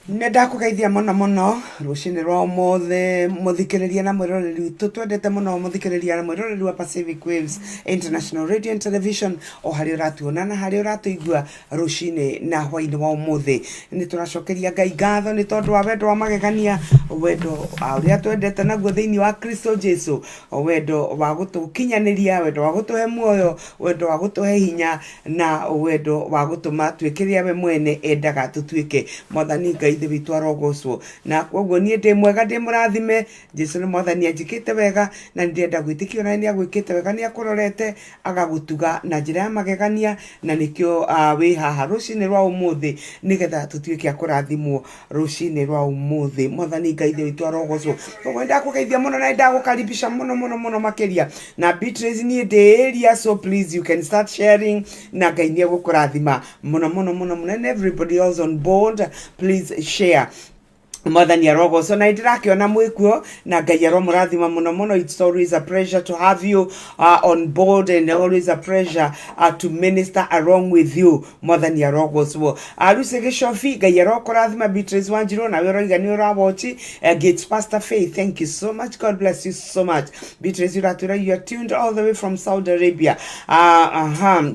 Nenda kugeithia muno rucini rwa mothe muthikiriria na mwiroreri witu twendete muno muthikiriria na mwiroreri wa Pacific Waves International Radio and Television o hari uratuona na hari uratuigua rucini na hwaini wa mothe ni turacokeria Ngai ngatho ni tondu wa wendo wa magegania wendo uria twendete naguo thiini wa Kristo Jesu wendo wa gutukinyaniria wendo wa gutuhe muoyo wendo wa gutuhe hinya na wendo wa gutuma twikiria we mwene endaga tutuike Mwathani Ngai ithe witu arogocwo na koguo nie ndi mwega ndi murathime Jesu ni Mwathani anjikite wega na ndienda gwitikio na ni agwikite wega ni akurorete agagutuga na njira ya magegania na nikio wi haha rucini rwa umuthi nigetha tutuike akurathimwo rucini rwa umuthi Mwathani Ngai ithe witu arogocwo koguo ndakugeithia muno na ndagukaribisha muno makiria na Beatrice ni ndi area, so please you can start sharing na Ngai ni agukurathima muno and everybody else on board, please share. Mwathani arogocwo na ndirakiona mwikuo na Ngai aromurathima muno. It's always a pleasure to have you on board and always a pleasure to minister along with you. Mwathani arogocwo aruse gicofi Ngai arokurathima Beatrice Wanjiru na wero igani urawochi Gates Pastor Faith, thank you so much, God bless you so much. Beatrice uratura, you are tuned all the way from Saudi Arabia.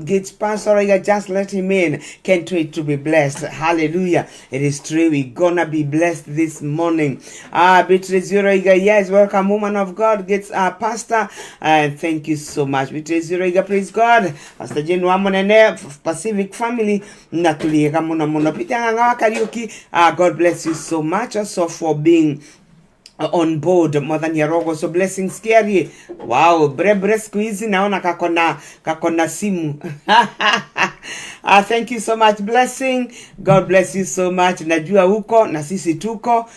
Gates Pastor, you just let him in, can't wait to be blessed. Hallelujah, it is true, we gonna be blessed this morning. Beatrice Zuraiga, yes, welcome, woman of God. Gets Pastor, thank you so much. Beatrice Zuraiga, praise God. Pastor Jane Wamonene, Pacific family, natuliega muno. Pitanga ngawa karaoke. God bless you so much also for being on board. Mwathani arogocwo, blessings scary. Wow, bre squeeze naona kakona simu. Thank you so much, blessing. God bless you so much. Najua huko na sisi tuko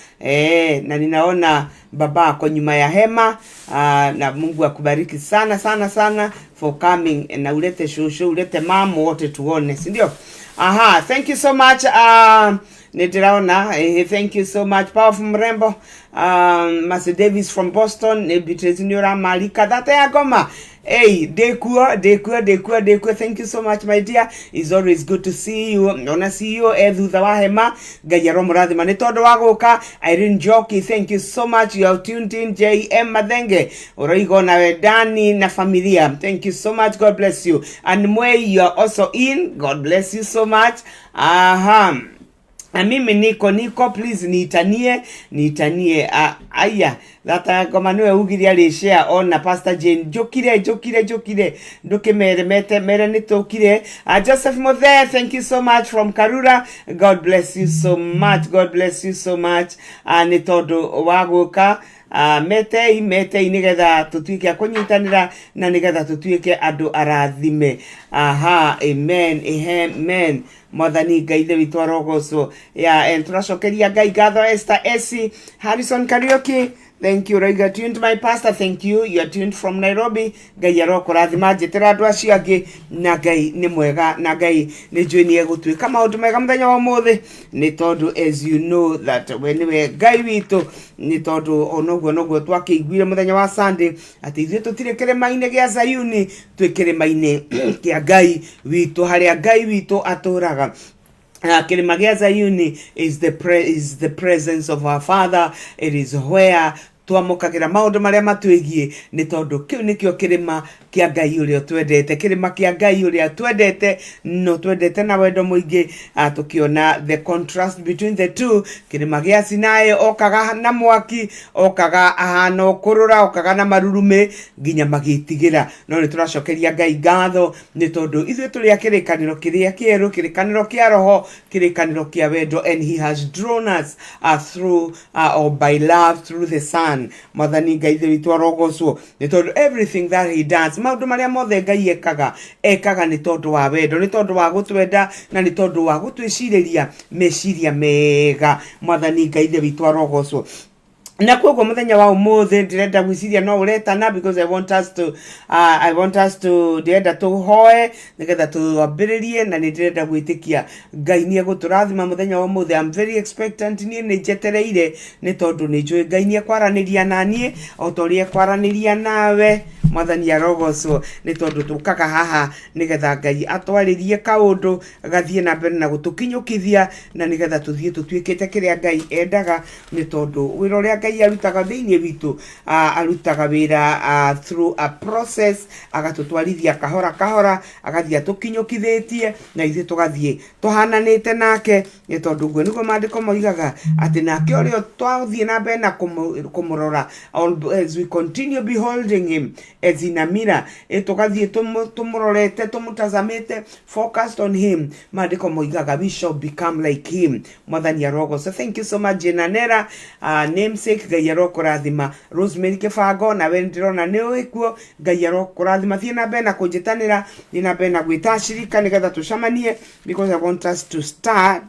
na ninaona baba ako nyuma ya hema. Na Mungu akubariki sana for coming na ulete shosho, ulete mamo wote tuone, si ndio? Thank you so much. Nidiraona, thank you so much. Powerful mrembo. Master Davis from Boston. Beatrice Nyora Malika. Data ya goma. Hey, dekua. Thank you so much, my dear. It's always good to see you. Ona see you. Thutha wa hema. Ngai aromurathima ni tondu wa guka. Irene Joki, thank you so much. You have tuned in. JM Madenge. Oroigo na Wedani na familia. Thank you so much. God bless you. And Mwei, you are also in. God bless you so much. Na mimi niko please niitanie aya data kama niwe ugiria le share on na Pastor Jane jokire ndoke mere nitokire. Joseph Mothe, thank you so much from Karura. God bless you so much. Nitondo waguka mete nigetha tutuike akunyitanira na nigetha tutuike andu arathime. Amen. Mwathani Ngai ithe witu arogocwo turacokeria Ngai ngatho. Esther Esi Harrison Karaoke, thank you. Raiga tuned my pastor, thank you. You are tuned from Nairobi. Ngai arokurathima njitira andu acio angi na Ngai ni mwega na Ngai ni njui ni egutwika maundu mega muthenya wa muthi ni tondu as you know that when we Ngai witu ni tondu onoguo twakiiguire muthenya wa Sunday ati ithuĩ tutire kirima-ini gia Zayuni twi kirima-ini kia Ngai witu haria Ngai witu aturaga. Kirima gia Zayuni is the presence of our Father. It is where twamukagira maundu maria matwigie ni tondu kiu nikio kirima kia Ngai uria twendete, kirima kia Ngai uria twendete no twendete na wendo muingi. Tukiona the contrast between the two. Kirima gia Sinai okaga na mwaki, okaga ahana okurura, okaga na marurume nginya magitigira. No ni turacokeria Ngai ngatho ni tondu ithuĩ turi akirikaniro kiria kieru, kirikaniro kia roho, kirikaniro kia wendo, and he has drawn us through or by love through the Son. Mwathani Ngai ithe witu arogocwo ni tondu everything that he does, maundu maria mothe Ngai ekaga ni tondu wa wendo, ni tondu wa gutwenda na ni tondu wa gutwiciriria meciria mega. Mwathani Ngai ithe witu arogocwo na koguo muthenya wa umuthi ndirenda gwiciria no uretana because I want us to ndirenda tuhoe nigetha tuambiririe na ndirenda gwitikia Ngai ni eguturathima muthenya wa umuthi. I'm very expectant, ni njetereire ni tondu ni njui Ngai ni ekwaraniria nanie o tori ekwaraniria nawe mwathani arogocwo ni tondu tukaga haha nigetha Ngai atwaririe kaundu gathie na mbere na gutukinyukithia na nigetha tuthie tutwikite kiria Ngai endaga ni tondu wira uria Ngai arutaga thiini witu arutaga wira through a process agatutwarithia kahora kahora agathie tukinyukithitie na ithe tugathie tuhananite nake ni tondu guo niguo mandiko moigaga ati nake urio twathie na mbere na kumurora as we continue beholding him as in a mirror tugathie tumurorete tumutazamite focused on him mandiko moigaga we shall become like him mwathani arogo. So thank you so much Jenanera namesake Ngai arokurathima Rosemary Kibango na wendirona ni wikuo Ngai arokurathima thie na mbere na kunjitanira thie na mbere na gwita shirika nigetha tucamanie because I want us to start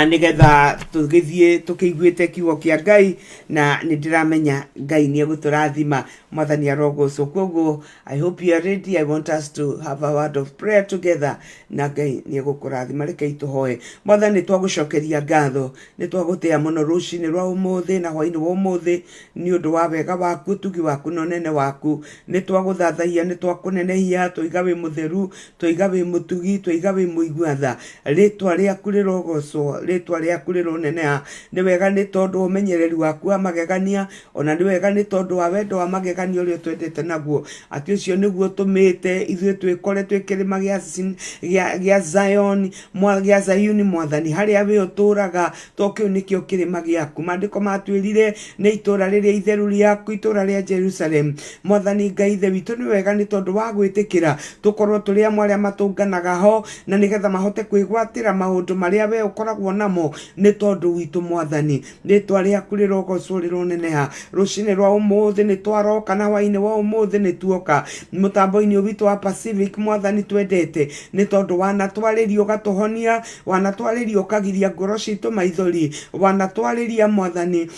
nigetha tugithie tukiguite kiugo kia Ngai na nindiramenya Ngai ni eguturathima mwathani arogo. So koguo I hope you are ready. I want us to have a word of prayer together na Ngai ni egukurathima. Reke ituhoe. Mwathani twagucokeria ngatho ni twagutia muno rucini rwa umuthi na hwaini wa umuthi ni undu wa wega waku tugi waku no nene waku ni twaguthathaia ni twakunenehia twiga wi mutheru twiga wi mutugi twiga wi muiguatha ritwa riaku rirogocwo ritwa riaku rironeneha ni wega ni tondu umenyereri waku wa magegania ona ni wega ni tondu wa wendo wa magegania urio twendete naguo ati ucio niguo tumite ithue twikore twikirima gia Zion gia Zayuni mwathani haria we uturaga tokio nikio kirima giaku mandiko matwirire ni itura riria itheru riaku itura ria Jerusalem mwathani Ngai ithe witu ni wega ni tondu wa gwitikira tukorwo turi amwe aria matunganaga ho na nigetha mahote kwigwatira maundu maria we ukoragwo namo ni tondu witu mwathani ritwa riaku rirogocwo rironeneha rucini rwa umuthi ni twaroka na hwaini wa umuthi ni tuoka mutambo-ini witu wa Pacific mwathani twendete ni tondu wanatwariria ugatuhonia wanatwariria ukagiria ngoro citu maithori wanatwariria mwathani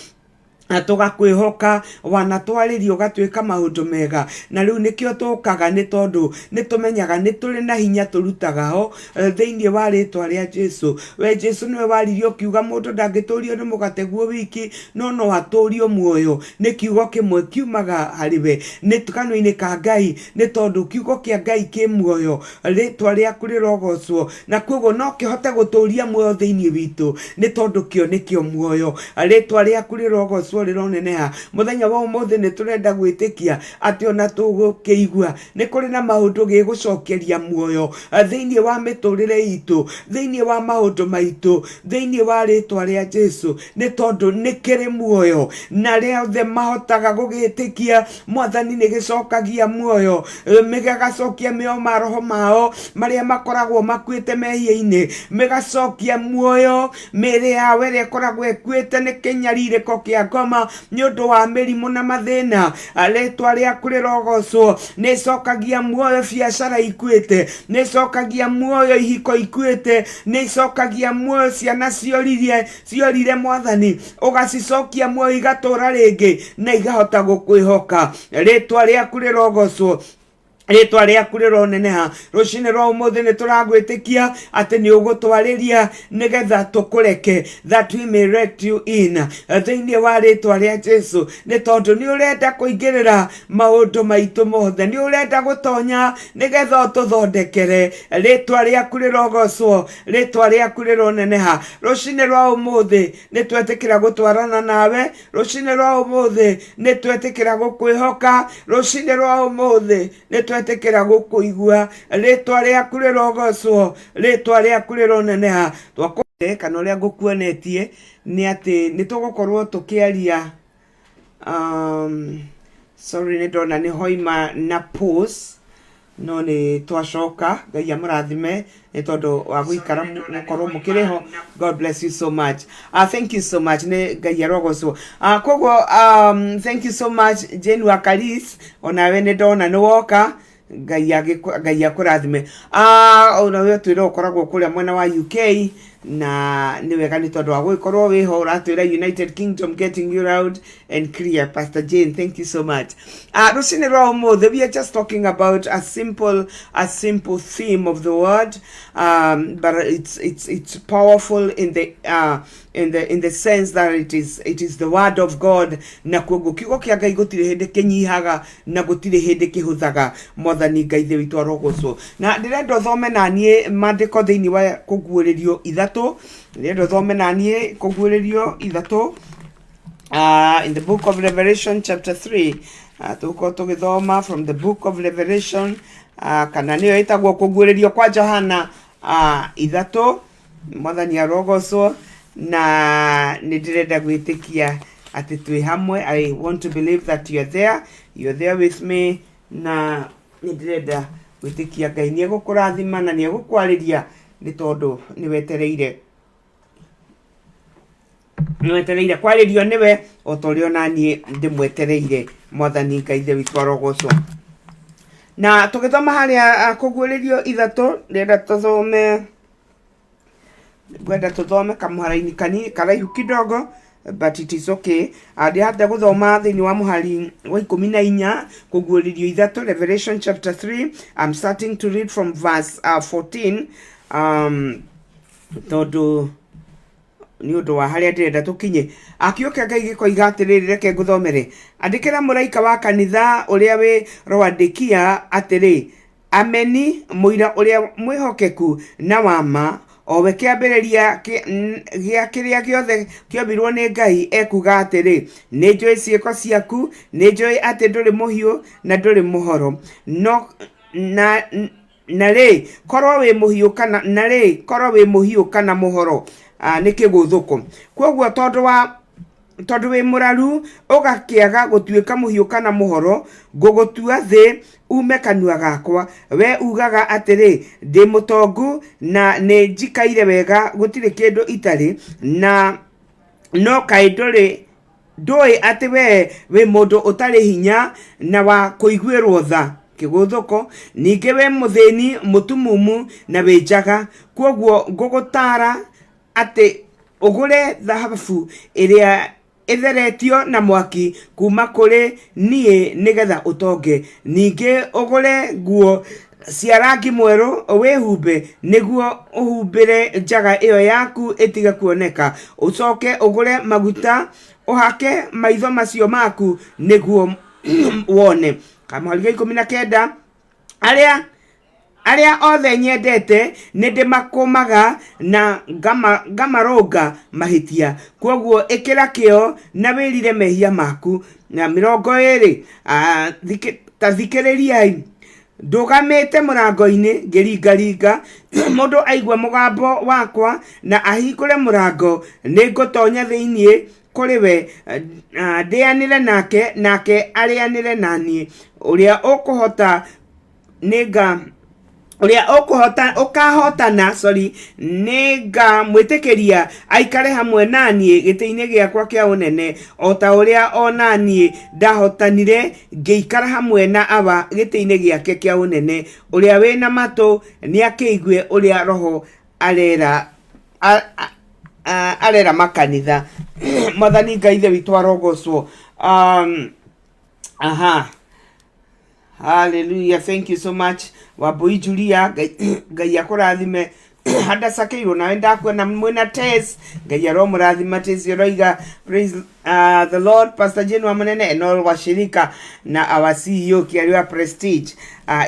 tugakwihoka wanatwariria ugatwika maundu mega na riu nikio tukaga ni tondu nitumenyaga ni turi na hinya turutaga ho thiini wa ritwa ria Jesu. We Jesu niwe waririo kiuga mundu ndangiturio ni mugate guo wiki no aturio muoyo ni kiugo kimwe kiumaga hariwe ni tukano-ini ka Ngai ni tondu kiugo kia Ngai ki muoyo ritwa riaku rirogocwo na koguo no kihote guturia muoyo thiini witu ni tondu kio nikio muoyo ritwa riaku rirogocwo rironeneha muthenya wa umuthi ni turenda gwitikia ati ona tugukiigua ni kuri na maundu gigucokeria muoyo thiini wa miturire itu thiini wa maundu maitu thiini wa ritwa ria Jesu ni tondu ni kiri muoyo na riothe mahotaga gugitikia mwathani ni gicokagia muoyo migacokia mio maroho mao maria makoragwo makwite mehia-ini migacokia muoyo miri yawe ria koragwo ekuite ni kinyaririko kia ngoma ni undu wa mirimu na mathina ritwa riaku rirogocwo ni cokagia muoyo biacara ikuite ni cokagia muoyo ihiko ikuite ni cokagia muoyo ciana ciorire mwathani ugacicokia muoyo igatura ringi na igahota gukwihoka ritwa riaku rirogocwo ritwa riaku rironeneha rucini rwa umuthi ni turagwitikia ati ni ugutwariria nigetha tukureke that we may let you in thiini wa ritwa ria Jesu ni tondu ni urenda kuingirira maundu maitu mothe ni urenda gutonya nigetha ututhondekere ritwa riaku rirogocwo ritwa riaku rironeneha rucini rwa umuthi ni twetikira gutwarana nawe rucini rwa umuthi ni twetikira gukwihoka rucini rwa umuthi ni twetikira gukuigua ritwa riaku rirogocwo ritwa riaku rironeneha twakore kana uria ngukuonetie ni ati ni tugukorwo tukiaria sorry ni ndona ni hoima na pause no ni twacoka Ngai amurathime ni tondu wa guikara mukorwo mukiriho. God bless you so much. Thank you so much ni Ngai arogocwo. Koguo thank you so much Jane Wakaris onawe ni ndona ni woka Ngai akurathime. Ona we twire ukoragwo kuria mwena wa UK na ni wega ni tondu wa guikorwo wiho uratwira United Kingdom getting you loud and clear. Pastor Jane, thank you so much. Rucini rwa umuthi, we are just talking about a simple theme of the word, but it's powerful in the sense that it is the word of God, na koguo kiugo kia Ngai gutire hindi kinyihaga na gutire hindi kihuthaga mwathani Ngai the witu arogocwo. Na ndirenda thome na nie mandiko thiini wa kuguuririo ithatu, ndirenda thome na nie kuguuririo ithatu in the book of Revelation chapter 3. Tuko tugithoma from the book of Revelation, kana niyo itagwo kuguuririo kwa Johana ithatu, mwathani arogocwo. Na nidirenda gwitikia ati twi hamwe. I want to believe that you're there with me, na nidirenda gwitikia Ngai ni egukurathima na ni egukwariria ni tondu ni wetereire kwaririo niwe otorio nani ndimwetereire mwathani Ngai the witu arogocwo. Na tugithoma haria kuguuririo ithatu, ndenda tuthome gwenda tuthome kamuhari-ini kanini karaihu kidogo, but it is okay. Ndihate guthoma thiini wa muhari wa 14 kuguuririo ithatu, Revelation chapter 3. I'm starting to read from verse 14 tondu ni undu wa haria ndirenda tukinye. Akiuke Ngai gikoiga atiriri, reke nguthomere. Andikira muraika wa kanitha uria wi Laodikia atiri, ameni, muira uria mwihokeku na wama, owe kiambiriria gia kiria giothe kiombirwo ni Ngai, ekuga atiri, ni njui ciiko ciaku, ni njui ati nduri muhiu na nduri muhoro, no na ri korwo wi muhiu kana muhoro ni kiguthuku. Koguo tondu wi muraru ugakiaga gutuika muhiu kana muhoro, ngugutua thi ume kanua gakwa. We ugaga atiri, ndi mutongu na ni njikaire wega, gutire kindu itari, na no kai ndui ati we mundu utari hinya na wa kuiguirwo tha, kiguthuko. Ningi we muthini, mutumumu na winjaga. Koguo ngugutara ati ugure thahabu iria itheretio na mwaki kuma kuri nie nigetha utonge. Ningi ugure nguo cia rangi mweru wihumbe niguo uhumbire njaga iyo yaku itige kuoneka. Ucoke ugure maguta uhake maitho macio maku niguo wone. Kamuhari 19 aria othe nyendete nindimakumaga na ngamarunga mahitia. Koguo ikira kio na wirire mehia maku. Na 20 tathikiririai, ndugamite murango-ini ngiringaringa, mundu aigua mugambo wakwa na ahingure murango, ningutonya thiini kuri we, ndianire nake arianire nani. Uria ukuhota ukahotana ninga mwitikiria aikare hamwe nani giti-ini giakwa kia unene, ota uria onani ndahotanire ngiikara hamwe na aba giti-ini giake kia unene. Uria wina matu ni akiigue uria Roho arera makanitha. Mwathani Ngai the witu arogocwo. Hallelujah. Thank you so much. Wabui Julia, Ngai akurathime. Hada sakeiro na wenda kwena mwena Tess, Ngai aromurathima Tess yoroiga. Praise the Lord. Pastor Jane wa Munene and all washirika na our CEO Kiariwa Prestige.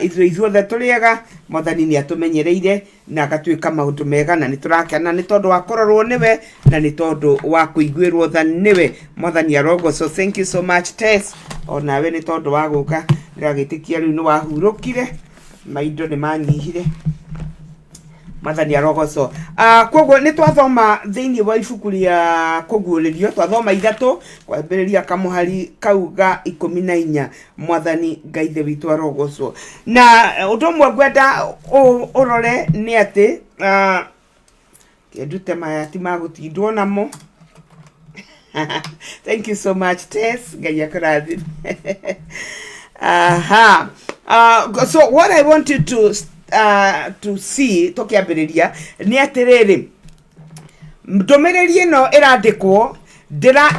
Ithuothe turiega mwathani ni atumenyereire na agatuika maundu mega, na niturakena ni tondu wa kurorwo niwe na ni tondu wa kuiguirwo tha niwe mwathani arogo. So thank you so much Tess, ona we ni tondu wa guka ndagitikia riu ni wahurukire, maindo ni manyihire, mwathani arogoco. Koguo ni twathoma thiini wa ibuku ria kuguuririo, twathoma ithatu kwambiriria kamuhari kauga 14, mwathani Ngai the witu arogocwo. Na undu mwe gwenda urore ni ati kendute maya ti magutindwo namo. Thank you so much Tess, Ngai akurathime. So what I wanted to see tokiambiriria ni atiriri, ndomereri ino irandikwo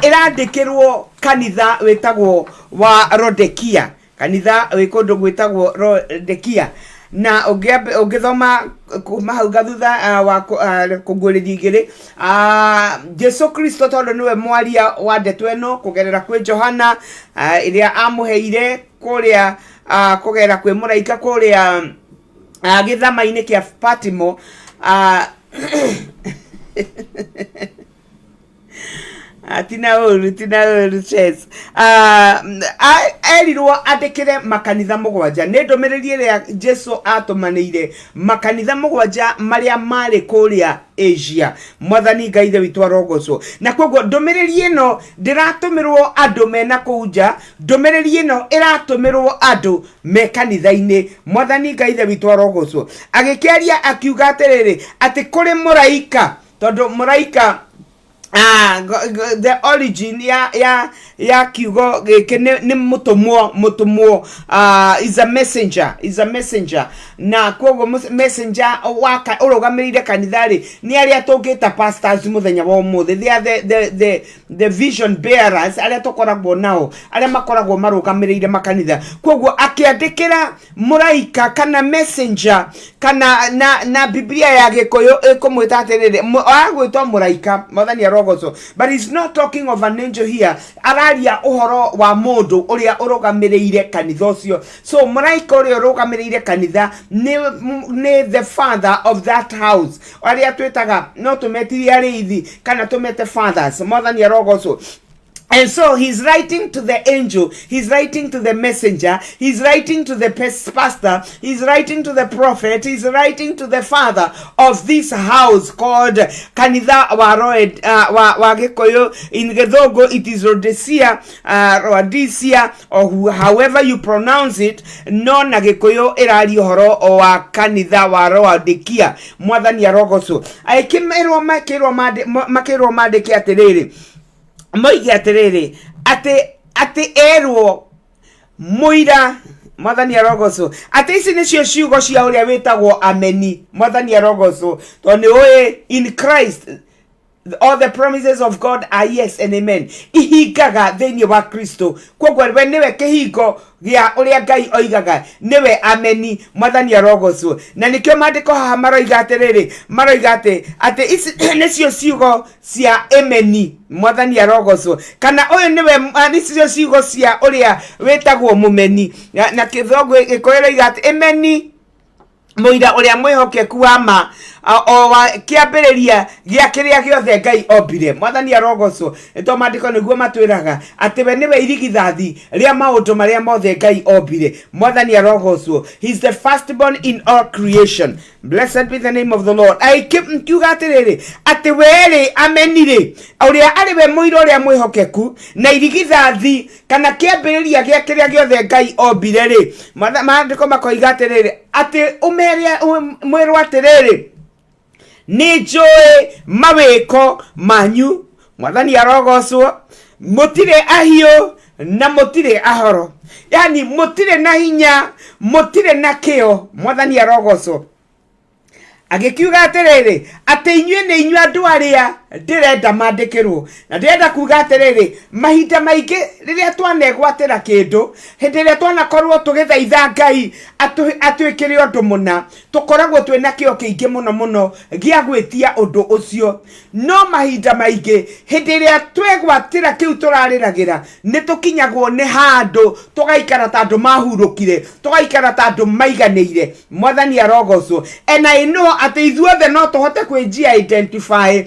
irandikirwo kanitha wetagwo wa Laodikia, kanitha wikundu gwitagwo Laodikia, na ungithoma kuma hau gathutha wa kuguriri igiri Jesu Kristo tondu niwe mwaria wa ndeto ino kugerera kwi Johana iria amuheire kuria kugerera kwi muraika kuria githama-ini kia Patimo Tina uru chess erirwo andikire makanitha mugwanja ne ndomereri ria Jesu atumanire makanitha mugwanja maria mari kuria Asia. Mwathani Ngai ithe witu arogocwo, na koguo ndomereri ino ndiratumirwo andu mena kuja, ndomereri ino iratumirwo andu me kanitha-ini. Mwathani Ngai ithe witu arogocwo agikiaria akiuga atiriri ati kuri muraika, tondu muraika the origin ya kiugo giki ni mutumwo is a messenger na kogo messenger waka urugamirire kanithari ni aria tungita pastors muthenya wa umuthi. They are the vision bearers aria tukoragwo nao, aria makoragwo marugamirire makanitha. Kogo akiandikira muraika kana messenger kana na Biblia ya Gikuyu ikumwita atiriri agwitwo muraika. Mwathani arogoco, but he's not talking of an angel here. Araria uhoro wa mundu uria urugamirire kanitha ucio. So muraika uria urugamirire kanitha ni the father of that house. Aria twetaga no tumetiria arithi kana tumete fathers. Mwathani arogoco. And so he's writing to the angel, he's writing to the messenger, he's writing to the pastor, he's writing to the prophet, he's writing to the father of this house called Kanitha wa Gikuyu. In Githogo it is Laodicea, or however you pronounce it. No na Gikuyu irari horo wa Kanitha wa Laodikia. Mwathani arogoco aikimerwo makirwo mandike atiriri moige atiriri ati erwo muira. Mwathani arogoco ati ici nicio ciugo cia uria witagwo ameni. Mwathani arogoco tondu in Christ all the promises of God are yes and amen. Ihingaga theni wa Kristo. Koguo we niwe kihingo gia uria Ngai oigaga, niwe ameni. Mwathani arogoco na nikio mandiko haha maroiga atiriri, maroiga ati ici nicio ciugo cia ameni. Mwathani arogoco kana uyu niwe nicio ciugo cia uria wetagwo mumeni. Na Githogo ikoiroiga ati ameni muira uria mwihokeku wa ma o wa kiambiriria gia kiria giothe Ngai ombire. Mwathani arogoco to mandiko niguo matwiraga ati we niwe irigithathi ria maundu maria mothe Ngai ombire. Mwathani arogoco he's the firstborn in all creation. Blessed be the name of the Lord. I keep mkiuga atiriri ati weri amenire uria ari we muira uria mwihokeku na irigithathi kana kiambiriria gia kiria giothe Ngai ombire ri. Mandiko makoiga atiriri ati umeria mwirwo atiriri ni joy maweko manyu. Mwathani arogocwo mutire ahio na mutire ahoro, yani mutire na hinya mutire na kio. Mwathani arogocwo agikiuga atiriri ati inyue ni inyue andu aria ndirenda mandikirwo, na ndirenda kuga atiriri mahinda maingi riria twanegwatira kindu, hindi riria twanakorwo tugithaitha Ngai atwikire undu muna, tukoragwo twina kio kiingi muno gia gwitia undu ucio. No mahinda maingi hindi riria twegwatira kiu turariragira ni tukinyagwo ni handu tugaikara ta andu mahurukire, tugaikara ta andu maiganire. Mwathani arogocwo and I know ati ithuothe no tuhote kwijia identify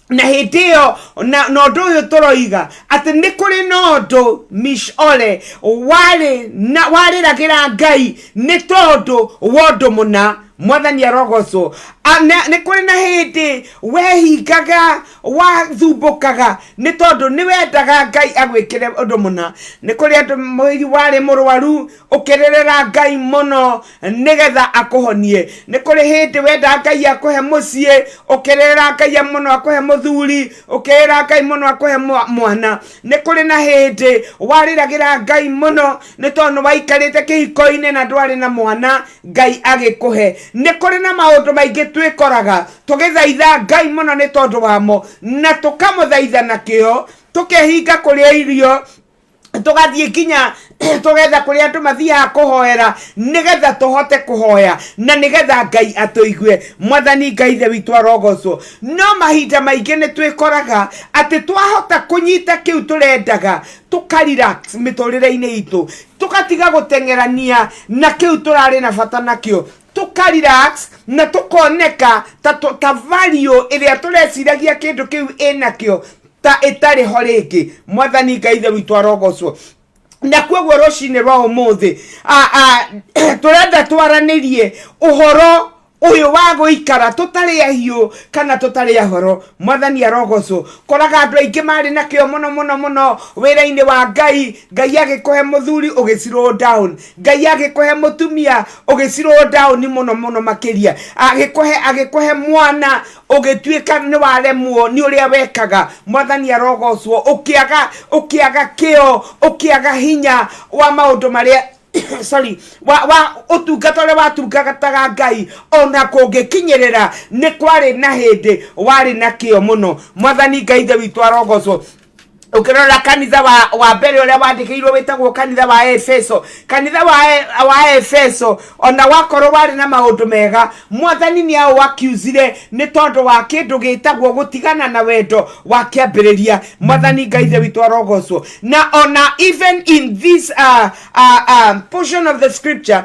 na hidio na ndu uyu turoiga ati ni kuri nondu mishole wale ragira Ngai ni tondu wondu muna. Mwathani arogocwo ni kuri na hindi wehingaga wathumbukaga ni tondu ni wendaga Ngai agwikire undu muna. Ni kuri andu mwiri wari murwaru ukirerera Ngai muno nigetha akuhonie. Ni kuri hindi wenda Ngai akuhe mucie ukirerera Ngai muno akuhe muthuri, ukirerera Ngai muno akuhe mwana. Ni kuri na hindi wariragira Ngai muno ni tondu waikarite kihiko-ini na ndwari na mwana Ngai agikuhe. ne kore na maundu maingi twikoraga tugithaitha Ngai muno ni tondu wamo na tukamuthaitha na kio tukehinga kuria irio tugathie kinya tugetha kuria andu mathia kuhoera nigetha tuhote kuhoya na nigetha Ngai atuigue. Mwathani Ngai the witu arogocwo. No mahinda maingi ni twikoraga ati twahota kunyita kiu turendaga tukarelax miturire-ini itu tukatiga gutengerania na kiu turari na bata nakio tukarelax na tukoneka ta value iria tureciragia kindu kiu enakio ta itari horiki. Mwathani Ngai the witu arogocwo. Na kwoguo rucini rwa umuthi turenda twaranirie uhoro uyu wa guikara tutari ahiu kana tutari ahoro. Mwathani arogocwo. Koraga andu aingi mari na kio muno wira-ini wa Ngai agikuhe muthuri ugislow down, Ngai agikuhe mutumia ugislow down muno makiria, agikuhe mwana ugituika ni waremwo ni uria wekaga. Mwathani arogocwo. Ukiaga kio ukiaga hinya wa maundu maria sorry wa utungatore wa tungataga Ngai ona kungikinyirira ni kwari na hindi wari na kio muno. Mwathani Ngai the witu arogocwo. Ukirora kanitha wa mbere uria wandikirwo witagwo kanitha wa Efeso, kanitha wa Efeso ona wakorwo wari na maundu mega, Mwathani ni ao accusire ni tondu wa kindu gitagwo gutigana na wendo wa kiambiriria. Mwathani Ngai the witu arogocwo. Na ona even in this portion of the scripture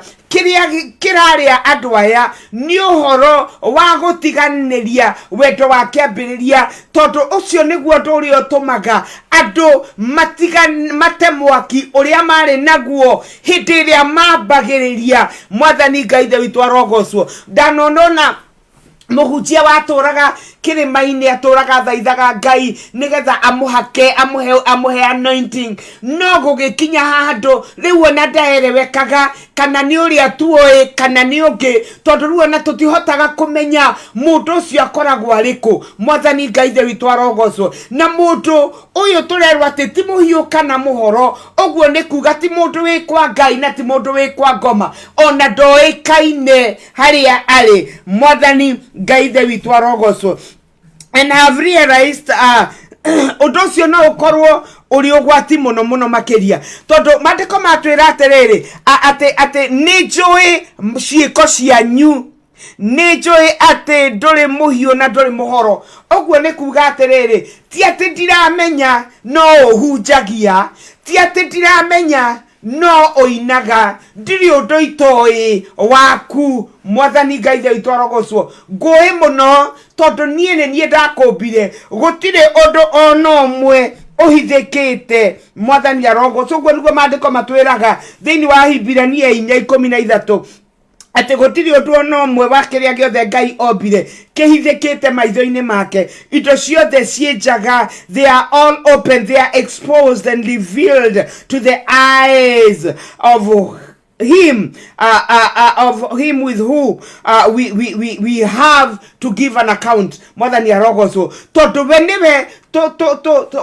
kiraria andu aya ni uhoro wa gutiganiria wendo wa kiambiriria, tondu ucio niguo nduri utumaga andu mate mwaki uria mari naguo hindi iria mambagiriria. Mwathani Ngai the witu arogocwo. Ndanonona muhunjia waturaga kirima-ini aturaga thaithaga Ngai nigetha amuhake amuhe anointing, no gugikinya handu riu ona ndaerewekaga kana ni uria tuoi kana ni ungi, tondu riu ona tutihotaga kumenya mundu ucio akoragwo ariku. Mwathani Ngai the witu arogocwo. Na mundu uyu turerwa ati ti muhiu kana muhoro, uguo ni kuga ti mundu wi kwa Ngai na ti mundu wi kwa ngoma, ona ndoikaine haria ari. Mwathani Ngai the witu arogocwo. And I have realized udocio no ukorwo uri ugwati muno makiria, tondu mandiko matwira atiriri ati ni njui ciiko cianyu, ni njui ati nduri muhiu na nduri muhoro. Oguo ni kuga atiriri ti ati ndiramenya no uhunjagia, ti ati ndiramenya no oinaga, ndiri undu itoi waku. Mwathani Ngai the witu arogocwo. Ngui muno tondu nie ndakumbire gutire undu ona umwe uhithikite. Mwathani arogocwo. Guo niguo mandiko matwiraga thiini wa Hibirania 4:13 ati gutiri undu ona umwe wa kiria giothe Ngai ombire kihithikite maitho-ini make. Indo ciothe cienjaga, they are all open, they are exposed and revealed to the eyes of him with who we have to give an account. Mwathani arogocwo. Tondu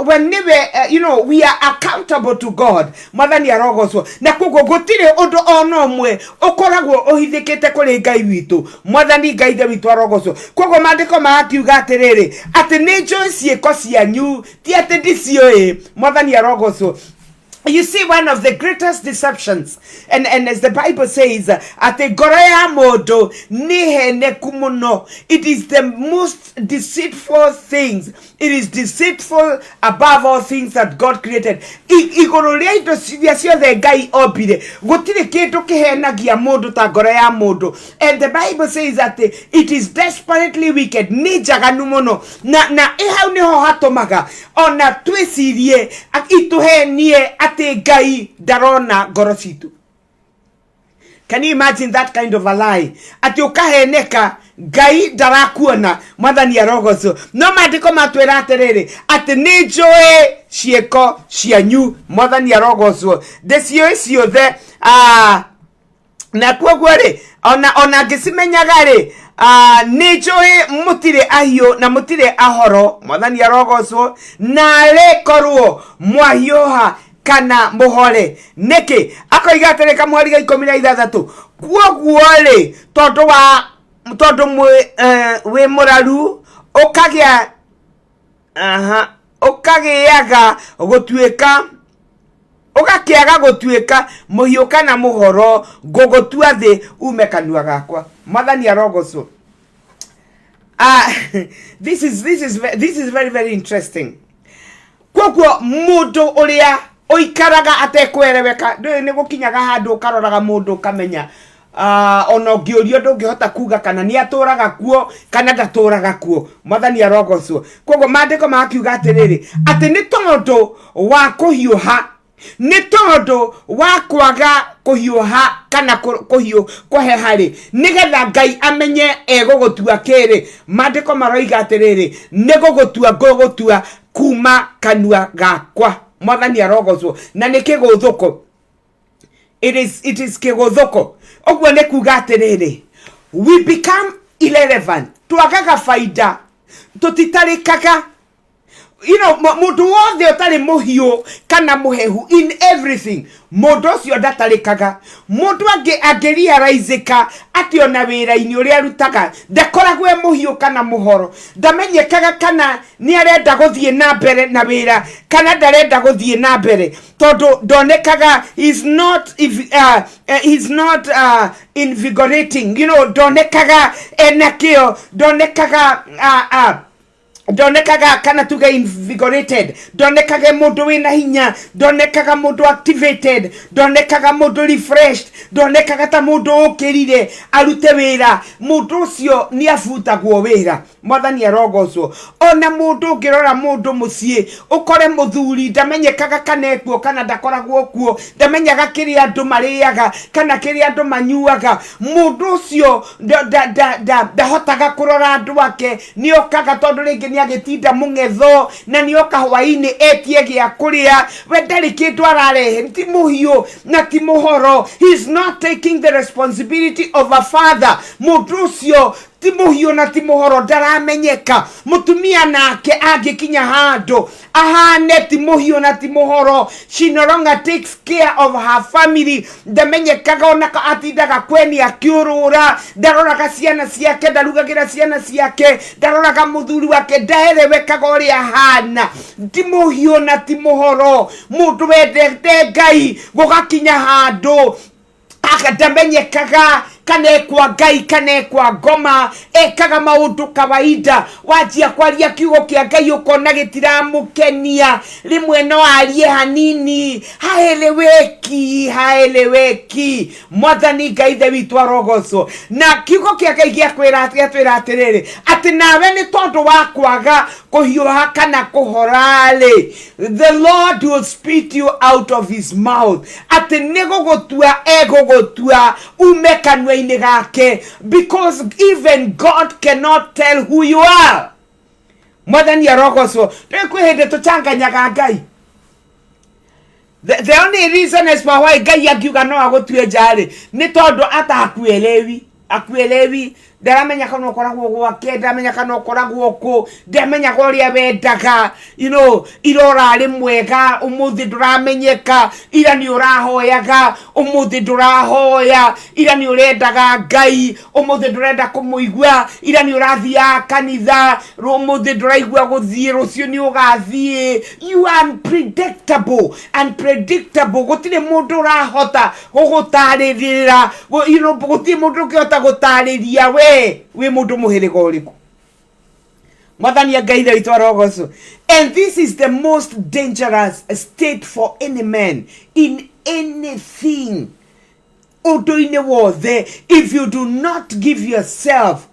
whenever you know we are accountable to God. Mwathani arogocwo. Na kugo gutire undu ona umwe ukoragwo uhithikite kuri Ngai witu. Mwathani Ngai the witu arogocwo. Kugo mandiko makiuga atiriri ati ni njui ciiko cianyu ti ati ndicioi. Mwathani arogocwo. You see, one of the greatest deceptions, and as the Bible says, ate goraya modo nihene kumuno. It is the most deceitful things. It is deceitful above all things that God created. Igororia ito sivya the Ngai obire. Gutire kindu kihenagia mundu ta goraya modo. And the Bible says that it is desperately wicked. Ni jaganu mono. Na ehau niho hatomaga. Ona twisirie ituhenie ate Ngai darona gorositu. Can you imagine that kind of a lie? Ati ukaheneka Ngai darakuona. Mwathani arogocwo. No mandiko matwira atiriri ati ni njui ciiko cianyu. Mwathani arogocwo. Ndecio ciothe na kwoguo ri ona ngicimenyaga ri ni njui mutire ahio na mutire ahoro. Mwathani arogocwo. Na rekorwo mwahiuha kana muhore niki akoiga atere kamwari ga 16 Kwoguo ri tondu wi muraru ukagia ukagiaga gutuika ugakiaga gutuika muhiu kana muhoro gugutua thi ume kanua gakwa. Mwathani arogocwo. This is very, very interesting. Kwoguo mundu uria oikaraga atekwereweka ni gukinyaga handu ukaroraga mundu kamenya ona ngiorio ndungihota kuga kana ni aturaga kuo kana ndaturaga kuo. Mwathani arogocwo. Kwoguo mandiko makiuga atiriri ati ni tondu wa kuhiuha, ni tondu wa kwaga kuhiuha kana kuheha ri nigetha Ngai amenye egugutua kiri. Mandiko maroiga atiriri ni gugutua kuma kanua gakwa. Mwathani arogocwo. Na ni kiguthuko. It is kiguthuko. Ogwo ne kuga atiriri we become irrelevant. Twagaga faida, tutitarikaga. Mundu wothe utari muhiu kana muhehu in everything, mundu ucio ndatarikaga. Mundu angiriaraizika ati ona wira-ini uria arutaga ndakoragwo muhiu kana muhoro, ndamenyekaga kana ni arenda guthie na mbere na wira kana ndarenda guthie na mbere, tondu ndonekaga he's not invigorating. Ndonekaga enakio, ndonekaga kana tuga invigorated, ndonekaga mundu wina hinya, ndonekaga mundu activated, ndonekaga mundu refreshed, ndonekaga ta mundu ukirire arute wira. Mundu ucio ni afutagwo wira. Mwathani arogocwo. Ona mundu ngirora mundu mucie ukore muthuri ndamenyekaga kana ekuo kana ndakoragwo kuo, ndamenyaga kiri andu mariaga kana kiri andu manyuaga. Mundu ucio ndahotaga kurora andu ake, ni okaga tondu ringi ni agitinda mungetho na ni oka hwaini etie gia kuria. We ndari kindu ararehe, ti muhiu na ti muhoro. He's not taking the responsibility of a father. Mundu ucio ti muhiu na ti muhoro, ndaramenyeka. Mutumia nake angikinya handu ahane ti muhiu na ti muhoro. She no longer takes care of her family. Ndamenyekaga ona atindaga kweni akiurura, ndaroraga ciana ciake, ndarugagira ciana ciake, ndaroraga muthuri wake, ndaherewekaga uria hana. Ti muhiu na ti muhoro. Mundu wendete Ngai gugakinya handu akadamenyekaga kana kwa Ngai kana kwa ngoma, ekaga maundu kawaida. Wajia kwaria kiugo kia Ngai ukona gitiramukenia, rimwe no arie hanini, haeleweki. Mwathani Ngai the witu arogocwo. Na kiugo kia Ngai giakwira atiriri ati nawe ni tondu wa kwaga kuhiuha kana kuhorale, the Lord will spit you out of his mouth. Ati nigugutua egugutua umekanwe inegake, because even God cannot tell who you are. Mwathani arogocwo. Twikuhinde tuchanganyaga Ngai. The only reason is why Ngai agiuga no agutue njari ni tondu akuelewi ndaramenya kana ukoragwo gwake, ndaramenya kana ukoragwo ku, ndamenya uria wendaga. Irora ari mwega, umuthi nduramenyeka, ira ni urahoyaga, umuthi ndurahoya, ira ni urendaga Ngai, umuthi ndurenda kumuigua, ira ni urathia kanitha, umuthi nduraigua guthie, rucio ni ugathie. You are unpredictable. Gutire mundu urahota gugutarira, gutire mundu ukihota gutariria we mundu muhirigo uriku. Mwathani Ngai the witu arogocwo. And this is the most dangerous state for any man in anything. Undu-ini wothe, if you do not give yourself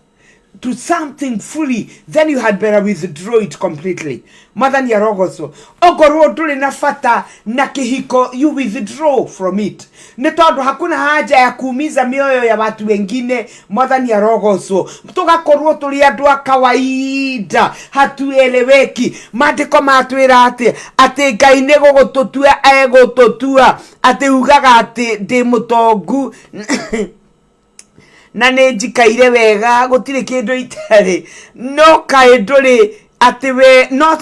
to something fully, then you had better withdraw it completely. Mwathani arogocwo. Okorwo nduri na fata na kihiko, you withdraw from it. Ni tondu hakuna haja ya kuumiza mioyo ya watu wengine. Mwathani arogocwo. Tugakorwo turi andu a kawaida, hatueleweki. Mandiko matwira ati Ngai ni gugututua egututua, ati ugaga ati ndi mutongu na nejikaire wega gutire kindu itari. No kai nduri ati we no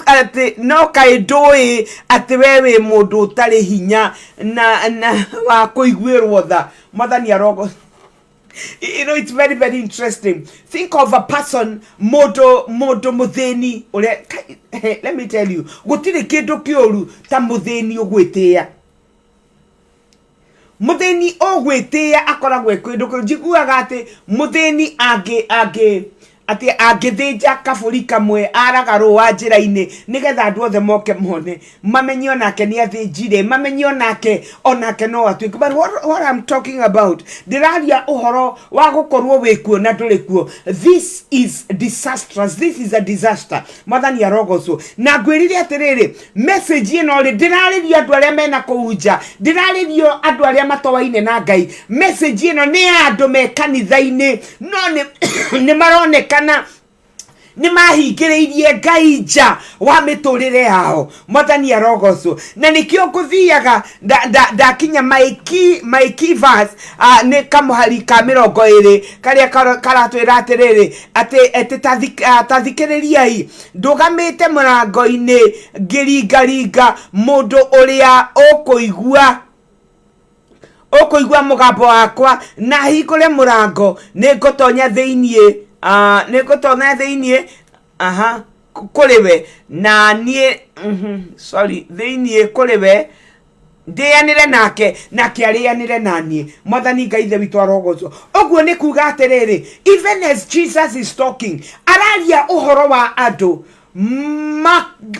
kai ndui ati we mundu utari hinya na wa kuiguirwo tha. Mwathani arogocwo. You know, it's very, very interesting. Think of a person, modo mutheni. Let me tell you, gutire kindu kioru ta mutheni ugwitia. Mutheni ogwitia akoragwe kindu njiguaga ati mutheni ati agithija kaburi kamwe araga ruwa njira-ini nigetha andu othe moke mone mamenye onake ni athinjire mamenye onake no atuike. But what I'm talking about, ndiraria uhoro wa gukorwo wikuo na nduri kuo. This is disastrous. This is a disaster. Mwathani arogoco na ngwirire atiriri message ino ri ndiraririo andu aria mena kuunja, ndiraririo andu aria matowaine na Ngai. Message ino ni andu me kanitha-ini no ni maroneka kana ni mahingiriirie Ngai nja wa miturire yao. Mwathani arogoco na nikio kuthiaga ndakinya my key verse ni kamuhari ka 20 karia karatwira atiriri ati tathikiririai ndugamite murango-ini ngiringaringa mundu uria ukuigua mugambo wakwa na hingure murango ningutonya thiini nikutonya thiini kuriwe na nie sorry thiini kuriwe ndianire nake arianire nanie. Mwathani Ngai ithe witu arogoco oguo ni kuga atiriri, even as Jesus is talking araria uhoro wa andu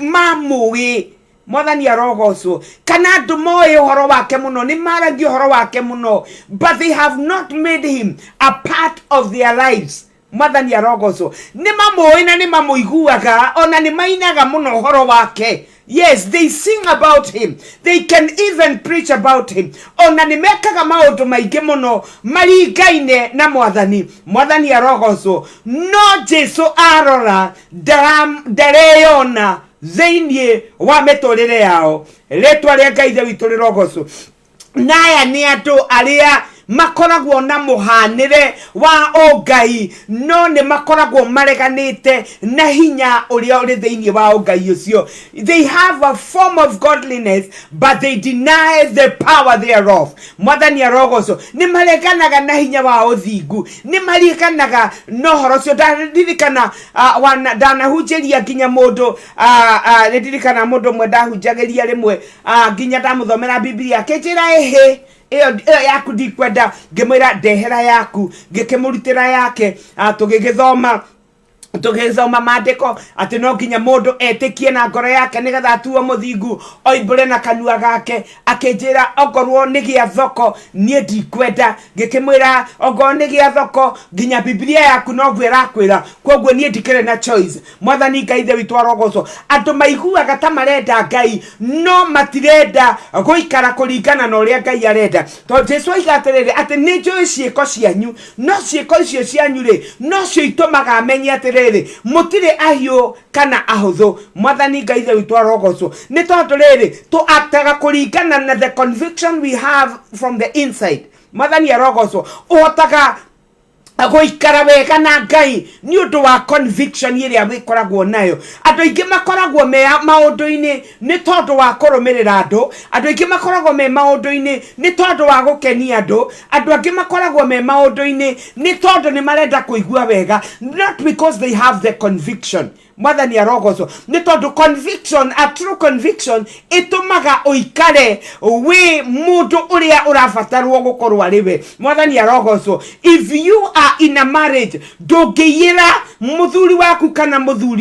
mamuwi. Mwathani arogoco kana andu moe uhoro wake muno ni maragi uhoro wake muno, but they have not made him a part of their lives. Mwathani arogoco ni mamuwi na ni mamuiguaga ona ni mainaga muno uhoro wake. Yes, they sing about him. They can even preach about him. Ona ni mekaga maundu maingi muno maringaine na Mwathani. Mwathani arogoco no Jesu arora ndareyona thiini wa miturire yao. Ritwa ria Ngai ithe witu rirogoco naya ni andu aria makoragwo na muhanire wa Ngai no ni makoragwo mareganite na hinya uria uri thiini wa Ngai ucio. They have a form of godliness but they deny the power thereof. Mwathani arogoco ni mareganaga na hinya wa uthingu, ni mareganaga no horo cio. Ndirikana ndanahunjiria nginya mundu ndirikana mundu mwe ndahunjagiria rimwe nginya ndamuthomera Biblia akinjira iyo yaku ndikwenda ngimwira ndehera yaku ngikimurutira yake tugithoma mandiko ati no nginya mundu etikie na ngoro yake nigetha atuo muthingu oimbure na kanua gake. Akinjira okorwo ni gia thoko nie ndikwenda ngikimwira okorwo ni gia thoko nginya Biblia yaku no gwira kwira koguo nie ndikire na choice. Mwathani Ngai ithe witu arogoco andu maiguaga ta marenda Ngai no matirenda guikara kuringana na uria Ngai arenda. To Jesu aigatiriri ati ni njui ciiko cianyu no ciiko icio cianyu ri no cio itumaga amenye atiri mutire ahio kana ahuthu. Mwathani Ngai ithe witu arogoco ni tondu riri tu ataga kuringana na the conviction we have from the inside. Mwathani arogoco uhotaga agoikara wega na Ngai ni undu wa conviction iria wikoragwo nayo. Andu aingi makoragwo me maundu-ini ni tondu wa kurumirira andu, andu aingi makoragwo me maundu-ini ni tondu wa gukenia andu, andu aingi makoragwo me maundu-ini ni tondu ni marenda kuigua wega, not because they have the conviction. Mwathani arogoco ni tondu conviction, a true conviction itumaga uikare we mundu uria urafatarwo gukorwo ariwe. Mwathani arogoco if you are in a marriage ndungiyira muthuri waku kana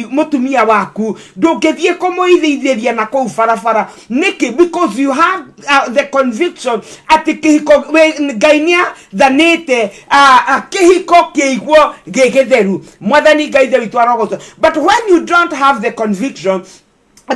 mutumia waku ndungithie kumuithithiria na kou farafara niki because you have the conviction ati kihiko Ngainia thanite kihiko kiigwo gigitheru. Mwathani Ngai ithe witu arogoco but when you don't have the conviction,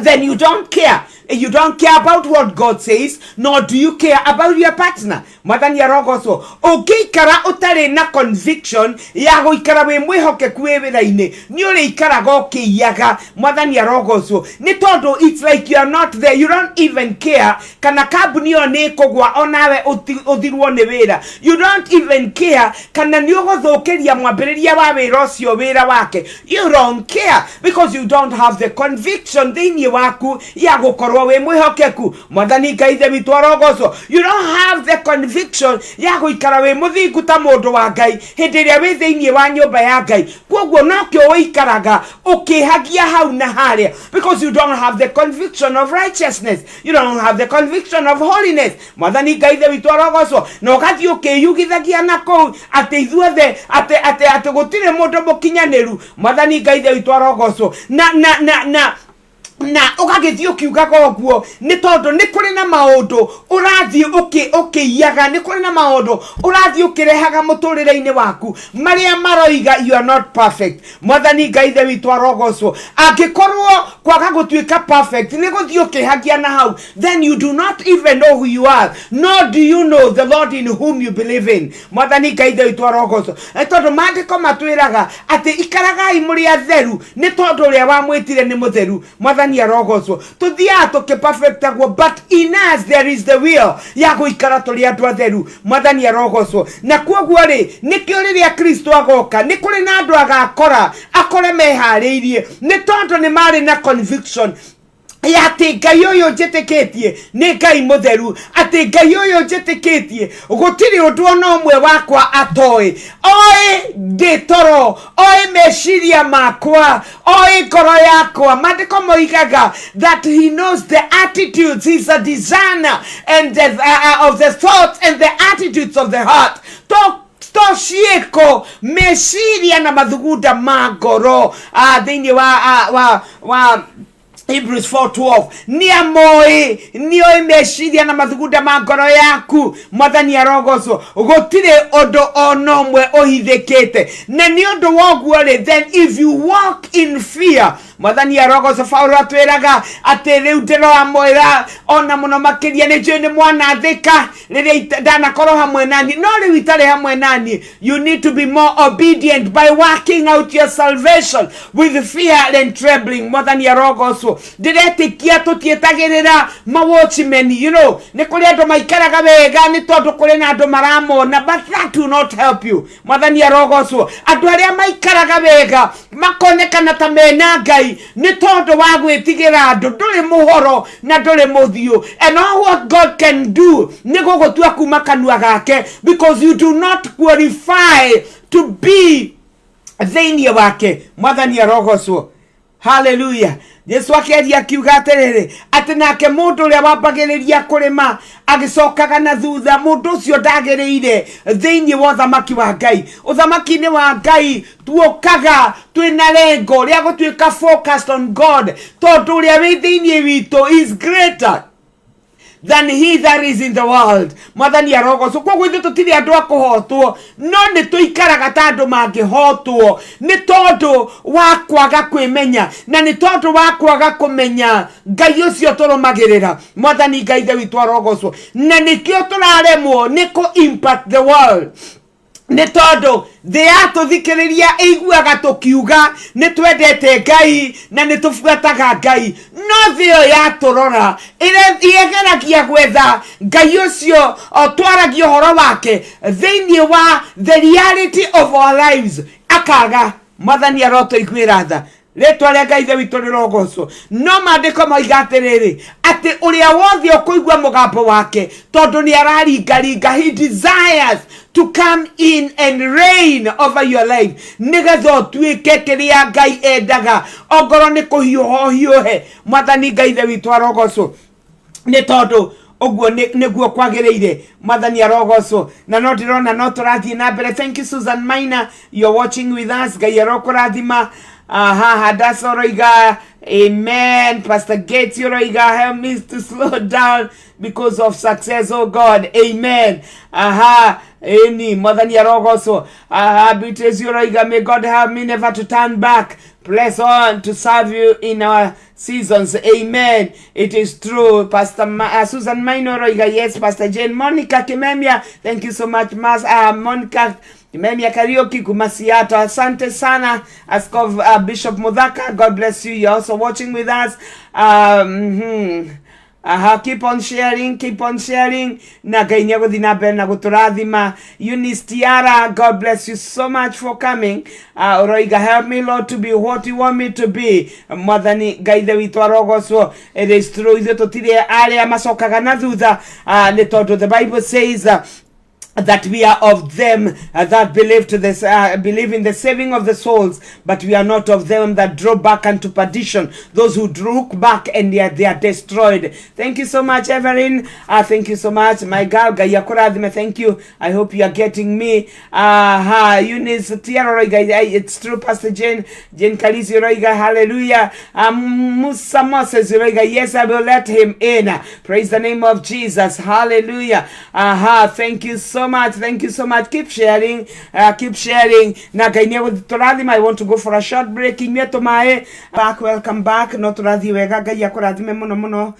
then you don't care. You don't care about what God says, nor do you care about your partner. Mwathani arogoco ukikara utari na conviction ya guikara we mwihokeku wira-ini ni uri ikaraga ukiyaga. Mwathani arogoco ni tondu it's like you are not there, you don't even care kana kambuni yo ni kugwa onawe uthirwo ni wira. You don't even care kana ni uguthukiria mwambiriria wa wira ucio wira wake. You don't care because you don't have the conviction. They thiini waku ya gukorwo we mwihokeku. Mwathani Ngai ithe witũ arogocwo. You don't have the conviction ya guikara we muthingu ta mundu wa Ngai hindi ria we thiini wa nyumba ya Ngai. Koguo nokyo wikaraga ukihagia hau na haria, because you don't have the conviction of righteousness, you don't have the conviction of holiness. Mwathani Ngai ithe witũ arogocwo. No gathi ukiyugithagia na kou ati ithuothe ati gutire mundu mukinyaniru. Mwathani Ngai ithe witũ arogocwo. Na ukagithio kiugaga oguo ni tondu ni kuri na maundu urathi ukiyaga, ni kuri na maundu urathi ukirehaga muturire-ini waku maria maroiga you are not perfect. Mwathani Ngai ithe witũ arogocwo. Angikorwo kwaga gutuika perfect ni guthi ukihagia na hau, then you do not even know who you are, nor do you know the Lord in whom you believe in. Mwathani Ngai ithe witũ arogocwo. Tondu mandiko matwiraga ati ikaragai muri atheru ni tondu uria wamwitire ni mutheru. Mwathani arogocwo. Tuthia tuki perfectagwo, but in us there is the will ya guikara turi andu atheru. Mwathani arogocwo. Na kwoguo ri nikio riria Kristo agoka ni kuri na andu akore mehariirie ni tondu ni mari na conviction ati Ngai uyu njitikitie ni Ngai mutheru, ati Ngai uyu njitikitie gutiri undu ona umwe wakwa atoi. Oi nditoro, oi meciria makwa, oi ngoro yakwa. Mandiko moigaga that he knows the attitudes, he's a designer and of the thoughts and the attitudes of the heart. Toshieko meciria na mathugunda ma ngoro thiini wa Hebrews 4:12. Nioi meciria na mathugunda ma ngoro yaku. Mwathani arogocwo. Gutire undu ono mwe ohithikite. Na ni undu woguo ri, then if you walk in fear. Mwathani arogocwo. Paulo atwiraga ati riu ndiramwira ona muno makiria ni njui ni mwanathika riria ndanakorwo hamwe nani. No riu itari hamwe nani. You need to be more obedient by working out your salvation with fear and trembling. Mwathani arogocwo. Diretikia tutietagirira watchmen, you know, ni kuri andu maikaraga wega ni tondu kuri na andu maramona, but that will not help you. Mwathani arogocwo. Andu aria maikaraga wega makonekana ta mena Ngai ni tondu wa gwitigira andu nduri muhoro na nduri muthio. And all what God can do ni gugutua kuma kanua gake, because you do not qualify to be thiini wake. Mwathani arogocwo. Hallelujah. Yesu akeria kiuga atiriri ati nake mundu uria wambagiriria kurima agicokaga na thutha, mundu ucio ndagiriire thiini wa uthamaki wa Ngai. Uthamaki-ini wa Ngai tuokaga twina lengo ria gutuika focused on God, tondu uria wi thiini witu is greater than he that is in the world. Mwathani arogocwo. Kwa gwithu tutiri andu akuhotwo, no ni tuikaraga ta andu mangihotwo ni tondu wa kwaga kwimenya na ni tondu wa kwaga kumenya Ngai ucio turumagirira. Mwathani Ngai ithe witũ arogocwo. Na nikio turaremwo ni ku impact the world ni tondu thia tuthikiriria iguaga tukiuga ni twendete Ngai na ni tufuataga Ngai, no thio ya turora iegeragia gwetha Ngai ucio twaragia uhoro wake thiini wa the reality of our lives akaga. Mwathani arotuiguira tha. Letwa ria Ngai ithe witũ rirogocwo. No mandiko moiga atiriri ati uria wothe ukuigua mugambo wake tondu ni araringaringa, he desires to come in and reign over your life. Nigetha tuike kiria Ngai endaga, ongoro ni kuhiuhe. Mwathani Ngai ithe witũ arogocwo. Ni tondu oguo niguo kwagiriire. Mwathani arogocwo. Na no ndirona no turathie na mbere. Thank you Susan Maina, you're watching with us. Ngai arokurathima. Hadassah roiga, amen. Pastor Gates roiga, help me to slow down because of success, oh God, amen. Any Mwathani arogocwo. Beatrice roiga, may God help me never to turn back, press on to serve you in our seasons, amen. It is true. Pastor Susan Maino roiga, yes. Pastor Jane Monica Kimemia, thank you so much, Monica Kimemia Karaoke Kumasiato, asante sana. Bishop Mudhaka, God bless you. You're also watching with us. keep on sharing. Na Ngai nĩegũthiĩ na mbere na gũtũrathima. Eunice Tiara, God bless you so much for coming. Oroiga, help me Lord to be what you want me to be. Mwathani Ngai ithe witũ arogocwo. It is true, ithuĩ tũtirĩ arĩa macokaga na thutha, nĩ tondũ the Bible says that we are of them that believe in the saving of the souls, but we are not of them that draw back unto perdition. Those who look back and they are destroyed. Thank you so much, Evelyn. Thank you so much, my girl. Gayakuradime, thank you. I hope you are getting me. Eunice Tiara, it's true, Pastor Jane Kalisi Roiga, hallelujah. Musa Moses Roiga, yes, I will let him in. Praise the name of Jesus, hallelujah. Thank you so much. Thank you so much. Keep sharing. Na Ngai with Toradim, I want to go for a short break. Back, welcome back. No Toradi wega Ngai akuradime mono.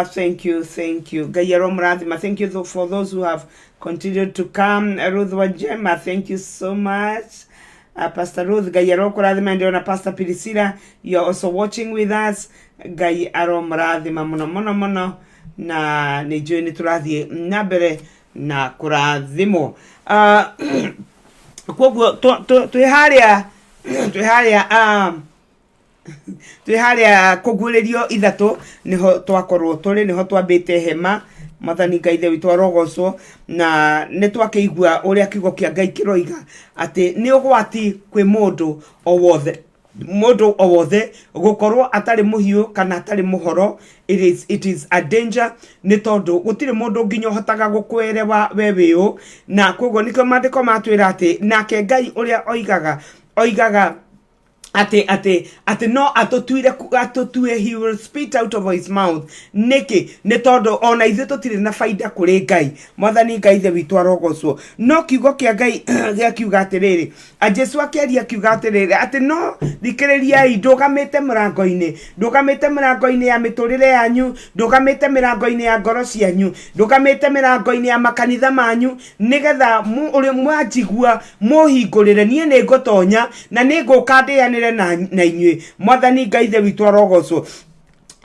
Thank you. Ngai romradima. Thank you for those who have continued to come. Ruth Wajema, thank you so much. Pastor Ruth, Ngai romradima, and Pastor Pirisira, you're also watching with us. Ngai romradima mono. Na nijue ni Toradi nabere na kurathimo. Kwoguo twiharia kugurerio ithatu niho twakorwo turi niho twambite hema. Mwathani Ngai ithe witũ arogocwo, na nĩ twakĩigua ũrĩa kiugo kĩa Ngai kĩroiga atĩ nĩ ũgwati kwĩ mũndũ o wothe gukorwo atari muhiu kana atari muhoro. It is a danger, ni tondu gutire mundu nginya hotaga gukwerewa wewe na koguo nikyo mandiko matwira ati nake Ngai uria oigaga ate no atotue, he will spit out of his mouth. Niki ni tondu ona ithu tutire na faida kuri Ngai. Mwathani Ngai ithe witũ arogocwo. No kiugo kia Ngai gia kiuga atiriri, a Jesu akeria kiuga atiriri ati no thikiriria ndugamite mirango-ini ya miturire yanyu, ndugamite mirango-ini ya ngoro cianyu, ndugamite mirango-ini ya makanitha manyu, nigetha uri mwajigua muhingurire. Nie ni ngutonya na ni ngukandianire na inyue. Mwathani Ngai ithe witũ arogocwo.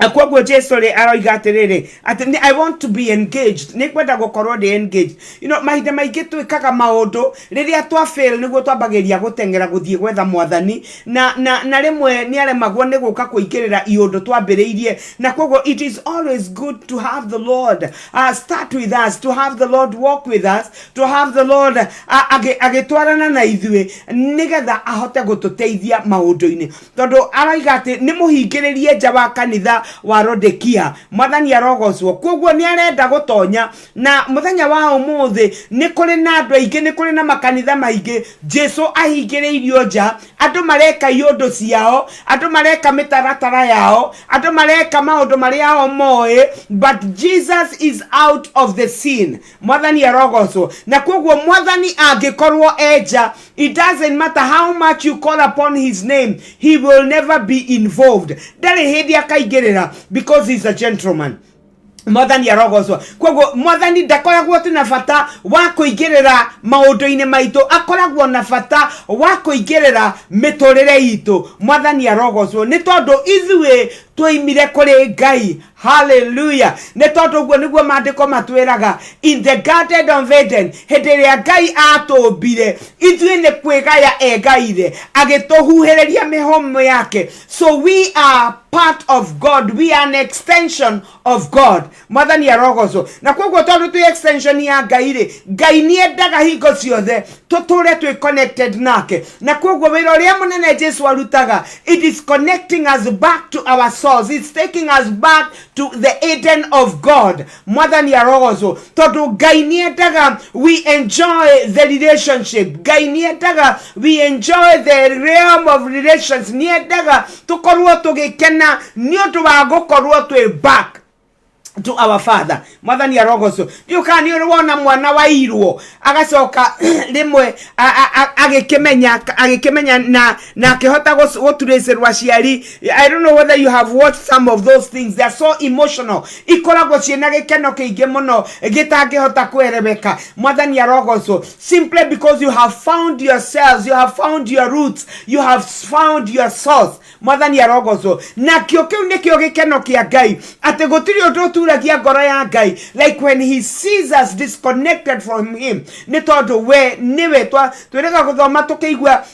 Akwaguo Jesu aroiga atiriri ati I want to be engaged. Nikwenda gukorwo ndi engaged. Mahinda maingi twikaga maundu riria twa fail niguo twambagiria gutengera guthie gwetha Mwathani na rimwe ni aremagwo ni guka kuingirira iundu twambiriirie. Na kwoguo it is always good to have the Lord start with us, to have the Lord walk with us, to have the Lord agitwarana na ithue nigetha ahote gututeithia maundu-ini. Tondu aroiga ati ni muhingiririe nja wa kanitha wa Rodekia. Mwathani arogocwo. Kwoguo ni arenda gutonya na muthenya wa umuthi ni kuri na andu aingi, ni kuri na makanitha maingi Jesu ahingiriirio nja. Andu mareka iundu ciao, andu mareka mitaratara yao, andu mareka maundu maria o moe, but Jesus is out of the scene. Mwathani arogocwo. Na kwoguo Mwathani angikorwo enja, it doesn't matter how much you call upon his name, he will never be involved. Ndari hindi akaingirira because he's a gentleman. Mwathani arogocwo. Kwoguo Mwathani ndakoragwo tuna bata wa kuingirira maundu-ini maitu, akoragwo na bata wa kuingirira miturire itu. Mwathani arogocwo ni tondu ithue twoimire kuri Ngai. Hallelujah. Ne tondu guo niguo mandiko matwiraga in the garden of Eden, hindi ria Ngai atumbire ithue ni kwigaya egaire agituhuhiriria mihomo yake. So we are part of God, we are an extension of God. Mwathani arogocwo. Na kwoguo tondu tu extension ya Ngai Ngai ni endaga hingo ciothe tuture twi connected nake. Na kwoguo wira uria munene Jesu arutaga, it is connecting us back to our souls. It's taking us back to the Eden of God. Mwathani arogocwo. Tondu Ngai ni endaga we enjoy the relationship. Ngai ni endaga we enjoy the realm of relations. Ni endaga tukorwo tugikena ni undu wa gukorwo twi back to our Father. Mwathani arogocwo. Ndiuka ni urwona mwana wa irwo agacoka rimwe agikimenya na akihota guturecerwa ciari. I don't know whether you have watched some of those things. They are so emotional. Ikoragwo ciena gikeno kiingi muno gitangihota kwerebeka. Mwathani arogocwo. Simply because you have found yourselves, you have found your roots, you have found your source. Mwathani arogocwo. Na kio kiu nikio gikeno kia Ngai ati gutiri undu turagia ngoro ya Ngai, like when he sees us disconnected from him, ni tondu we niwe twirega guthoma tukiigua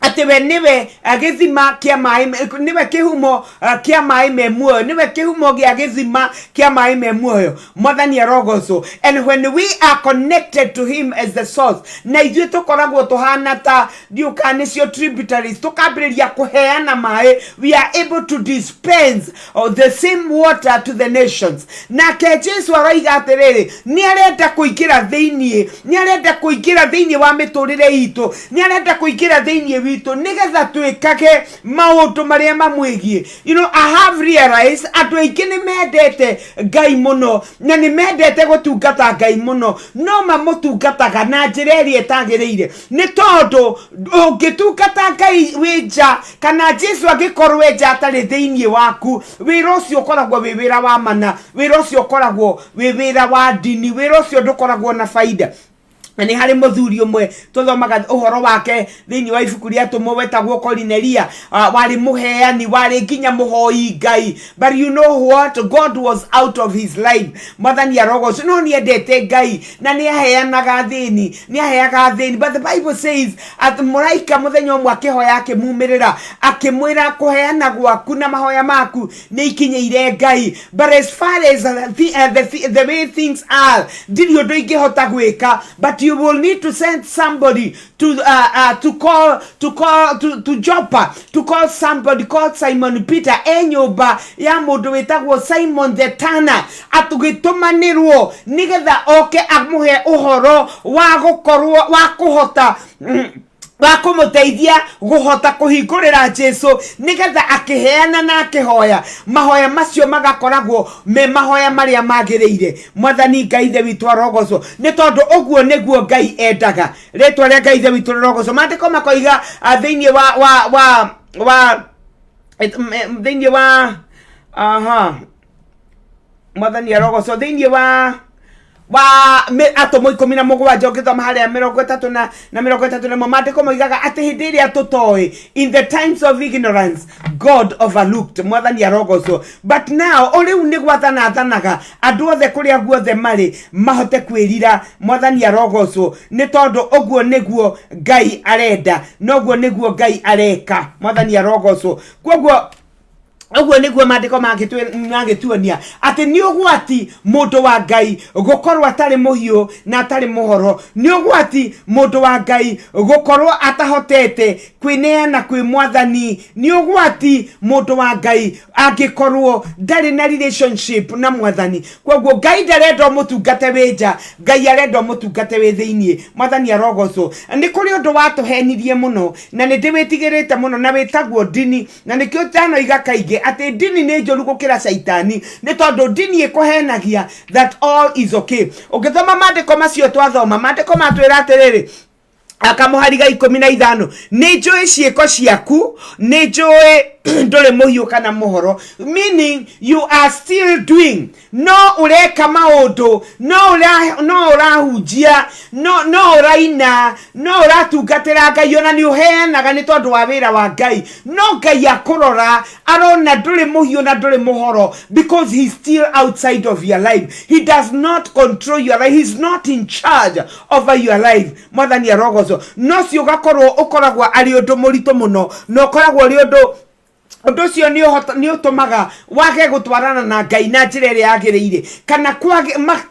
ate we niwe agithima kia mai, niwe kihumo kia mai me muoyo, niwe kihumo gia githima kia mai me muoyo. Mwathani arogoco. And when we are connected to him as the source, na ithuĩ tukoragwo tuhana ta diukanisio tributaries, tukambĩrĩria kuheana mai, we are able to dispense the same water to the nations. Nake Jesu aroiga atirĩrĩ, nĩ arenda kũingĩra thĩinĩ, nĩ arenda kũingĩra thĩinĩ wa mĩtũrĩre itũ, nĩ arenda kũingĩra thĩinĩ witũ nigetha twĩkage maũndũ marĩa mamwĩgie. You know, I have realized andũ aingĩ nĩ mendete Ngai mũno na nĩ mendete gũtungata Ngai mũno, no mamũtungataga na njĩra ĩrĩa ĩtagĩrĩire. Nĩ tondũ ũngĩtungata Ngai wĩ nja, kana Jesu angĩkorwo nja atarĩ thĩinĩ waku, wĩra ũcio ũkoragwo wĩ wĩra wa mana, wĩra ũcio ũkoragwo wĩ wĩra wa ndini, wĩra ũcio ndũkoragwo na faida. Ni hari muthuri umwe tuthomaga uhoro wake thiini wa ibuku ria tumo wetagwo Cornelia, wari muheani, wari nginya muhoi Ngai. But you know what, God was out of his life. Mwathani arogoco no ni endete Ngai na ni aheanaga thini, ni aheaga thini. But the Bible says at muraika muthenya umwe akihoya akimumirira akimwira kuheana gwaku na mahoya maku ni ikinyeire Ngai. But as far as the way things are, ndiri undu ingihota gwika, but you will need to send somebody to Joppa, to call somebody called Simon Peter, enyoba ya mundu wetagwo Simon the Tanner, atugitumanirwo nigetha oke amuhe uhoro wa gukorwo wa kuhota wakumuteithia guhota kuhingurira Jesu nigetha akiheana na akihoya mahoya macio magakoragwo me mahoya maria magiriire. Mwathani Ngai ithe witu arogoco ni tondu uguo niguo Ngai endaga. Ritwa ria Ngai ithe witu arogoco mandiko makoiga thiini wa Mwathani arogoco thiini wa atomo 17 ukithoma haria 33 na 33 mandiko moigaga ati hindi iria tutoi, in the times of ignorance God overlooked. Mwathani arogoco. But now uriu ni gwathanaga andu othe kuria guothe mari mahote kwirira. Mwathani arogoco ni tondu uguo niguo Ngai arenda, noguo niguo Ngai areka. Mwathani arogoco. Koguo uguo niguo mandiko magituonia ati ni ugwati mundu wa Ngai gukorwo atari muhiu na atari muhoro, ni ugwati mundu wa Ngai gukorwo atahotete kwineana kwi Mwathani, ni ugwati mundu wa Ngai angikorwo ndari na relationship na Mwathani. Koguo Ngai ndarenda mutungate winja, Ngai arenda mutungate wi thiini. Mwathani arogoco. Ni kuri undu watuhenirie muno na ni ndiwitigirite muno na witagwo dini, na nikio tano igakaige ati dini ni njoru gukira Saitani, ni tondu dini ikuhenagia that all is okay. Ukithoma mandiko macio twathoma, mandiko matwira atiriri akamuhariga 15 ni njui ciiko ciaku, ni njui ndore muhiu kana muhoro, meaning you are still doing, no ureka maundu, no urahunjia, no uraina, no uratungatira Ngai, ona ni uheanaga ni tondu wa wira wa Ngai, no Ngai akurora arona ndore muhiu na ndore muhoro, because he's still outside of your life. He does not control your life. He's not in charge over your life. Mwathani arogoco. No cio gakorwo ukoragwo ari undu murito muno, no ukoragwo ari undu ucio ni utumaga wage gutwarana na Ngai na njira ĩrĩa yagĩrĩire, kana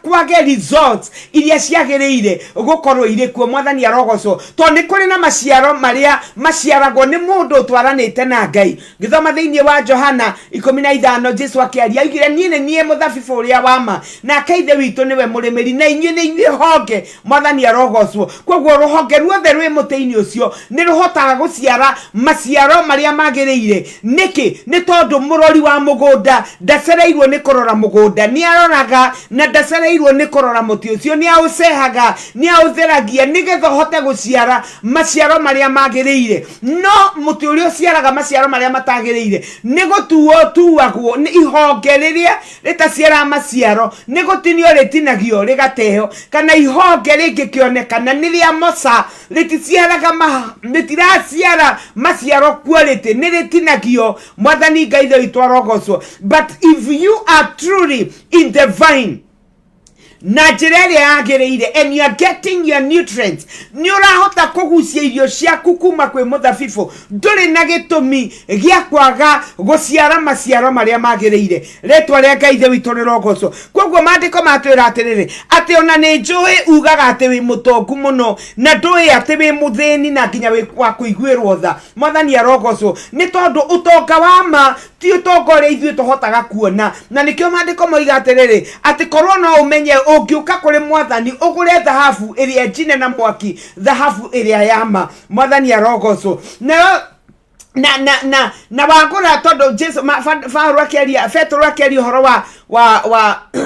kwage results iria ciagĩrĩire gukorwo iri kuo. Mwathani arogoco. To ni kuri na maciaro maria maciaragwo ni mundu utwaranite na Ngai. Ngithoma thiini wa Johana 15 Jesu akiaria augire nie muthabibu uria wa ma, na Ithe witu niwe murimiri, na inyuĩ ni inyuĩ honge. Mwathani arogoco. Koguo ruhonge ruothe rwi mutĩ-inĩ ucio ni ruhotaga guciara maciaro maria magĩrĩire. Niki ni tondu murori wa mugunda ndacereirwo ni kurora mugunda, ni aroraga na ndacereirwo ni kurora muti ucio, ni aucehaga, ni autheragia nigetha hote guciara maciaro maria magĩrĩire. No muti urio ciaraga maciaro maria matagĩrĩire ni gutuagwo ni ihonge riria ritaciara maciaro, ni gutinio ritinagio rigateo, kana ihonge ringikionekana ni ria moca riticiaraga ritiraciara maciaro quality ni ritinagio muno mwathani ngai ithe witũ arogocwo. But if you are truly in the vine na njĩra ĩrĩa yagĩrĩire and you are getting your nutrients, nĩ ũrahota kũgucia irio ciaku kuma kwĩ mũthabibũ, ndũrĩ na gĩtũmi gĩa kwaga gũciara maciaro marĩa magĩrĩire. Rĩtwa rĩa Ngai ithe witũ rĩrogocwo. Koguo maandĩko matwĩra atĩrĩrĩ atĩ ona nĩ njũĩ ugaga atĩ wĩ mũtongu mũno na ndũĩ atĩ wĩ mũthĩni na nginya wĩ wa kũiguĩrwo tha. Mwathani arogocwo nĩ tondũ ũtonga wa ma ti ũtonga ũrĩa ithuĩ tũhotaga kuona, na nĩkĩo maandĩko moiga atĩrĩrĩ atĩ korwo no ũmenye ũngiuka kũrĩ mwathani ũgũre thahabu ĩrĩa njine na mwaki, thahabu ĩrĩa yama. Mwathani arogocwo. Na wagũra tondũ Jesu Petro akĩaria ũhoro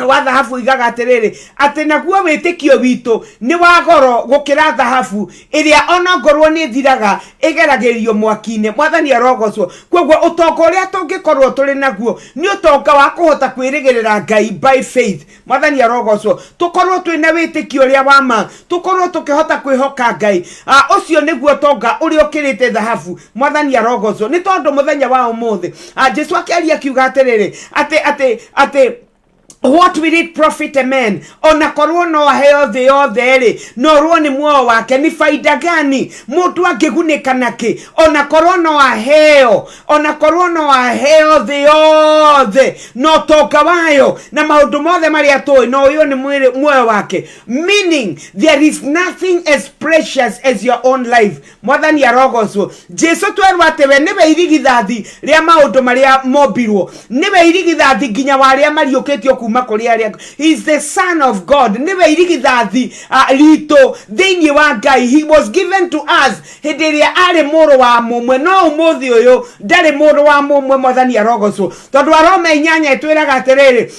wa thahabu igaga atĩrĩrĩ atĩ naguo wĩtĩkio witũ nĩ wa goro gũkĩra thahabu ĩrĩa onongorwo nĩ thiraga ĩgeragĩrio mwaki-inĩ. Mwathani arogocwo. Koguo ũtonga ũrĩa tũngĩkorwo tũrĩ naguo nĩ ũtonga wa kũhota kwĩrĩgĩrĩra Ngai by faith. Mwathani arogocwo. Tũkorwo twĩna wĩtĩkio ũrĩa wa ma, tũkorwo tũkĩhota kwĩhoka Ngai. Ũcio nĩguo ũtonga ũrĩa ũkĩrĩte thahabu. Mwathani arogocwo. Nĩ tondũ mũthenya wa ũmũthĩ Jesu akĩaria akiuga atĩrĩrĩ atĩ what will it profit a man ona korwo no aheo thĩ yothe rĩ norwo nĩ muoyo wake ni faida gani? Mũndũ angĩgunĩka nakĩ ona korwo no aheo thĩ yothe no toka wayo na maũndũ mothe marĩa tũĩ no ũyũ nĩ muoyo wake. Meaning there is nothing as precious as your own life. Mwathani arogocwo. Jesu twerwo atĩ we nĩwe irigithathi rĩa maũndũ marĩa mombirwo, nĩwe irigithathi nginya warĩa mariũkĩtio kuma kũrĩ arĩa. He is the Son of God. Nĩwe irigithathi ritũ thĩinĩ wa Ngai. He was given to us hĩndĩ ĩrĩa arĩ mũrũ wa mũmwe, no ũmũthĩ ũyũ ndarĩ mũrũ wa mũmwe. Mwathani arogocwo. Tondũ Aroma 8 ĩtwĩraga atĩrĩrĩ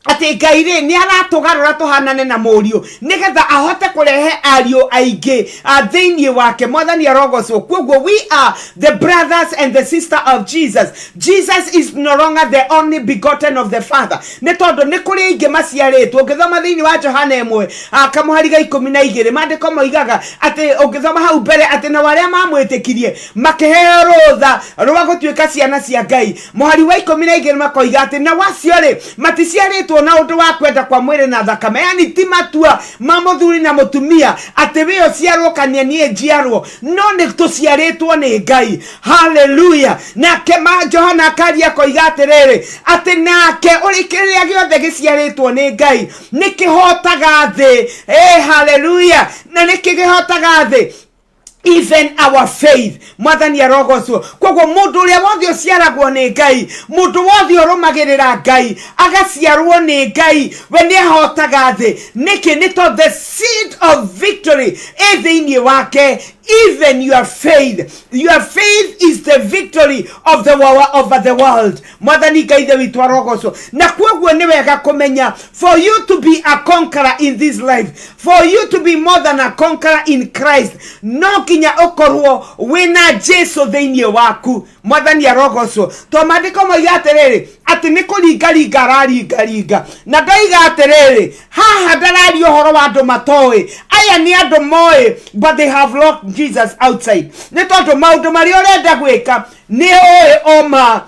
ati Ngai rĩ nĩ aratũgarũra tũhanane na mũriũ nĩgetha ahote kũrehe ariũ aingĩ thĩinĩ wake. Mwathani arogocwo. Koguo we are the brothers and the sister of Jesus. Jesus is no longer the only begotten of the Father. Nĩ tondũ nĩ kũrĩ aingĩ maciarĩtwo. Ũngĩthoma thĩinĩ wa Johana 1 kamũhari ga 12 maandĩko moigaga atĩ ũngĩthoma hau mbere atĩ na arĩa mamwĩtĩkirie makĩheo rũtha rwa gũtuĩka ciana cia Ngai. Mũhari wa 12 makoiga atĩ na wacio rĩ maticiarĩtwo na ũndũ wa kwenda kwa mwĩrĩ na thakame, yani ti matua ma mũthuri na mũtumia atĩ we ũciarwo kana niĩ njiarwo, no nĩ tũciarĩtwo nĩ Ngai. Hallelujah. Nake Johana akaria koiga atĩrĩrĩ atĩ nake ũrĩ kĩrĩa gĩothe gĩciarĩtwo nĩ Ngai nĩ kĩhotaga thĩ. Hallelujah. Na nĩ kĩhotaga thĩ even our faith. Mwathani arogocwo. Koguo mũndũ ũrĩa wothe ũciaragwo nĩ Ngai, mũndũ wothe ũrũmagĩrĩra Ngai agaciarwo nĩ Ngai, we nĩ ahotaga thĩ. Nĩkĩ? Nĩ tondũ the seed of victory thĩinĩ wake. Even your faith is the victory of the world. Mwathani Ngai ithe witũ arogocwo. Na koguo nĩ wega kũmenya, for you to be a conqueror in this life, for you to be more than a conqueror in Christ, no kinya ũkorwo wĩna Jesu thĩinĩ waku. Mwathani arogocwo. To maandĩko moiga atĩrĩrĩ atĩ nĩ kũringaringa araringaringa na ndoiga atĩrĩrĩ haha ndararia ũhoro wa andũ matoĩ. Aya nĩ andũ moĩ, but they have locked Jesus outside. Nĩ tondũ maũndũ marĩa ũrenda gwĩka nĩ ũĩ oma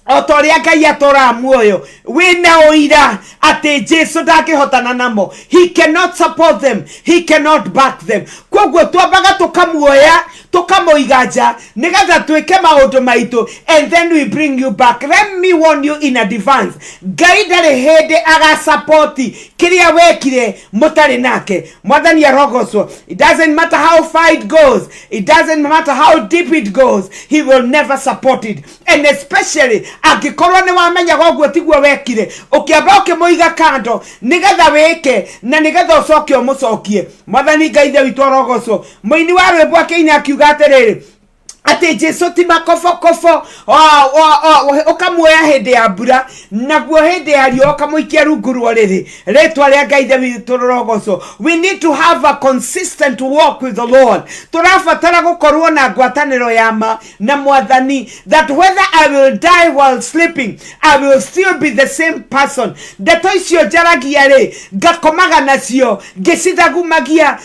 otoria Ngai atora muoyo wina oira ati Jesu ndangĩhotana namo. He cannot support them, he cannot back them. Koguo twambaga tukamuoya tukamoiga nja nĩgetha twĩke maũndũ maitũ, and then we bring you back. Let me warn you in advance, Ngai ndarĩ hĩndĩ agasupport kĩrĩa wekire mũtarĩ nake. Mwathani arogocwo. It doesn't matter how far it goes, it doesn't matter how deep it goes, he will never support it. And especially angĩkorwo nĩ wamenya ũguo tiguo wekire, ũkĩamba ũkĩmũiga kando nĩgetha wĩke na nĩgetha ũcoke ũmũcokie. Mwathani Ngai ithe witũ arogocwo. Mũini wa rwĩmbo akĩina akiuga atĩrĩrĩ ati Jesu ti makofokofo ukamuoya hĩndĩ ya mbura naguo hĩndĩ ya riũa ũkamũikia rungu rwa rĩrĩ. Rĩtwa rĩa Ngai ithe witũ rĩrogocwo. We need to have a consistent walk with the Lord. Tũrabatara gũkorwo na ngwatanĩro ya ma na Mwathani, that whether I will die while sleeping, I will still be the same person. Ndeto icio njaragia rĩ ngakomaga nacio ngĩcithagumagia.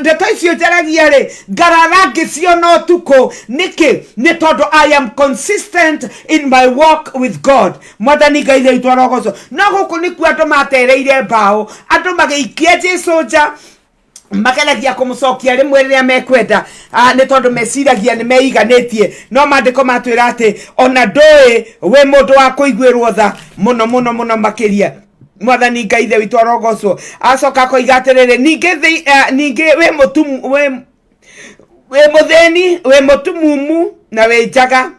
Ndeto icio njaragia rĩ ngarara ngĩciona ũtukũ tuko niki ni todo I am consistent in my walk with God. Mwathani Ngai witũ arogocwo. No gũkũ nĩkuo andũ matereire mbaũ, andũ magĩikia Jesũ nja makelagia kumucokia rimwe riria mekwenda ni tondu meciragia ni meiganitie. No mandiko matwira ati ona ndui we mundu wa kuiguirwo tha muno makiria. Mwathani Ngai witũ arogocwo. Acoka koiga atiriri ninge we mutheni we mutumumu na we njaga.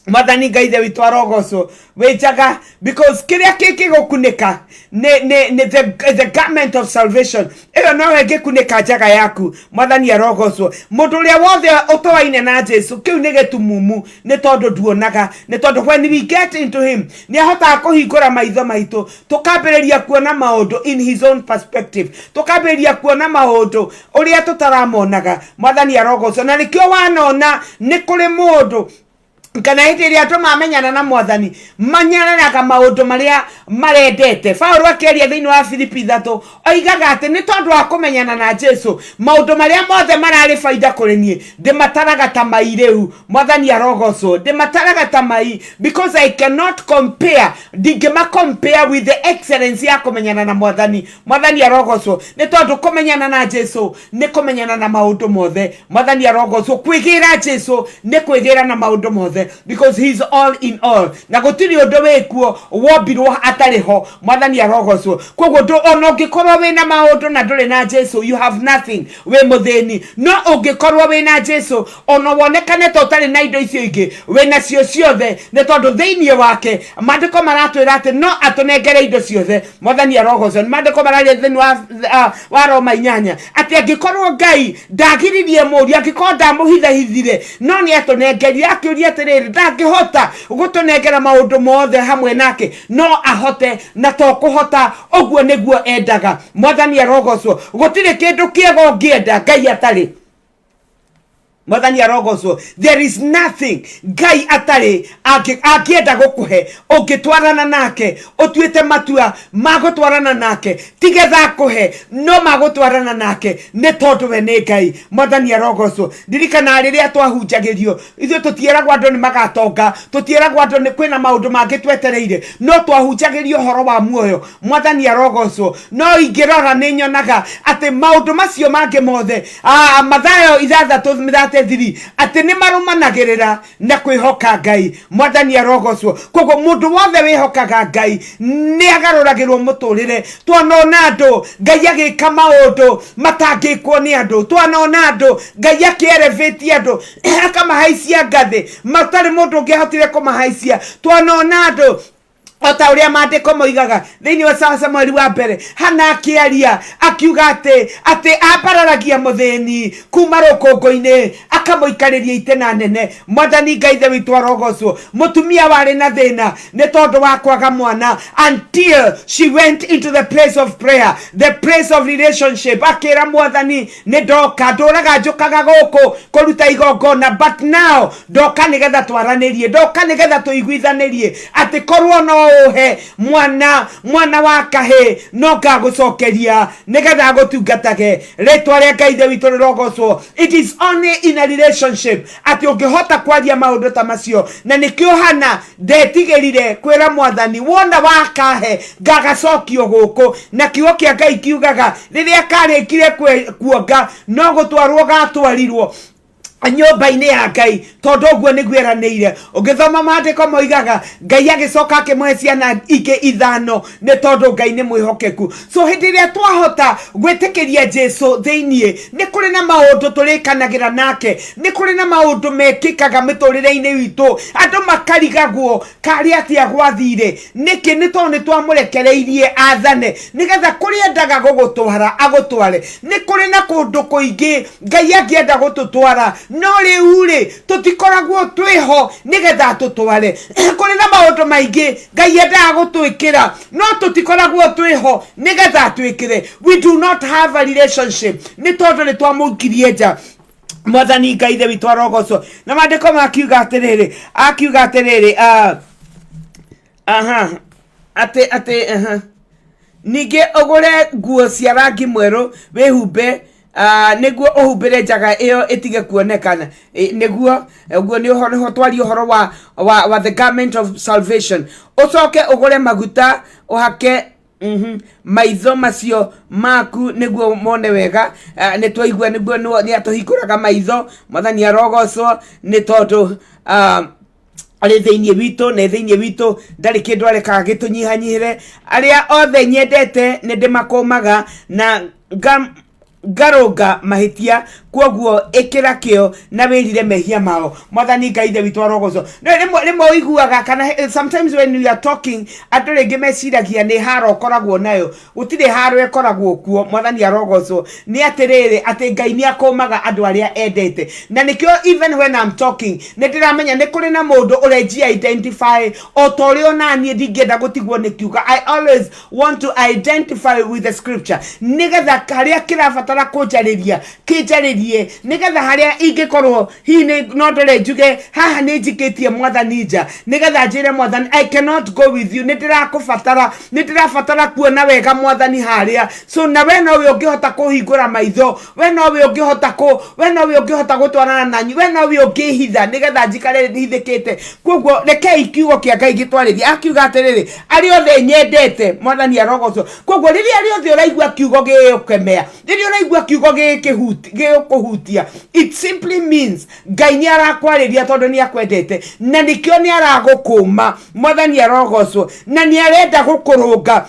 Mwathani Ngai witũ arogocwo we njaga, because kiria kigukunika ni the garment of salvation. Eyo no ngikunika njaga yaku. Mwathani arogocwo. Mundu uria wothe utowaine na Jesu kiu ni gitumumu ni tondu nduonaga, ni tondu when we get into him ni ahota kuhingura maitho maitu tukambiriria kuona maundu in his own perspective, tukambiriria kuona maundu uria tutaramonaga. Mwathani arogocwo. Na nikio wanona ni kuri mundu kana hitiria tu mamenyana na Mwathani manyanaga maundu maria marendete. Paulo akeria thiini wa Filipi 3 oigaga ati ni tondu wa kumenyana na Jesu maundu maria mothe marari faida kuri nie ndimataraga ta maireu. Mwathani arogocwo. Ndimataraga ta mai because I cannot compare, digema compare with the excellence ya kumenyana na Mwathani. Mwathani arogocwo. Ni tondu kumenyana na Jesu ni kumenyana na maundu mothe. Mwathani arogocwo. Kwigira Jesu ni kwigira na maundu mothe, because he's all in all. Na gutiri undu wekuo wombirwo atariho. Mwathani arogocwo. Koguo ndu ona ungikorwo wina maundu na nduri na Jesu, you have nothing. We mutheni. No ungikorwo wina Jesu ona wonekane to tari na indo icio ingi wina cio ciothe, ni tondu thiini wake mandiko maratwira ati no atunengere indo ciothe. Mwathani arogocwo. Mandiko mararia thiini wa Roma 8 ati angikorwo Ngai ndagiririe muri, angikorwo ndamuhithahithire no ni atunengeria. Akiuria atiri ndangihota gutunengera maundu mothe hamwe nake, no ahote na to kuhota oguo niguo endaga. Mwathani arogocwo. Gutire kindu kiego ngienda Ngai atari. Mwathani arogocwo. There is nothing Ngai atari akienda gukuhe ungitwarana nake utuite matua magutwarana nake tigetha kuhe no magutwarana nake ni tondu we ni Ngai. Mwathani arogocwo. Ndirikana riria twahunjagirio ithu tutieragwo andu ni magatonga, tutieragwo andu ni kwina maundu mangi twetereire, no twahunjagirio horo wa muoyo. Mwathani arogocwo. No ingirora ni nyonaga ati maundu macio mangi mothe Mathayo 6:33 ati ni marumanagirira na kwihoka Ngai. Mwathani arogocwo. Koguo mundu wothe wihokaga Ngai ni agaruragirwo muturire. Twanona andu Ngai agika maundu matangikwo ni andu, twanona andu Ngai akiereveti andu akamahaisia ngathi matari mundu ungihotire kumahaisia. Twanona andu ota uria mandiko moigaga thiini wa Samueli wa mbere Hana akiaria akiuga ati apararagia mutheni kuma rukungu-ini akamuikariria itena nene. Mwathani Ngai witũ arogocwo. Mutumia wari na thina ni tondu wa kwaga mwana until she went into the place of prayer, the place of relationship. Akira Mwathani ni ndoka nduraga njukaga guku kuruta igongona, but now ndoka nigetha twaranirie, ndoka nigetha tuiguithanirie ati korwo no uhe mwana wa kahe no ngagucokeria nigetha gutungatage. Ritwa ria Ngai witũ rirogocwo. It is only in a relationship ati ungihota kwaria maundu ta macio, na nikio Hana ndetigirire kwira Mwathani wona wa kahe ngagacokio guku, na kiugo kia Ngai kiugaga riria karikire kuonga no gutwarwo gatwarirwo nyumba-ini ya Ngai tondu oguo niguo eraniire. Ungithoma mandiko moigaga Ngai agicoka akimwe ciana ingi 5 ni tondu Ngai ni mwihokeku. So hindi iria twahota gwitikiria Jesu thiini ni kuri na maundu turikanagira nake, ni kuri na maundu mekikaga miturire-ini witu andu makarigagwo kari atia gwathire niki ni tondu ni twamurekereirie athane nigetha kuri endaga gugutwara agutware. Ni kuri na kundu kuingi Ngai angienda gututwara no riu tutikoragwo twiho nigetha tutware. Kuri na maundu maingi Ngai endaga gutwikira no tutikoragwo twiho nigetha twikire. We do not have a relationship ni tondu ni twamukirie nja. Mwathani Ngai witũ arogocwo. Na mandiko makiuga atiriri ninge ogore nguo cia rangi mweru wihumbe neguo ohumbire njaga iyo itige kuonekana neguo uguo ni ho twari uhoro wa the garment of salvation ucoke ugure maguta uhake maitho macio maku neguo mone wega ne twaigua neguo ni atuhikuraga maitho Mwathani arogocwo ni tondu ari theinie wito ne theinie wito ndari kindu areka gitunyihanyihire aria othe nyendete ne ndimakomaga na garoga mahitia kwoguo ekira kio na wirire mehia mao Mwathani Ngai the witwa rogozo rimo iguaga kana sometimes when you are talking andore ngimeciragia ni haro koragwo nayo utire haro ekoragwo kuo Mwathani arogozo ni atirire ati Ngai ni akomaga andu aria endete na nikio even when I'm talking ndiramenya ni kuri na mundu ureji identify otorio na nie ndingenda gutigwo ni kiuga I always want to identify with the scripture nigetha karia kirabatara kunjariria kinjaririe nigetha haria ingikorwo hi ni no ndore njuge haha ni njikitie Mwathani nja nigetha njire Mwathani I cannot go with you nitirabatara kuona wega Mwathani haria so na we no we ungihota kuhingura maitho we no we ungihota gutwarana nanyu we no we ungihitha nigetha njikare hithikite kwoguo rekei kiugo kia Ngai gitwarithia akiuga atiriri ari othe nyendete Mwathani arogocwo kwoguo riria ari othe uraigua kiugo giukemea riria uraigua kiugo kuhutia it simply means Ngai ni arakwariria tondu ni akwendete na nikio ni aragukuma Mwathani arogocwo na ni arenda gukurunga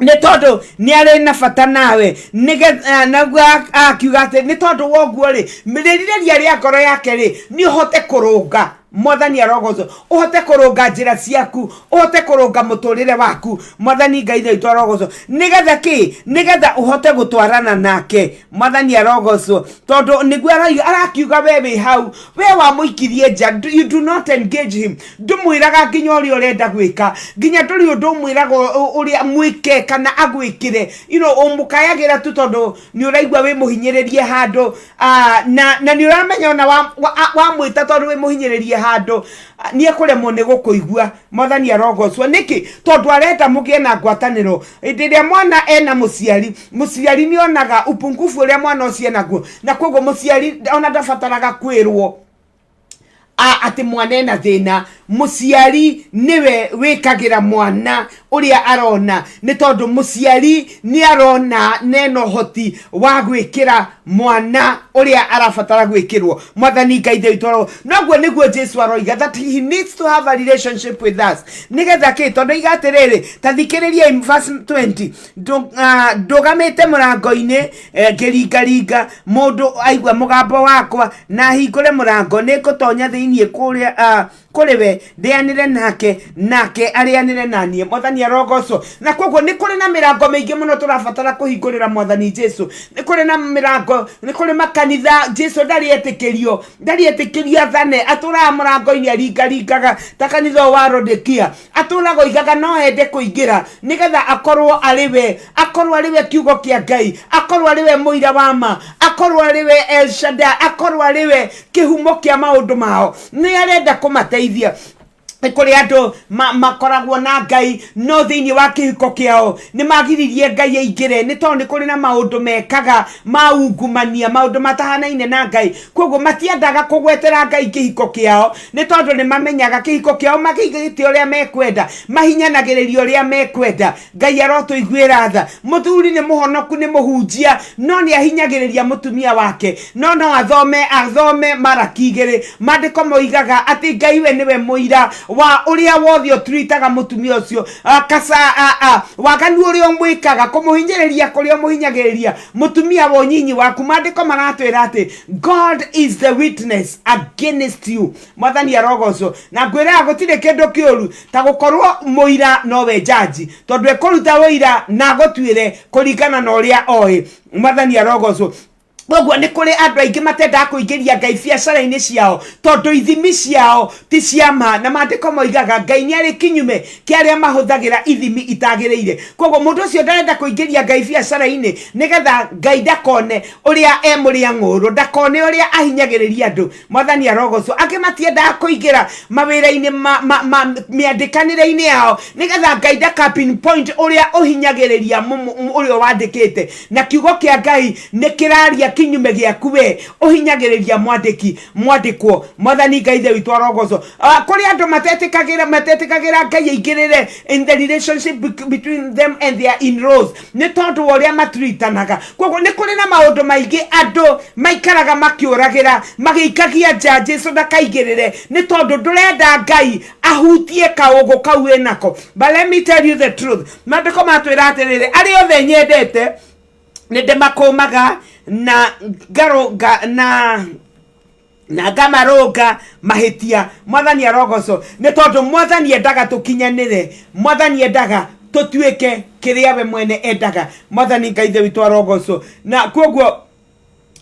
ne tondu ni ari na bata nawe naguo akiuga ati ni tondu woguo ri miririria ria ngoro yake ri ni uhote kurunga Mwathani arogocwo uhote kurunga njira ciaku uhote kurunga muturire waku Mwathani Ngai the witwa arogocwo nigetha uhote gutwarana nake Mwathani arogocwo tondu niguo arakiuga we hau we wa muikirie nja you do not engage him ndumwiraga nginya uri urenda gwika nginya nduri undu mwiraga uri mwike kana agwikire umukayagira tu tondu ni uraigua we muhinyiririe handu na ni uramenya ona wa mwita tondu we muhinyiririe handu ni ekuremwo ni gukuigua Mwathani arogocwo niki tondu arenda mugie na ngwataniro ndiria mwana ena muciari ni onaga upungufu uria mwana ucio naguo na kwoguo muciari ona ndabataraga kwirwo ati mwana ena thina muciari niwe wikagira mwana uria arona ni tondu muciari ni arona neno hoti wa gwikira mwana uria arabatara gwikirwo Mwathani Ngai the witwa noguo niguo Jesu aroiga that he needs to have a relationship with us nigetha ki tondu igatiriri tathikiriria in verse 20 ndugamite murango-ini ngiringaringa mundu aigua mugambo wakwa na hingure murango ni gutonya thiini kuria kuriwe ndianire nake arianire nanie Mwathani arogocwo na kwoguo ni kuri na mirango mingi muno turabatara kuhingurira Mwathani Jesu ni kuri na mirango ni kuri makanitha Jesu ndari etikirio thane atura murango-ini aringaringaga ta kanitha wa Laodikia aturago igaga no hende kuingira nigetha akorwo ariwe kiugo kia Ngai akorwo ariwe muira wa ma akorwo ariwe El Shaddai akorwo ariwe kihumo kia maundu mao ni arenda kumateithia kuri andu makoragwo na Ngai no thiini wa kihiko kiao ni magiririe Ngai aingire ni tondu kuri na maundu mekaga maungumania maundu matahanaine na Ngai kwoguo matiendaga kugwetera Ngai kihiko kiao ni tondu ni mamenyaga kihiko kiao makigite uria mekwenda mahinyanagiririo uria mekwenda Ngai arotuiguira tha muthuri ni muhonoku ni muhunjia no ni ahinyagiriria mutumia wake no athome marakigire mandiko moigaga ati Ngai we niwe muira wa uria wothe utritaga mutumia ucio waganu uria mwikaga kumuhinyiriria kuria muhinyagiriria mutumia wo nyinyi waku mandiko maratwira ati God is the witness against you Mwathani arogocwo na ngwira gutire kindu kiuru ta gukorwo muira no we jaji tondu ekuruta wira na gutwire kuringana na uria oi Mwathani arogocwo Koguo ni kuri andu aingi matenda kuingiria Ngai biacara-ini ciao tondu ithimi ciao ti ciama na mandiko moigaga Ngai ni ari kinyume kiaria mahuthagira ithimi itagiriire. Koguo mundu ucio ndarenda kuingiria Ngai biacara-ini nigetha Ngai ndakone uria muria nguru, ndakone uria ahinyagiriria andu. Mwathani arogocwo angi matienda kuingira mawira-ini miandikanire-ini yao nigetha Ngai ndaka pinpoint uria uhinyagiriria uria wandikite, na kiugo kia Ngai ni kiraria kinyume giaku we uhinyagiriria mwandikwo. Mwathani Ngai the witũ arogocwo. Kuri andu matetikagira Ngai aingirire in the relationship between them and their in-laws ni tondu uria matritanaga. Koguo ni kuri na maundu maingi andu maikaraga makiuragira magikagia nja Jesu ndakaingirire ni tondu ndurenda Ngai ahutie kaugo kau wenako. But let me tell you the truth, mandiko matwira atiriri ari othe nyendete ninde makomaga na garoga na gamaroga mahitia. Mwathani arogocwo ni tondu Mwathani endaga tukinyanire, Mwathani endaga tutuike kiria we mwene endaga. Mwathani Ngai the witũ arogocwo. Na koguo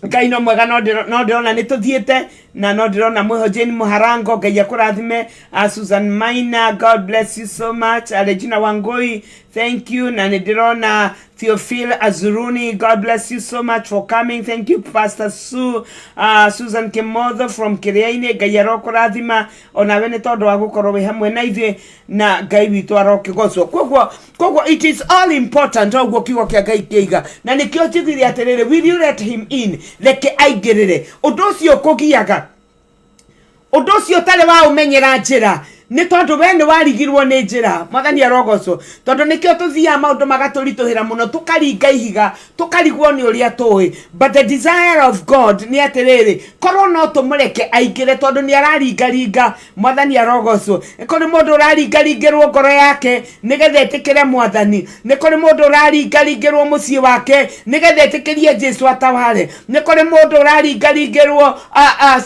Ngai no mwega, no ndirona ni tuthiete na no ndirona mwiho Jane Muharango, Ngai akurathime. Susan Maina, God bless you so much. Regina Wangoi, thank you. Na ndirona Theophil Azuruni, God bless you so much for coming. Thank you Pastor Susan Kimotho from Kiriaini, Ngai arokurathima ona we ni tondu wa gukorwo wi hamwe na ithuĩ na Ngai witũ arokigocwo. Koguo it is all important oguo kiugo kia Ngai kiiga, na nikio njithire atiriri, will you let him in, reke aingirire. Undu ucio kugiaga, undu ucio tari wa umenyera njira ni tondu we ni warigirwo ni njira. Mwathani arogocwo. Tondu nikio tuthia maundu magaturituhira muno, tukaringa ihiga, tukarigwo ni uria tui. But the desire of God ni atiriri, korwo no tumureke aingire tondu ni araringaringa. Mwathani arogocwo. Ni kuri mundu uraringaringirwo ngoro yake nigetha etikire Mwathani, ni kuri mundu uraringaringirwo mucii wake nigetha etikirie Jesu atawale, ni kuri mundu uraringaringirwo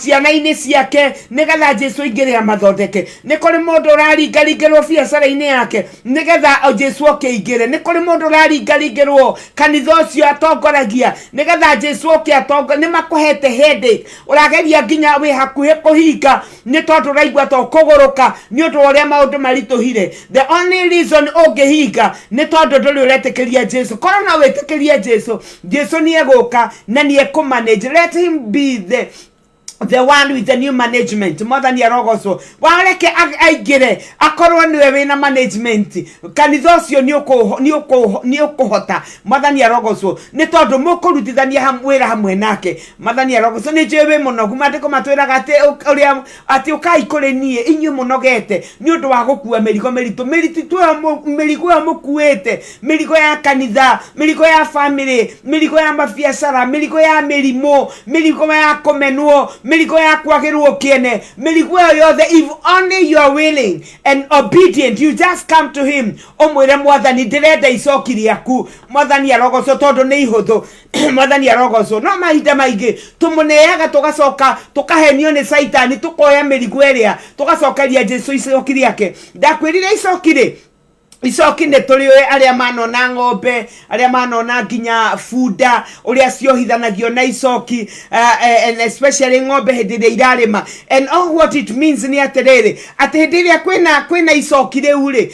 ciana-ini ciake nigetha Jesu ingire amathondeke, ni kuri mundu uraringaringirwo biacara-ini yake nigetha Jesu okeingire, ni kuri mundu uraringaringirwo kanitha ucio atongoragia nigetha Jesu oke atongo. Ni makuhete headache, urageria nginya wi hakuhi kuhinga ni tondu uraigua to kuguruka ni undu uria maundu marituhire. The only reason ungihinga ni tondu nduri uretikiria Jesu. Korwo no witikirie Jesu, Jesu ni eguka na ni ekumanage. Let him be the one with the new management. Mwathani arogocwo. Wareke aingire akorwo niwe wina management, kanitha ucio ni ukuhota. Mwathani arogocwo. Ni tondu mukurutithania wira hamwe nake. Mwathani arogocwo. Ni njewe munogu, mandiko matwiraga ati ukai kuri nie inyu munogete ni undu wa gukua mirigo mirigo ya mukuete, mirigo ya kanitha, mirigo ya family, mirigo ya mabiacara, mirigo ya mirimo, mirigo ya kumenwo, mirigo ya kwagirwo kiene, mirigo yothe. If only you are willing and obedient, you just come to him omwire Mwathani ndirenda icoki riaku. Mwathani arogocwo tondu ni ihuthu. Mwathani arogocwo. No mahinda maingi tumuneaga tugacoka tukahenio ni Saitani, tukoya mirigo iria tugacokeria Jesu icoki riake. Ndakwirire icoki ni turi aria manona ng'ombe, aria manona nginya funda uria ciohithanagio na icoki, and especially ng'ombe hindi iria irarima. And all what it means ni atiriri, ati hindi iria kwina icoki riu ri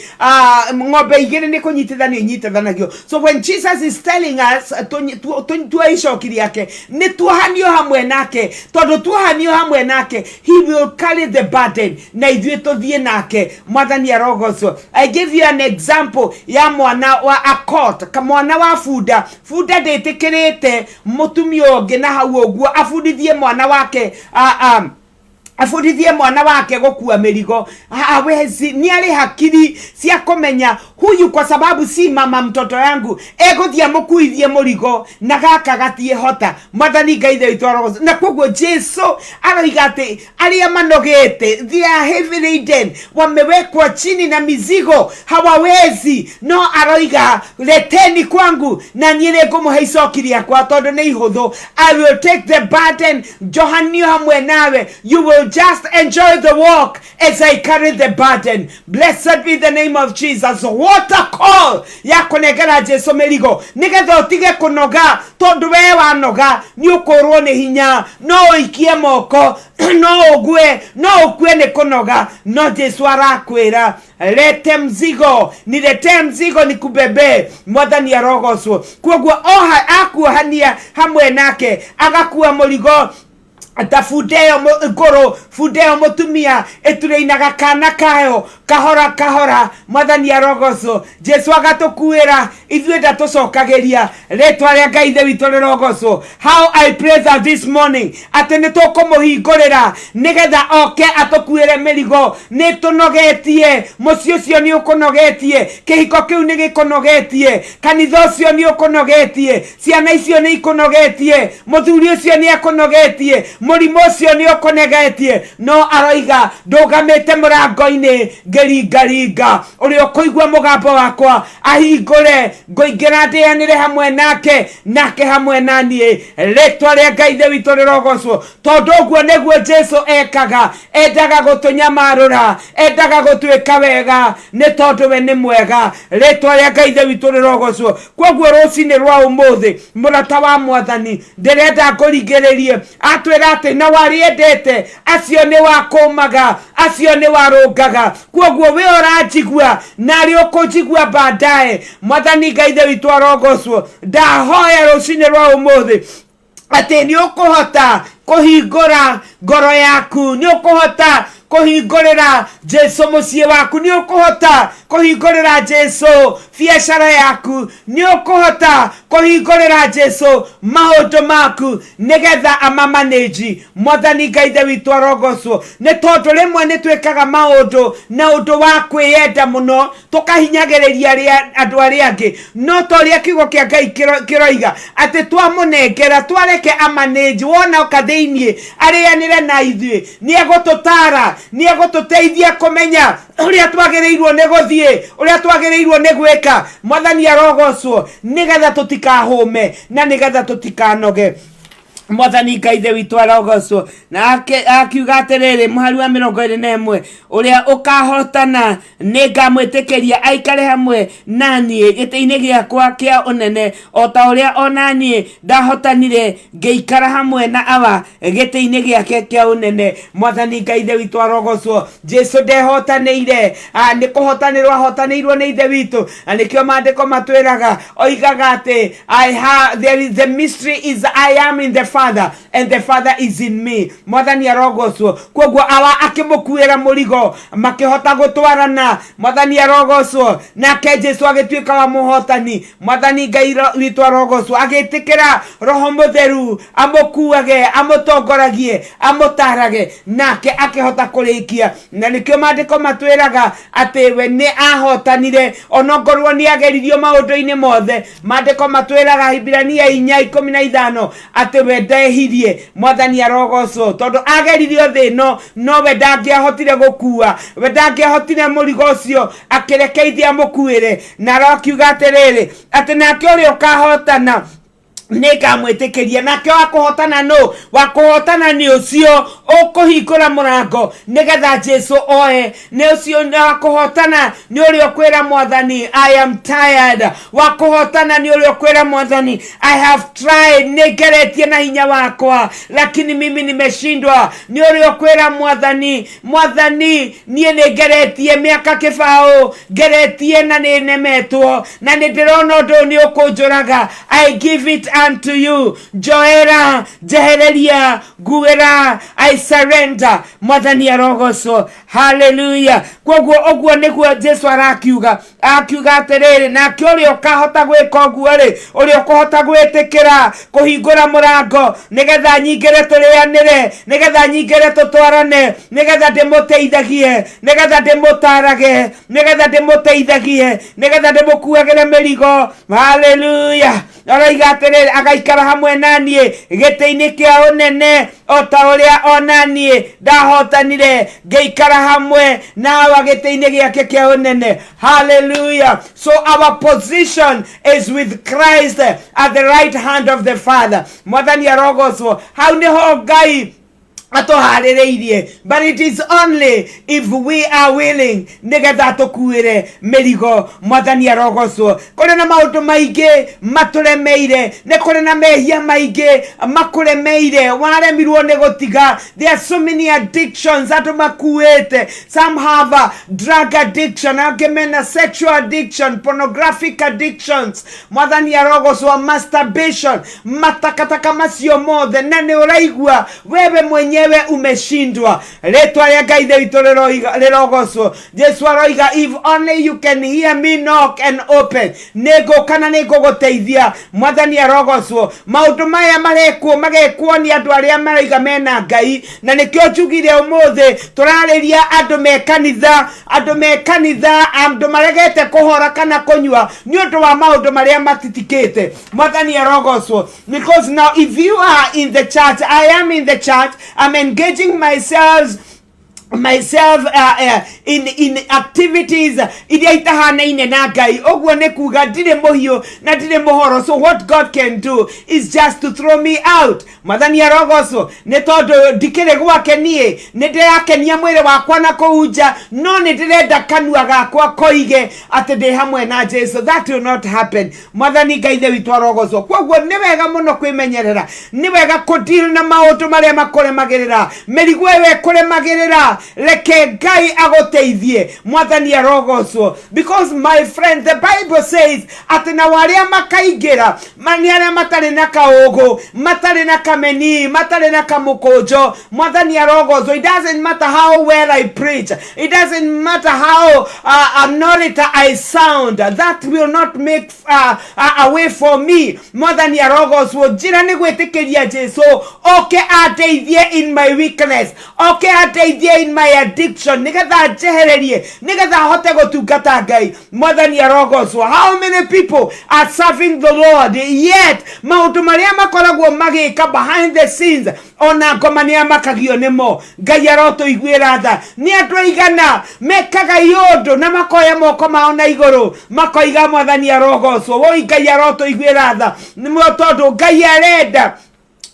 ng'ombe igiri ni kunyitithanagio. So when Jesus is telling us tuoe icoki riake, ni tuohanio hamwe nake, tondu tuohanio hamwe nake, he will carry the burden na ithuĩ tuthie nake. Mwathani arogocwo. I give you an example ya mwana wa Akot, mwana wa funda nditikirite mutumia ungi na hau uguo afundithie mwana wake gukua mirigo. Hawezi, ni ari hakiri cia kumenya huyu kwa sababu si mama mtoto yangu eguthia mukuithie murigo na gaka gatie hota. Mwathani Ngai the witũ arogocwo. Na koguo Jesu aroiga ati aria manogete, they are heavy laden, wamewekwa chini na mizigo hawawezi, no aroiga leteni kwangu na niĩ ngũmũhe icoki riakwa tondu ni ihuthu. I will take the burden, johanio hamwe nawe, you will just enjoy the walk as I carry the burden. Blessed be the name of Jesus. What a call ya kunegera Jesu merigo nigetha utige kunoga tondu we wanoga ni ukorwo ni hinya no ikie moko no ogwe no ukwe ni kunoga no Jesu arakwira lete mzigo ni kubebe mwathani arogocwo kwoguo oha akuohania hamwe nake agakua murigo atafudeo ngoro fudeo mutumia etureinaga kana kayo kahora mwathani arogoco Jesu agatukuira ithuĩ ndatucokageria retwa rĩa Ngai ithe witũ rĩrogocwo. How I pray that this morning atĩ nĩtũkũmũhingũrĩra nĩgetha oke atukuire mĩrigo. Nĩtũnogetie mũciĩ ũcio nĩ ũkũnogetie, kĩhiko kĩu nĩ gĩkũnogetie, kanitha ũcio nĩ ũkũnogetie, ciana icio nĩ ikũnogetie, mũthuri ũcio nĩ akũnogetie, mũrimũ ũcio nĩ ũkũnegetie. No aroiga ndũgamĩte mũrango-inĩ ngĩringaringa, ũrĩa ũkũigua mũgambo wakwa ahingũre ngũingĩra ndĩanĩre hamwe nake hamwe naniĩ. Rĩtwa rĩa Ngai ithe witũ rĩrogocwo. Tondũ ũguo nĩguo Jesu ekaga, endaga gũtũnyamarũra, endaga gũtwĩka wega nĩ tondũ we nĩ mwega. Rĩtwa rĩa Ngai ithe witũ rĩrogocwo. Kwoguo rũcinĩ rwa ũmũthĩ mũrata wa Mwathani ndĩrenda ngũringĩrĩrie atwĩra atĩ na warĩendete acio nĩ wakũmaga, acio nĩ warũngaga. Kwoguo we ũranjigua narĩ ũkũnjigua baadaye. Mwathani Ngai ithe witũ arogocwo. Ndahoya rũcinĩ rwa ũmũthĩ atĩ nĩ ũkũhota kũhingũra ngoro yaku, nĩ ũkũhota kuhingũrĩra Jesu mũciĩ waku, nĩ ũkũhota kuhingũrĩra Jesu biacara yaku, nĩ ũkũhota kuhingũrĩra Jesu maũndũ maku nĩgetha amamanĩnji. Mwathani Ngai ithe witũ arogocwo. Nĩ tondũ rĩmwe nĩ twĩkaga maũndũ na ũndũ wa kwĩyenda mũno tũkahinyagĩrĩria andũ arĩa angĩ, no torĩa kiugo kĩa Ngai kĩroiga atĩ twamũnengera twareke amanĩnji. Wona oka thĩiniĩ arĩanĩre na ithuĩ, nĩ egũtũtara, nĩ egũtũteithia kũmenya ũrĩa twagĩrĩirwo nĩ gũthiĩ, ũrĩa twagĩrĩirwo nĩ gwĩka. Mwathani arogocwo nĩgetha tũtikahũme na nĩgetha tũtikanoge. Mwathani Ngai ithe witũ arogocwo. Na akiuga atĩrĩrĩ mũhari wa 21 ũrĩa ũkahotana nĩngamwĩtĩkĩria aikare hamwe naniĩ gĩtĩ-inĩ gĩakwa kĩa ũnene o ta ũrĩa onaniĩ ndahotanire ngĩikara hamwe na awa gĩtĩ-inĩ gĩake kĩa ũnene. Mwathani Ngai ithe witũ arogocwo. Jesu ndehotanĩire, nĩ kũhotanĩrwo ahotanĩirwo nĩ ithe witũ. Na nĩkĩo maandĩko matwĩraga oigaga atĩ the mystery is I am in the Father and the Father is in me. Mwathani arogocwo. Kwoguo awa akĩmũkuĩra mũrigo makĩhota gũtwarana. Mwathani arogocwo. Nake Jesu agĩtuĩka wa mũhotani. Mwathani Ngai witũ arogocwo agĩtĩkĩra Roho Mũtheru amũkuage, amũtongoragie, amũtarage, nake akĩhota kũrĩkia. Na nĩkĩo maandĩko matwĩraga atĩ we nĩ ahotanire onokorwo nĩ ageririo maũndũ-inĩ mothe. Maandĩko matwĩraga Hibirania 4:15 atĩ we ndehirie. Mwathani arogocwo. Tondũ ageririo thĩ ĩno no we ndangĩahotire gũkua, we ndangĩahotire mũrigo ũcio akĩrekeithia mũkuĩre. Na arokiuga atĩrĩrĩ atĩ nake ũrĩa ũkahotana nĩngamwĩtĩkĩria. Nake wakũhotana no wakũhotana nĩ ũcio ũkũhingũra mũrango nĩgetha Jesu oe. Nĩ ũcio wakũhotana nĩ ũrĩa ũkwĩra Mwathani I am tired. Wakũhotana nĩ ũrĩa ũkwĩra Mwathani I have tried, nĩngeretie na hinya wakwa lakini mimi nimeshindwa. Nĩ ũrĩa ũkwĩra Mwathani niĩ nĩngeretie mĩaka kĩbaũ, ngeretie na nĩnemetwo na nĩndĩrona ũndũ nĩ ũkũnjũraga. I give it unto you. Joera, jehereria, guera, I surrender. Mwathani arogocwo. Hallelujah. Kwoguo ũguo nĩguo Jesu arakiuga atĩrĩrĩ nake ũrĩa ũkahota gwĩka ũguo rĩ, ũrĩa ũkũhota gwĩtĩkĩra kũhingũra mũrango nĩgetha nyingĩre tũrĩanĩre, nĩgetha nyingĩre tũtwarane, nĩgetha ndĩmũteithagie, nĩgetha ndĩmũtarage, nĩgetha ndĩmũteithagie, nĩgetha ndĩmũkuagĩre mĩrigo. Hallelujah. Aroiga atĩrĩrĩ agaikara hamwe naniĩ gĩtĩ-inĩ kĩa ũnene o ta ũrĩa onaniĩ ndahotanire ngĩikara hamwe nawa gĩtĩ-inĩ gĩake kĩa ũnene. Hallelujah. So our position is with Christ at the right hand of the Father. Mwathani arogocwo. Hau nĩho Ngai but it is only if we are willing nigetha tukuire merigo mwathani arogocwo kuri na maundu maingi maturemeire ne kuri na mehia maingi makuremeire waremirwo ni gutiga. There are so many addictions that makuete. Some have a drug addiction, a sexual addiction, pornographic addictions, mwathani arogocwo, masturbation, matakataka masio mothe nane uraigua wewe mwenyewe umeshindwa. Letwa ya Ngai theitu rirogocwo. Jesu aroiga, if only you can hear me knock and open, nego kana nego guteithia. Mwathani arogocwo. Maundu maya magekwo ni andu aria maroiga mena Ngai, na nikio njugire umuthe turariria andu me kanitha, andu maregete kuhora kana kunywa ni undu wa maundu maria matitikite. Mwathani arogocwo. Because now if you are in the church, I am in the church, I'm engaging myself in activities iria itahanaine na Ngai, ogwo ne kuga ndire muhio na ndire muhoro. So what God can do is just to throw me out. Mwathani arogocwo. Ne tondu ndikire gwake nie ne ndirakenia mwire wakwa na kuunja, no ne ndirenda kanua gakwa koige ati ndi hamwe na Jesu. That will not happen. Mwathani Ngai the witu arogocwo. Kogwo ni wega muno kwimenyerera, ni wega kudeal na maundu maria makuremagirira, merigo ewe kuremagirira. Leke Ngai agoteithie. Mwathani arogocwo. Because my friend, the Bible says ati na waria makaigira mani aria matari na kaogo, matari na kameni, matari na kamukojo. Mwathani arogocwo. It doesn't matter how well I preach, it doesn't matter how anointed I sound, that will not make a way for me. Mwathani arogocwo. Jira ni gwitikiria Jesu oke ateithie in my weakness, oke ateithie in my addiction, nigetha jehererie, nigetha hote gutungata Ngai. Mwathani arogocwo. How many people are serving the Lord yet maundu maria makoragwo magika behind the scenes ona ngomania makagio nimo? Ngai aroto igwira tha. Ni andu aigana mekaga yondo na makoya moko mao na iguru makoiga Mwathani arogocwo. Woi Ngai aroto igwira tha ni mo tondu Ngai arenda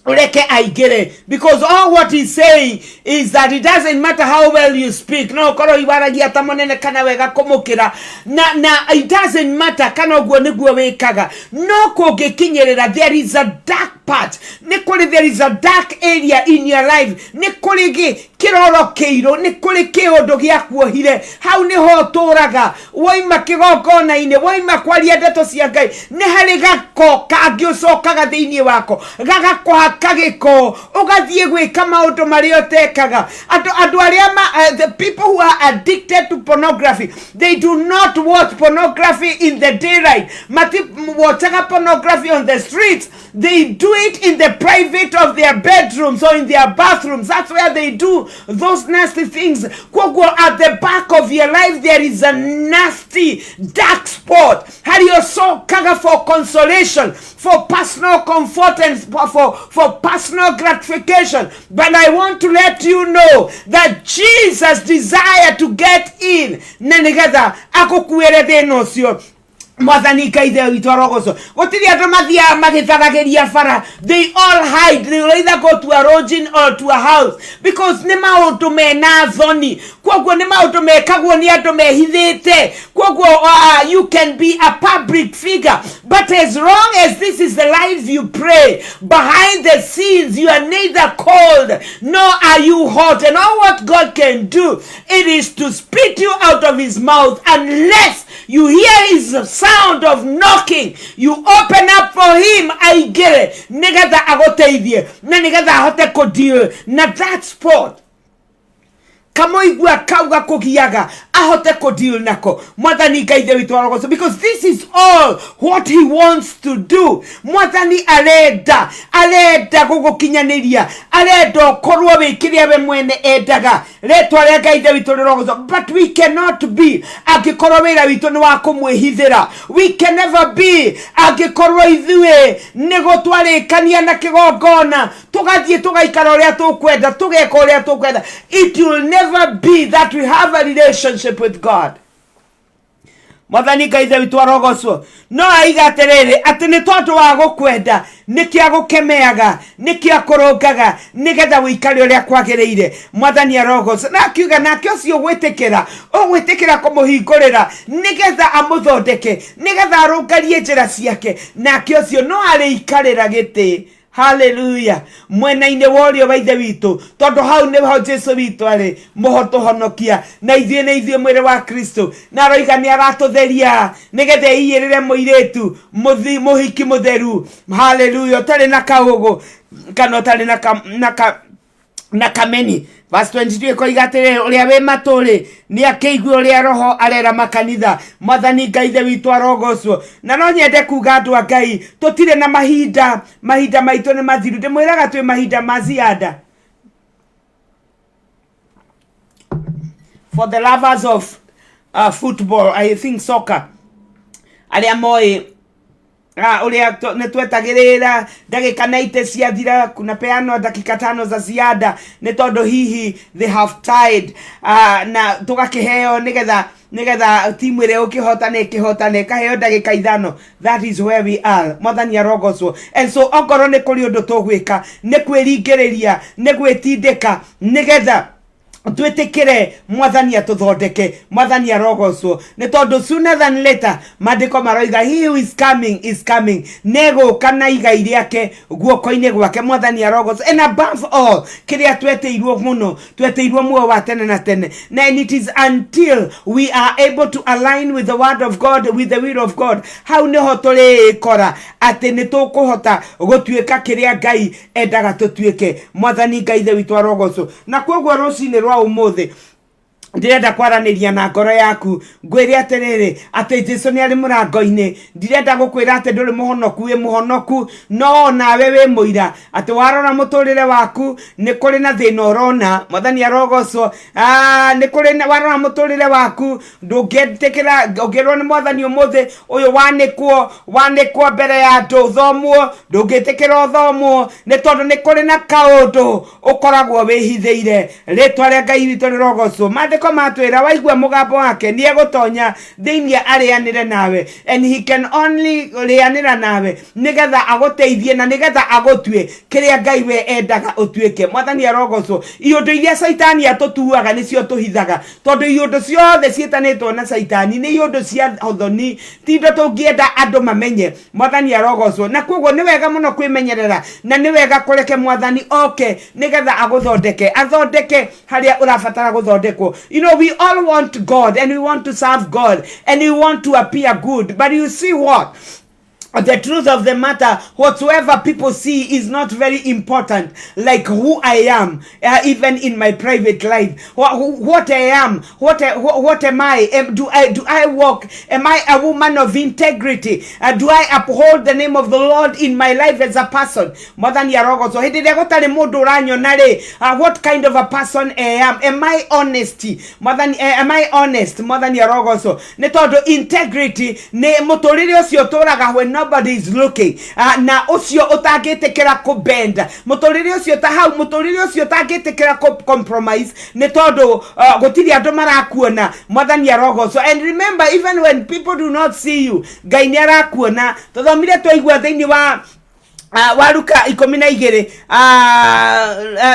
ureke aigere. Because all what he's saying is that it doesn't matter how well you speak, no koro ibaragia tamonene kana wega kumukira na it doesn't matter kana ogwo niguo wikaga, no kugikinyerera. There is a dark part, nikuri there is a dark area in your life, nikuri kiroro keiro, nikuri kiondo giakuohire hau niho turaga. Woima kigongona ine, woima kwaria ndeto cia Ngai, ni hari gako kangiocokaga thiini wako gagako kagiko ugathie gwika maundu maria otekaga. Andu aria the people who are addicted to pornography, they do not watch pornography in the daylight. Mati watchaga pornography on the streets. They do it in the private of their bedrooms or in their bathrooms. That's where they do those nasty things. At the back of your life there is a nasty dark spot. How do you so kaga for consolation, for personal comfort, and for personal gratification? But I want to let you know that Jesus desired to get in. Nenegada akokuere denosio. Mwathani Ngai the witu arogocwo. Gutiri andu mathia magithagagiria fara. They all hide. They will either go to a lodging or to a house because ni maundu mena thoni. Kwoguo ni maundu mekagwo ni andu mehithite. Kwoguo you can be a public figure, but as long as this is the life you pray, behind the scenes you are neither cold nor are you hot. And all what God can do, it is to spit you out of his mouth unless you hear his sound of knocking. You open up for him. I get it. Nigetha agoteithie na nigetha hote kudeal na that spot. Kamoigua kauga kugiaga ahote kudeal nako. Mwathani Ngai the witu arogocwo. Because this is all what he wants to do. Mwathani arenda gugukinyaniria, arenda okorwo wikiria we mwene endaga. Letwa ria Ngai the witu arogocwo. But we cannot be agikorwo wira witu ni wa kumwihithira. We can never be agikorwo ithue ni gutwarikania na kigongona tugathie tugaikara uria tukwenda tugeka uria tukwenda. It will never be that we have a relationship with God. mwathani Ngai ithe witũ arogocwo no aiga atiriri ati ni tondu wa gukwenda nikia gukemeaga nikia kurungaga nigetha wikari uria kwagiriire mwathani arogocwo na akiuga nake ucio gwitikira kumuhingurira nigetha amuthondeke nigetha arungarie njira ciake nake ucio no ariikarira giti. Hallelujah. Mwena-inĩ wa ũrĩo wa ithe witũ tondũ hau nĩho Jesu witũ arĩ mũhotohonokia na ithuĩ nĩ ithuĩ mwĩrĩ wa Kristo na aroiga nĩ aratũtheria nĩgetha iyĩrĩre mũirĩtu mũhiki mũtheru. Hallelujah. Ũtarĩ na kaũgũ kana ũtarĩ na kameni. Verse 22 koiga atĩrĩrĩ ũrĩa wĩ matũrĩ nĩ akĩigua ũrĩa roho arera makanitha mwathani Ngai ithe witũ arogocwo na no nyende kuga andũ a Ngai tũtirĩ na mahinda maitũ nĩ mathiru ndĩmwĩraga twĩ mahinda ma ziada. For the lovers of football, I think soccer, arĩa moĩ uria netwetagirira dakika 90 ciathira kuna peano dakika 5 za ziada ni tondu hihi they have tied na tugakiheo nigetha timu ire ukihotane kaheo dakika 5. That is where we are mwathani arogocwo. And so okoro ni kuri undu tugwika ni kwiringiriria ni gwitindika nigetha twĩtĩkĩre mwathani atuthondeke mwathani arogocwo nĩ tondũ sooner than later mandĩko maroiga he who is coming nego kana igai rĩake guoko-inĩ gwake mwathani arogocwo. And above all kĩrĩa twetĩirwo muoyo wa tene na tene and it is until we are able to align with the word of God, with the will of God, hau nĩho tũrĩkora atĩ nĩ tũkũhota gũtuĩka kĩrĩa Ngai endaga tũtuĩke mwathani Ngai ithe witũ arogocwo. Na kwoguo rũcinĩ rwa umuthi ndirenda kwaraniria na ngoro yaku ngwire atiriri ati Jesu ni ari murango-ini ndirenda gukwira ati nduri muhonoku no nawe wi muira ati warora muturire waku ni kuri na thina urona mwathani arogocwo ni kuri warora muturire waku ndungetikira ungirwo ni mwathani umuthi uyu wanikwo mbere ya andu thomwo ndungetikira thomwo ni tondu ni kuri na kaundu ukoragwo wihithiire ritwa ria Ngai witũ rĩrogocwo. Mandĩko matwĩra waigua mũgambo wake nĩ egũtonya thĩinĩ arĩanĩre nawe and he can only rĩanĩra nawe nigetha agũteithie na nigetha agũtue kĩrĩa Ngai we endaga ũtuĩke mwathani arogocwo. Iũndũ iria Saitani atũtuaga nĩcio tũhithaga tondu iũndũ ciothe ciĩtanĩtwo na Saitani nĩ iũndũ cia ũthoni ti indo tũngĩenda andũ mamenye mwathani arogocwo. Na kwoguo nĩ wega mũno kwĩmenyerera na nĩ wega kũreke mwathani oke nigetha agũthondeke athondeke harĩa ũrabatara gũthondekwo. You know, we all want God and we want to serve God and we want to appear good, but you see what? The truth of the matter, whatsoever people see is not very important, like who I am, even in my private life. What I am, what am I? Do I walk? Am I a woman of integrity? Do I uphold the name of the Lord in my life as a person? Mwathani arogocwo hindi ria gutari mundu uranyona ri, what kind of a person I am? Am I honesty? Mwathani, am I honest? Mwathani arogocwo. Ni tondu integrity ni muturire ucio turaga when nobody is looking. Na ucio utagitikira kubenda muturire ucio ta hau muturire ucio utagitikira compromise ni tondu gutiri andu marakuona mwathani arogocwo. And remember, even when people do not see you, Ngai ni arakuona. Tuthomire twaigua thiini wa Luka 12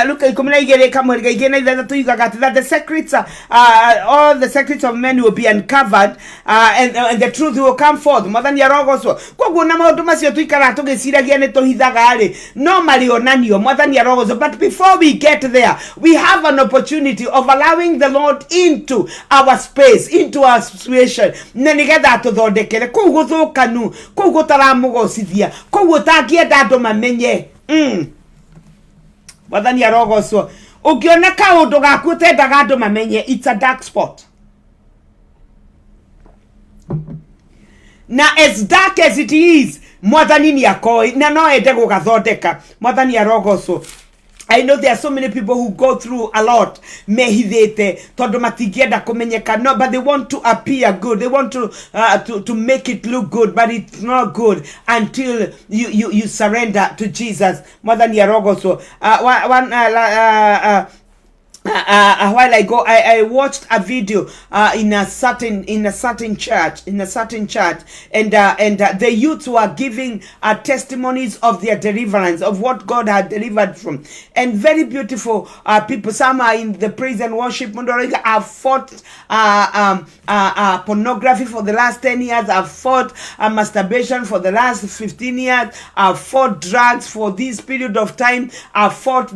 Luka 12 kamwe gaigena ithatha tuigaga that the secrets all the secrets of men will be uncovered and the truth will come forth mwathani arogocwo. Koguo na maundu macio tuikara tugiciragia ni tuhithaga ri no marionanio mwathani arogocwo. But before we get there, we have an opportunity of allowing the Lord into our space, into our situation na nigetha tuthondekere kuu guthukanu kuu gutaramugocithia kuu gutakienda andu mamenye mwathani arogocwo. Ungiona kaundu gaku utendaga andu mamenye, it's a dark spot. Na as dark as it is, mwathani ni akoi na no ende gugathondeka mwathani arogocwo. I know there are so many people who go through a lot mehithete tondu matingienda kumenyeka, no, but they want to appear good, they want to make it look good, but it's not good until you surrender to Jesus mwathani arogocwo. a while ago, I watched a video in a certain church, and the youths were giving testimonies of their deliverance, of what God had delivered from, and very beautiful people. Some are in the praise and worship. I've fought pornography for the last 10 years. I've fought masturbation for the last 15 years. I've fought drugs for this period of time. I've fought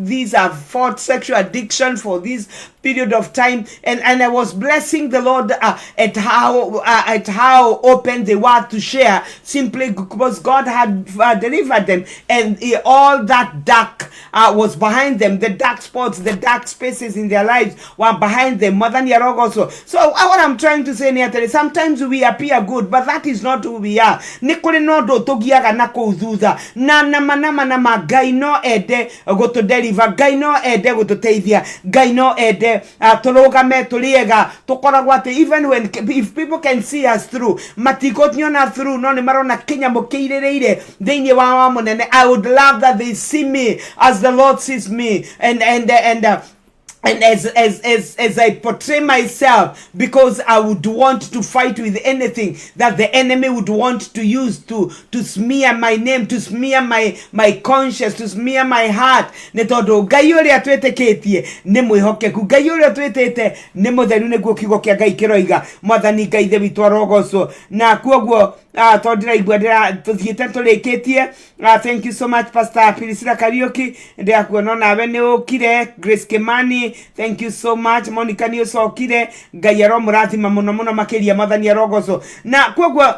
sexual addiction for this period of time, and I was blessing the Lord at how open they were to share, simply because God had delivered them, and all that dark was behind them. The dark spots, the dark spaces in their lives were behind them. More than Yarog also. So what I'm trying to say here today, sometimes we appear good, but that is not who we are. Nikole no do togiaga na kuzuza na nama gaino ede go to deliver, gaino ede go to teithia, gaino ede tologame toliega tokoragwa te. Even when if people can see us through matigotnyona through no ne marona Kenya mokirereire thini wa monene, I would love that they see me as the Lord sees me, and as I portray myself, because I would want to fight with anything that the enemy would want to use to smear my name, to smear my conscience, to smear my heart. Ne todo gayore atweteketie ne mwihokeku, gayore atwetete ne motheru ne gukigo kia Ngai kiroiga mwathani Ngai the bitwarogoso na kuoguo tondira igwendera tuthiete tulikitie. Thank you so much Pastor Pirisira Karioki, ndia kuona nawe ni ukire. Grace Kimani, thank you so much. Monica ni usokire. Ngai aromurathima muno makiria mwathani arogoso na kuoguo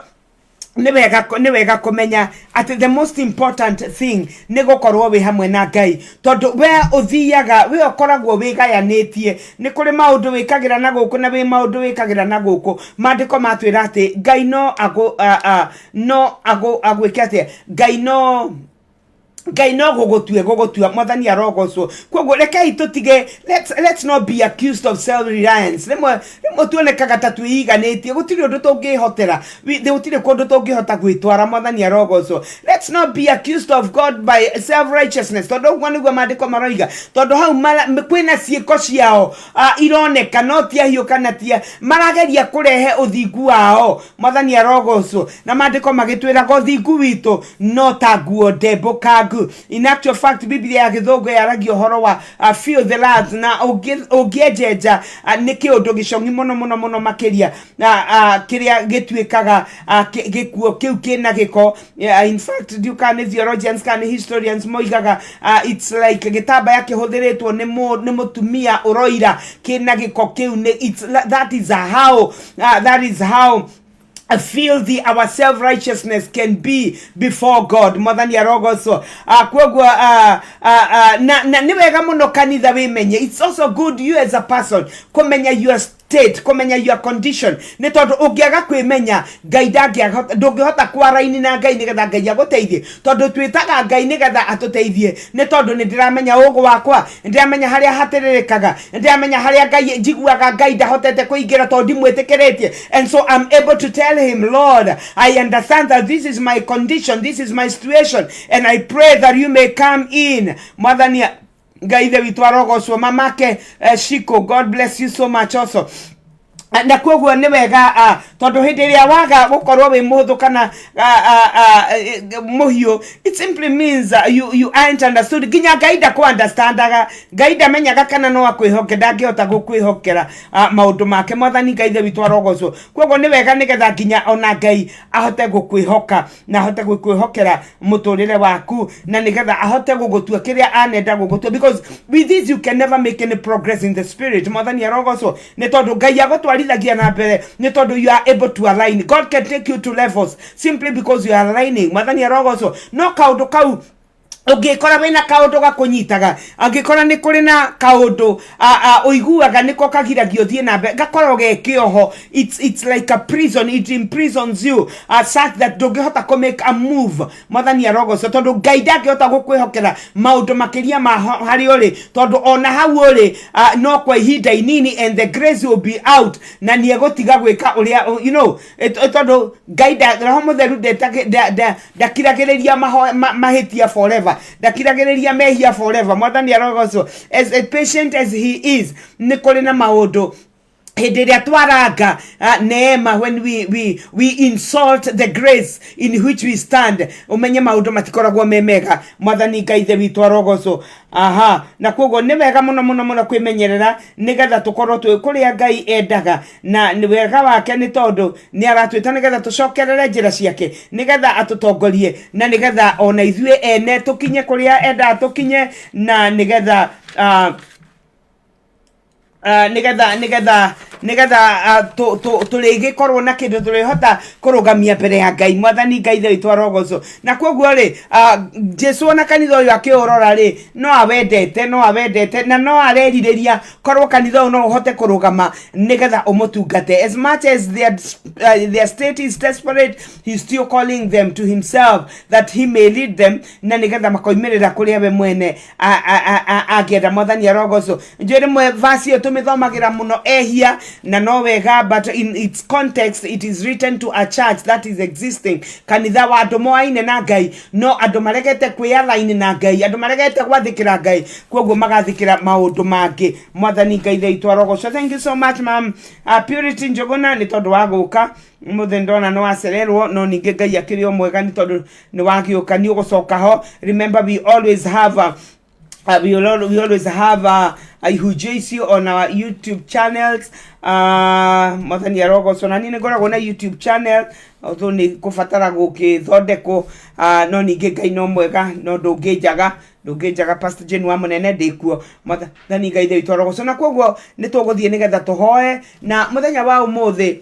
niwega kumenya at the most important thing ni gukorwo we hamwe na Ngai, tondu we uthiaga we ukoragwo wigayanetie. Ni kuri maundu wikagira na guku na we maundu wikagira na guku. Mandiko matwira ati Ngai no agwikate Ngai no gogotua mwathani arogoso. Kwogo rekai tutige, let's not be accused of self reliance. Nemo tuone kagata tuiganetie gutiri undu tungihotera we gutiri kundu tungihota gwitwara mwathani arogoso. Let's not be accused of God by self righteousness. Tondu gwa niguo mandiko maroiga, tondu hau kwina ciiko ciao ironeka no tia hiu kana tia marageria kurehe uthingu wao mwathani arogoso, na mandiko magitwira uthingu witu no ta nguo ndembukangu. In actual fact, Biblia ya Githogo yaragio horo wa feel the lads na ogiejeja niki undu gicongi muno makiria kiria gitwikaga gikuo kiu kina giko. In fact, you can theologians can historians moigaga it's like gitamba yake hothiritwo ni mutumia uroira kina giko kiu. That is how filthy our self-righteousness can be before God. Mwathani arogoso kwogwo na niwega muno kanitha wimenye. It's also good you as a person kumenya your state, kumenya your condition. Ni tondu ungiaga kwimenya Ngai ndungihota kwaraini na Ngai nigetha Ngai aguteithie, tondu twitaga Ngai nigetha atuteithie ni tondu ni ndiramenya ugu wakwa, ndiramenya haria hatiririkaga, ndiramenya haria Ngai njiguaga Ngai ndahotete kuingira tondu mwitikiretie. And so I'm able to tell him, Lord, I understand that this is my condition, this is my situation, and I pray that you may come in. Mwathani Ngai the bitwarogoso mamake Shiko, God bless you so much also. Na kwogwo ni wega tondu hindi iria waga gukorwo wi muhuthu kana muhio, it simply means you aren't understood. Ginya Ngai nda ku understandaga, Ngai ndamenyaga kana no akwihoke, ndangihota gukwihokera maundu make. Mwathani Ngai the bitwarogoso kwogwo ni wega nigetha ginya ona Ngai ahote gukwihoka na ahote gukwihokera muturire waku, na nigetha ahote gugutua kiria anenda gugutua, because with this you can never make any progress in the spirit. Mwathani arogoso ni tondu Ngai agutwari na mbere ni tondu you are able to align. God can take you to levels simply because you are aligning. Mwathani arogoso no kaundu kau ugikora wina kaundu gakunyitaga, angikora ni kuri na kaundu uiguaga niko kagiragio thie na mbere gakora gekioho. It's like a prison, it imprisons you such that ndungihota ku make a move. Mwathani arogoso tondu Ngai ndangihota gukwihokera maundu makiria ma hari uri, tondu ona hau uri no kwa ihinda inini and the grace will be out na ni egutiga gwika uria tondu Ngai roho mutheru ndakiragiriria mahitia forever. ndakiragiriria mehia forever mwathani arogocwo as patient as he is nikuri na maundu Hederia twaranga neema when we insult the grace in which we stand umenye maundu matikoragwo memega mwathani Ngai the witu arogoco na koguo ni wega muno kwimenyerera nigetha tukorwo twi kuria Ngai endaga na ni wega wake ni tondu ni aratwita nigetha tucokerere njira ciake nigetha atutongorie na nigetha ona ithue ene tukinye kuria enda tukinye na nigetha nigetha tuligi korwo na kindu tulihota kurugamia mbere ya Ngai mwathani Ngai the witu arogoco na koguo ri Jesu na kanitha uyu akiurora ri no awendete na no areririria korwo kanitha uyu no uhote kurugama nigetha umutungate as much as their state is desperate. He's still calling them to himself that he may lead them na nigetha makoimirira kuria we mwene agenda mwathani arogoco njiri mwe verse tumithomagira muno ehia na no wega but in its context it is written to a church that is existing kanitha wa andu moaine na Ngai no andu maregete kwiyalaini na Ngai andu maregete gwathikira Ngai koguo magathikira maundu mangi mwathani Ngai the witu arogoco. Thank you so much ma'am Purity Njuguna ni tondu wa guka muthe ndona no acererwo no ninge Ngai akirio mwega ni tondu ni wagiuka ni ugucoka ho. Remember we always have we always have IHUJC on our YouTube channels. Mwathani arogoco na nini ngoragwo na YouTube channel although ni kufatara gukithondeko no ninge Ngai no mwega no ndungijaga Pastor Jane wa munene ndikuo mwathani Ngai the witu arogoco na koguo ni tuguthie nigetha tuhoe na muthenya wa umuthi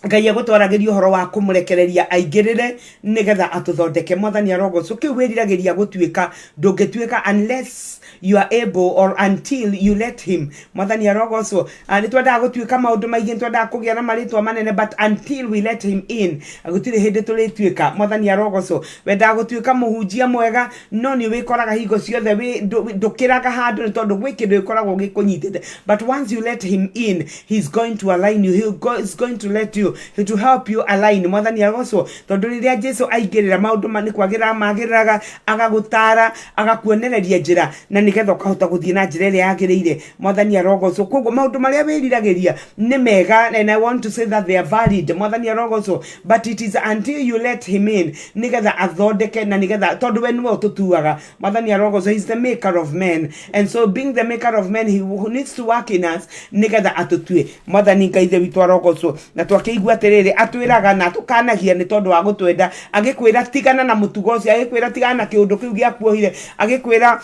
Ngai agutwaragiria horo wa kumurekereria aingirire nigetha atuthondeke mwathani arogoco kiu wiriragiria gutuika ndungituika unless you are able or until you let him mwathani arogoco ni twenda gutuika maundu maingi twenda kugia na maritwa manene but until we let him in agutire hindi turituika mwathani arogoco wenda gutuika muhunjia mwega no ni wikoraga hingo ciothe wi ndukiraga handu ni tondu gwi kindu ikoragwo gikunyitite but once you let him in he's going to align you is going to let you to help you align mwathani arogoco tondu riria Jesu aingirira maundu mani kwagira magiraga agagutara agakuonereria njira na nigetha ukahota guthie na njira iria yagirire mwathani arogoco koguo maundu maria wiriragiria ni mega and I want to say that they are valid mwathani arogoco but it is until you let him in nigetha athondeke na nigetha tondu we niwe ututuaga mwathani arogoco he is the maker of men and so being the maker of men he needs to work in us nigetha atutue mwathani Ngai the witu arogoco na twakiigua atiriri atwiraga na tukanagia ni tondu wa gutwenda agikwira tigana na mutugo ucio agikwira tigana na kiundu kiu gia kuohire agikwira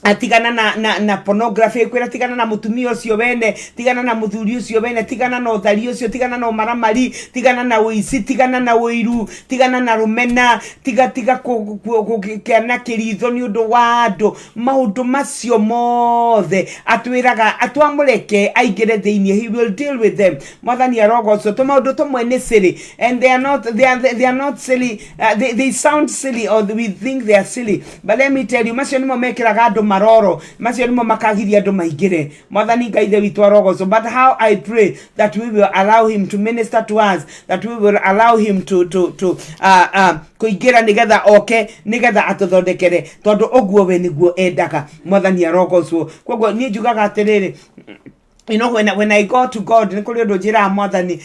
atigana na pornography kwira tigana na mutumia ucio wene tigana na muthuri ucio wene tigana na uthari ucio tigana na maramari tigana na uici tigana na uiru tigana na rumena tiga kukena kiritho ni undu wa andu maundu macio mothe atwiraga atwamureke aigire thiini he will deal with them mwathani arogoco to maundu tumwe ni silly and they are not silly they sound silly or we think they are silly but let me tell you macio nimo mekiraga andu maroro macio nimo makagiria andu maingire mwathani Ngai the witu arogoco but how I pray that we will allow him to minister to us that we will allow him to kuingira nigetha oke nigetha atuthondekere tondu oguo we niguo endaga mwathani arogoco koguo ni njugaga atiriri you know when I go to God nikuri ndo jira mwathani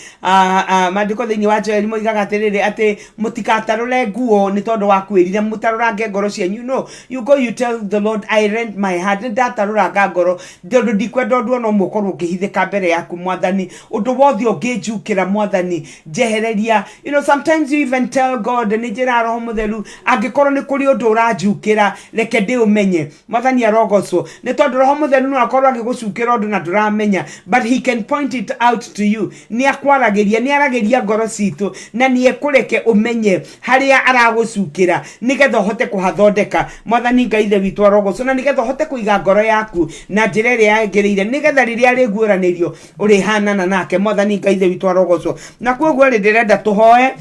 mandiko thini wa Joel moigaga atiriri ati mutikatarure nguo ni tondu wa kwirire mutarurange ngoro cianyu no you go you tell the Lord I rent my heart ndataruranga ngoro tondu ndikwenda ndu no mukorwo ukihithika mbere yaku mwathani undu wothe ungijukira mwathani jehereria you know sometimes you even tell God ni jira roho mutheru angikorwo ni kuri undu urajukira reke ndi umenye mwathani arogoco ni tondu roho mutheru no akorwo agigucukira undu na nduramenya but he can point it out to you ni akwaragiria ni aragiria ngoro citu na ni ekureke umenye haria aragucukira nigetha hote kuhathondeka mwathani Ngai the witu arogoco na nigetha hote kuiga ngoro yaku na njira iria yagiriire nigetha riria riguuranirio uri hanana nake mwathani Ngai the witu arogoco na koguo ri ndirenda tuhoe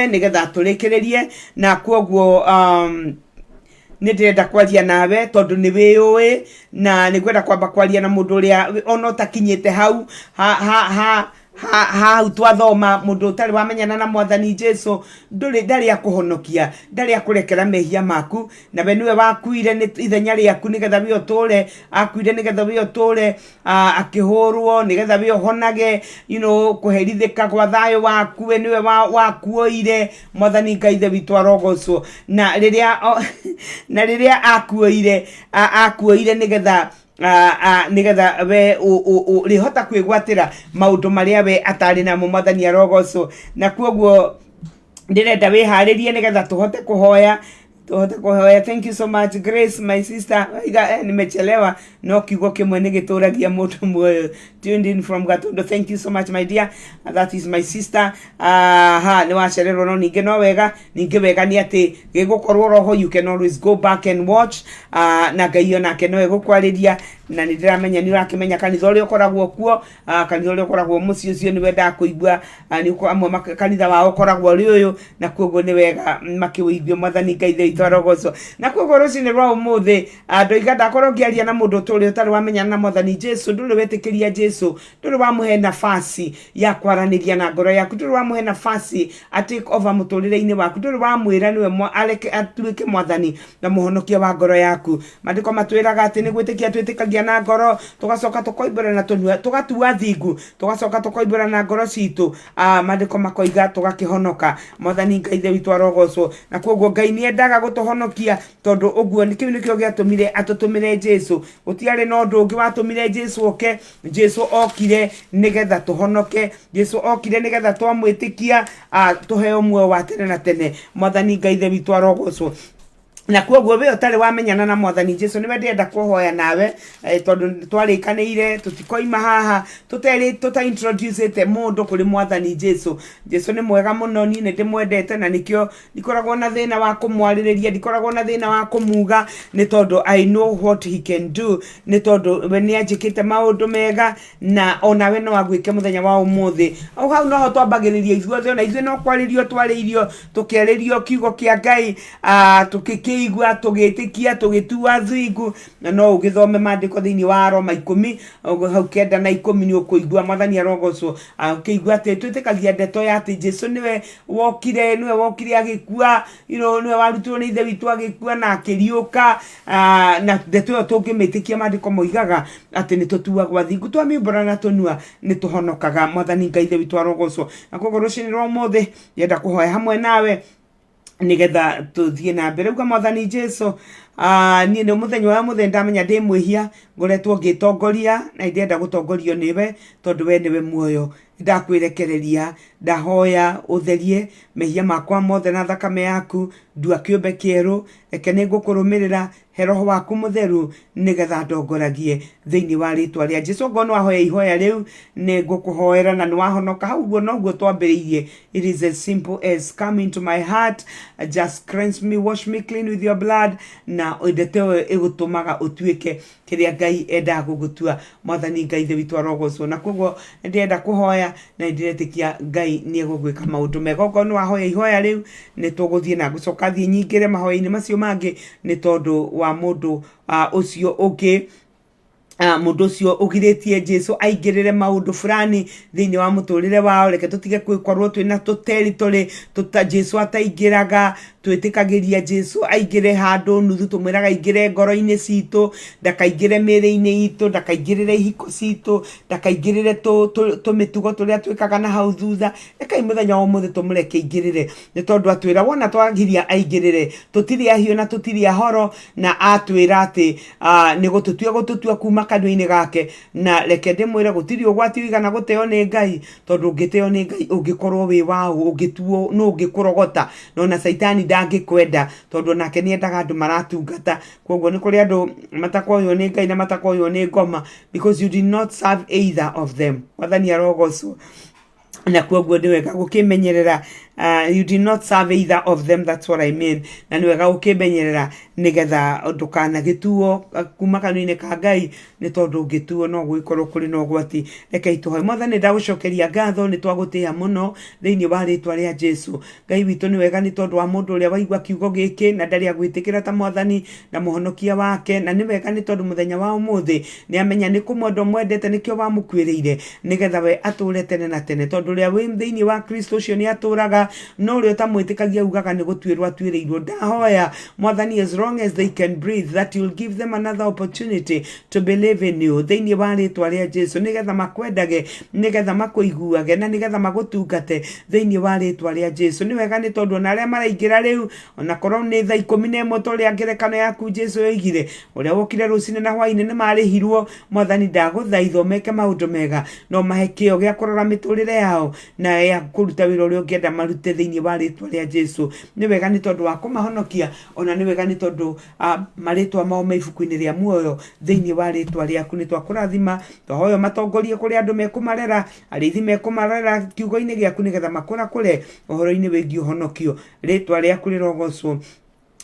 nigetha turikirerie na koguo ndirenda kwaria nawe tondu ni wiui na nigwenda kwamba kwaria na mundu uria ono takinyite hau hau twathoma mundu utari wamenyana na mwathani Jesu ndari akuhonokia ndari akurekera mehia maku na we niwe wakuire ni ithenya riaku nigetha we utore akuire nigetha we utore akihurwo nigetha we honage kuherithika kwa thayo waku we niwe wakuoire mwathani Ngai ithe witũ arogocwo na riria akuoire nigetha nigetha we rihota kwigwatira maundu maria we atari na mwathani arogocwo na kwoguo ndirenda wiharirie nigetha tuhote kuhoya thank you so much Grace my sister nimechelewa no kiugo kimwe nigituragia mundu muoyo tuned in from Gatondo. Thank you so much my dear, that is my sister. Ni wacererwo no ninge no wega ni ati gigukorwo roho, you can always go back and watch na Ngai onake no egukwariria na ndiramenya ni urakimenya kanitha uri ukoragwo kuo kanitha uri ukoragwo muci ucio ni wenda kuigua ni uko amwe kanitha wao ukoragwo uri uyu na kwogo ni wega makiwiguo mwathani Ngai ithe witũ arogocwo na kwogo rucini rwa umuthi ndoiga ndakorwo ngiaria na mundu turi utari wamenya na mwathani Jesu nduri wetikiria Jesu nduri wamuhe nafasi ya kwaraniria na ngoro yaku nduri wamuhe nafasi take over muturire-ini waku nduri wamwira niwe areke atuike mwathani na muhonokia wa ngoro yaku. Mandiko matwiraga ati ni gwitikia twitikagia na ngoro tugacoka tukoimbura na tunua tugatua thingu tugacoka tukoimbura na ngoro citu mandiko makoiga tugakihonoka mwathani Ngai ithe witũ arogocwo na kwoguo Ngai ni endaga gutuhonokia tondu uguo ni kiu nikio giatumire atutumire Jesu gutiari no ndu ungi watumire Jesu oke Jesu okire nigetha tuhonoke Jesu okire nigetha twamwitikia tuheo muoyo wa tene na tene mwathani Ngai ithe witũ arogocwo na kwoguo we utari wamenyana na mwathani Jesu ni wendenda kuhoya nawe tondu twarikanire tutikoima haha tuta introduce te mundu kuri mwathani Jesu. Jesu ni mwega muno ni ndimwendete na nikio ndikoragwo na thina wa kumwaririria ndikoragwo na thina wa kumuga ni tondu I know what he can do ni tondu we ni ajikite maundu mega na ona we no agwike muthenya wa umuthi au hau no ho twambagiriria ithuothe na ithuĩ no kwaririo twaririo tukeririo kiugo kia Ngai igua tugitikia tugitua thingu na no ugithome mandiko thiini wa Roma 10 hau kenda na 10 ni ukuigua mwathani arogocwo ukigua ati twitikagia ndeto ya ati Jesu niwe wokire agikua niwe warutwo ni ithe witũ agikua na akiriuka na ndeto yo tungimitikia mandiko moigaga ati ni tutuagwa thingu twamiumbura na tunua ni tuhonokaga mwathani Ngai ithe witũ arogocwo na kwoguo rucini rwa umuthi yenda kuhoya hamwe nawe nigetha tuthie na mbere uga mwathani Jesu ni no muthenya wa muthenya ndamenya ndi mwihia ngoretwo ngitongoria na ndenda gutongorio niwe tondu we niwe muoyo ndakwirekereria ndahoya utherie mehia makwa mothe na thakame yaku ndua kiumbe kieru reke nigukurumirira he roho waku mutheru nigetha ndongoragie thiini wa ritwa ria Jesu ngono ahoya ihoya riu nigukuhoera na niwahonoka hau guo noguo twambiriirie. It is as simple as come into my heart, just cleanse me, wash me clean with your blood na ndeto igutumaga utuike kiria Ngai enda gugutua mwathani Ngai ithe witũ arogocwo na kwoguo ndienda kuhoya na ndiretikia Ngai ni egugwika maundu mega ngono wahoya ihoya riu ni tuguthie na gucoka thie nyingire mahoya-ini macio mangi ni tondu wa mundu ucio ungi mundu ucio ugiritie Jesu aingirire maundu fulani thiini wa muturire wao reke tutige kwikorwo twina tuteritori Jesu ataingiraga twitikagiria Jesu aingire handu nuthu tumwiraga ingire ngoro-ini citu ndakaingire miri-ini itu ndakaingirire ihiko citu ndakaingirire tumitugo turia twikaga na hau thutha reke muthenya wa muthi tumureke ingirire ni tondu atwira wona twagiria aingirire tutiri ahio na tutiri ahoro na atwira ati ni gututua kuma kanua-ini gake na reke ndimwire gutiri ugwati wigana guteo ni Ngai tondu ngiteo ni Ngai ungikorwo wi wao ungituo no ungikurogota no na Saitani ndangikwenda tondu nake ni endaga andu maratungata kwoguo ni kuri andu matakoyo ni Ngai na matakoyo ni ngoma because you did not serve either of them mwathani arogocwo na kwoguo ni wega gukimenyerera you did not serve either of them, that's what I mean. Na nĩ wega ũkĩmenyerera nĩgetha ndũkanagĩtuo kuma kanua-inĩ ka Ngai nĩ tondũ ũngĩtuo no gũgĩkorwo kũrĩ na ũgwati. Reke itũhoe. Mwathani ndagũcokeria ngatho nĩ twagũtĩĩa mũno thĩinĩ wa rĩtwa rĩa Jesu. Ngai witũ nĩ wega nĩ tondũ wa mũndũ ũrĩa waigua kiugo gĩkĩ na ndarĩ agwĩtĩkĩra ta Mwathani na mũhonokia wake, na nĩ wega nĩ tondũ mũthenya wa ũmũthĩ nĩ amenya nĩ kũmwenda mwendete nĩkĩo wamũkuĩrĩire nĩgetha we atũre tene na tene, tondũ ũrĩa wĩ thĩinĩ wa Kristo ũcio nĩ atũraga, no ũrĩa ũtamwĩtĩkagia ugaga nĩ gũtuĩrwo atuĩrĩirwo. Ndahoya Mwathani, as long as they can breathe, that you'll give them another opportunity to believe in you thĩinĩ wa rĩtwa rĩa Jesu, nĩgetha makwendage, nĩgetha makũiguage, na nĩgetha magũtungate thĩinĩ wa rĩtwa rĩa Jesu. Nĩ wega nĩ tondũ ona arĩa maraingĩra rĩu ona korwo nĩ thaa 11 ta ũrĩa ngerekano yaku Jesu yoigire, ũrĩa wokire rũcinĩ na hwaĩ-inĩ nĩ marĩhirwo. Mwathani ndagũthaitha ũmeke maũndũ mega no mahe kĩo gĩa kũrora mĩtũrĩre yao na ya kũruta wĩra ũrĩa ũngĩenda marute thĩinĩ wa rĩtwa rĩa Jesu. Nĩ wega nĩ tondũ wa kũmahonokia, ona nĩ wega nĩ tondũ marĩtwa mao me ibuku-inĩ rĩa muoyo thĩinĩ wa rĩtwa rĩaku. Nĩ twakũrathima, twahoya matongorie kũrĩ andũ mekũmarera, arĩithi mekũmarera kiugo-inĩ gĩaku nĩgetha makũra kũre ũhoro-inĩ wĩgiĩ ũhonokio. Rĩtwa rĩaku rĩrogocwo,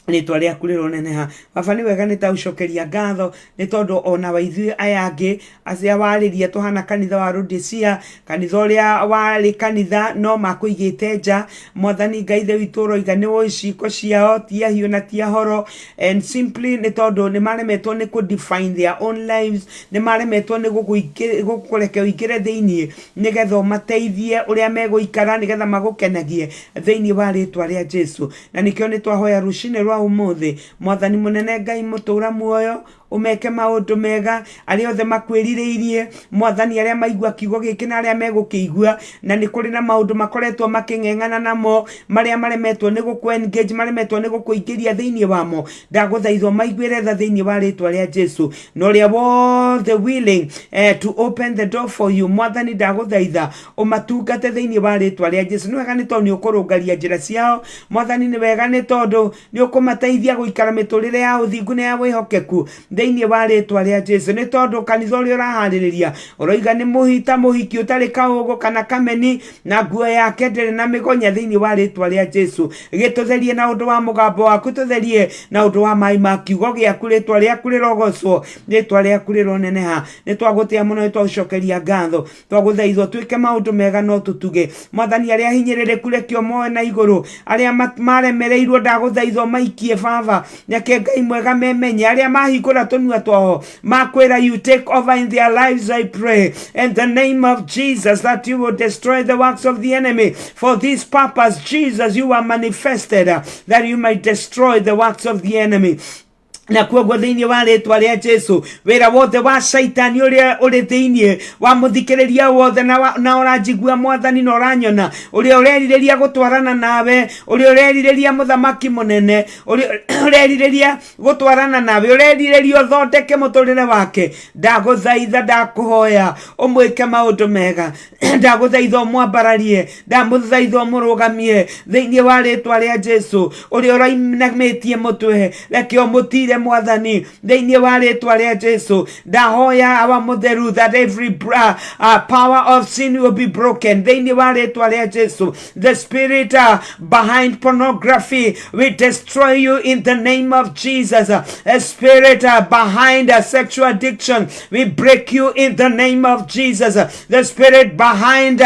rĩtwa rĩaku rĩroneneha. Baba nĩ wega nĩ tagũcokeria ngatho nĩ tondũ ona wa ithuĩ aya angĩ acia warĩria tũhana kanitha wa Rhodesia, kanitha ũrĩa warĩ kanitha no makũigĩte nja. Mwathani Ngai thĩ witũ ũroiga nĩ ũĩ ciĩko ciao ti ahiũ na ti ahoro, and simply nĩ tondũ nĩ maremetwo nĩ kũ-define their own lives, nĩ maremetwo nĩ gũkũreke ũingĩre thĩinĩ nĩgetha ũmateithie ũrĩa megũikara nĩgetha magũkenagie thĩinĩ wa rĩtwa rĩa Jesu. Na nĩkĩo nĩ twahoya rũcinĩ rwa ũmũthĩ, Mwathani mũnene Ngai mũtũra muoyo, umeke maũndũ mega arĩa othe makwĩrirĩirie. Mwathani arĩa maigua kiugo gĩkĩ na arĩa megũkĩigua, na nĩ kũrĩ na maũndũ makoretwo makĩng'eng'ana namo marĩa maremetwo nĩ gũkũ-engage, maremetwo nĩ gũkũingĩria thĩinĩ wamo, ndagũthaitha maiguĩre tha thĩinĩ wa rĩtwa rĩa Jesu. Na ũrĩa wothe willing to open the door for you, Mwathani ndagũthaitha ũmatungate thĩinĩ wa rĩtwa rĩa Jesu. Nĩ wega nĩ tondũ nĩ ũkũrũngaria njĩra ciao. Mwathani nĩ wega nĩ tondũ nĩ ũkũmateithia gũikara mĩtũrĩre ya ũthingu na ya wĩhokeku thĩinĩ wa rĩtwa rĩa Jesu. Nĩ tondũ kanitha ũrĩa ũraharĩrĩria ũroiga nĩ mũhita mũhiki ũtarĩ kaũgũ kana kameni na nguo yake ndĩrĩ na mĩgonya thĩinĩ wa rĩtwa rĩa Jesu. Gĩtũtherie na ũndũ wa mũgambo waku, tũtherie na ũndũ wa maĩ ma kiugo gĩaku. Rĩtwa rĩaku rĩrogocwo, rĩtwa rĩaku rĩroneneha. Nĩ twagũtĩa mũno, nĩ twagũcokeria ngatho, twagũthaitha twĩke maũndũ mega no tũtuge. Mwathani arĩa hinyĩrĩrĩku rekio moe na igũrũ, arĩa maremereirwo ndagũthaitha maikie Baba, nyake Ngai mwega memenye, arĩa mahingũra tũnua twao makwĩra you take over in their lives. I pray in the name of Jesus that you will destroy the works of the enemy. For this purpose, Jesus, you are manifested that you might destroy the works of the enemy. Na kuoguo thĩinĩ wa rĩtwa rĩa Jesu, wĩra wothe wa Saitani ũrĩa ũrĩ thĩinĩ wa mũthikĩrĩria wothe na ũranjigua Mwathani na ũranyona, ũrĩa ũrerirĩria gũtwarana nawe, ũrĩa ũrerirĩria mũthamaki mũnene, ũrĩa ũrerirĩria gũtwarana nawe, ũrerirĩria ũthondeke mũtũrĩre wake, ndagũthaitha ndakũhoya ũmwĩke maũndũ mega, ndagũthaitha ũmwambararie, ndamũthaitha ũmũrũgamie thĩinĩ wa rĩtwa rĩa Jesu. Ũrĩa ũrainamĩtie mũtwe reke ũmũtire Mwathani thĩinĩ wa rĩtwa rĩa Jesu. Ndahoya awa mũtheru that every power of sin will be broken thĩinĩ wa rĩtwa rĩa Jesu. The spirit behind pornography, we destroy you in the name of Jesus. A spirit behind sexual addiction, we break you in the name of Jesus. The spirit behind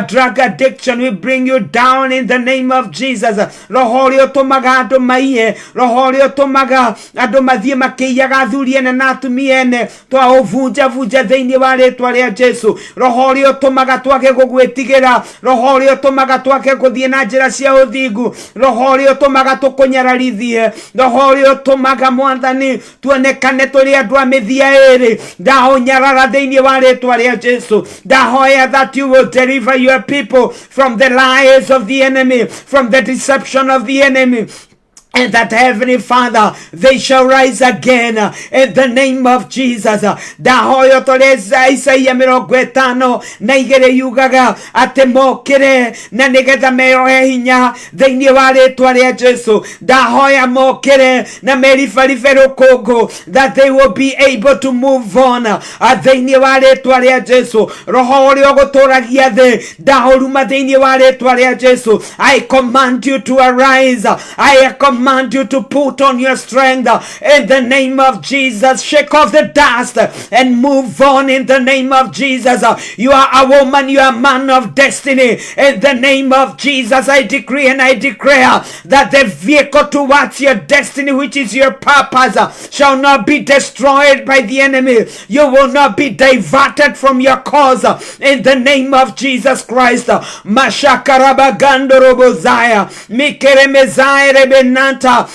drug addiction, we bring you down in the name of Jesus. Roho ũrĩa ũtũmaga andũ maiye, roho ũrĩa ũtũmaga andũ mathiĩ makĩiyaga athuri ene na atumia ene, twaũbunja thĩinĩ wa rĩtwa rĩa Jesu. Roho ũrĩa ũtũmaga twage gũgwĩtigĩra, roho ũrĩa ũtũmaga twage gũthiĩ na njĩra cia ũthingu, roho ũrĩa ũtũmaga tũkũnyararithie, roho ũrĩa ũtũmaga Mwathani tuonekane tũrĩ andũ a mĩthia ĩrĩ, ndaũnyarara thĩinĩ wa rĩtwa rĩa Jesu. Ndahoya that you will deliver your people from the lies of the enemy, from the deception of the enemy. and that Heavenly Father, they shall rise again in the name of Jesus. Dahoyo toreza Isaia 50 na igere yugaga ate mokire na nigetha meyohe hinya thĩinĩ wa rĩtwa rĩa Jesu. Dahoya mokire na meribaribe rũkũngũ, that they will be able to move on thĩinĩ wa rĩtwa rĩa Jesu. Roho ũrĩa ũgũtũragia thĩ ndahũruma thĩinĩ wa rĩtwa rĩa Jesu. I command you to arise. I command you to put on your strength in the name of Jesus. Shake off the dust and move on in the name of Jesus. You are a woman, you are a man of destiny. In the name of Jesus, I decree and I declare that the vehicle towards your destiny, which is your purpose, shall not be destroyed by the enemy. You will not be diverted from your cause in the name of Jesus Christ. Mashakarabagando robozaya mikere mezaya rebenanta.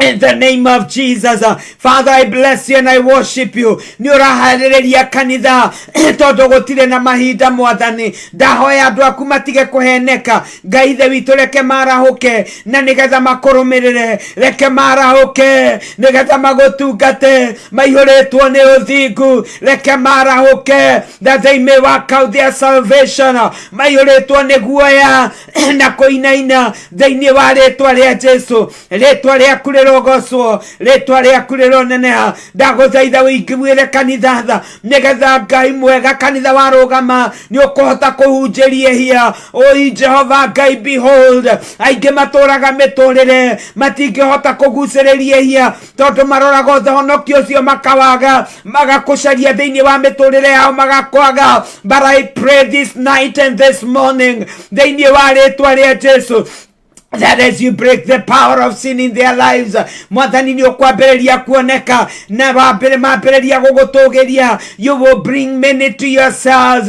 In the name of Jesus, Father, I bless you and I worship you. Nĩũraharĩrĩria kanitha tondũ gũtirĩ na mahinda mwathani. Ndahoya andũ aku matige kũheneka. Ngai ithe witũ reke marahũke na nĩgetha makũrũmĩrĩre. Reke marahũke nĩgetha magũtungate maihũrĩtwo nĩ ũthingu. Reke marahũke that they may work out their salvation. Maihũrĩtwo nĩ guoya na kũinaina thĩinĩ wa rĩtwa rĩa Jesu. Rĩtwa rĩaku rogoswo rĩtwa rĩaku rĩroneneha. Ndagũthaitha ũingĩre kanitha tha nĩgetha Ngai mwega kanitha warũgama nĩũkũhota kũhunjĩria hia. Oi Jehova Ngai, behold, aingĩ matũraga mĩtũrĩre matingĩhota kũgucĩrĩria hia tondũ maroraga ũhonokio ũcio makawaga, magakũcaria thĩinĩ wa mĩtũrĩre yao magakwaga. But I pray this night and this morning thĩinĩ wa rĩtwa rĩa Jesu, that as you break the power of sin in their lives, mwathani nĩũkwambĩrĩria kuoneka na mambĩrĩria gũgũtũgĩria. You will bring many to yourselves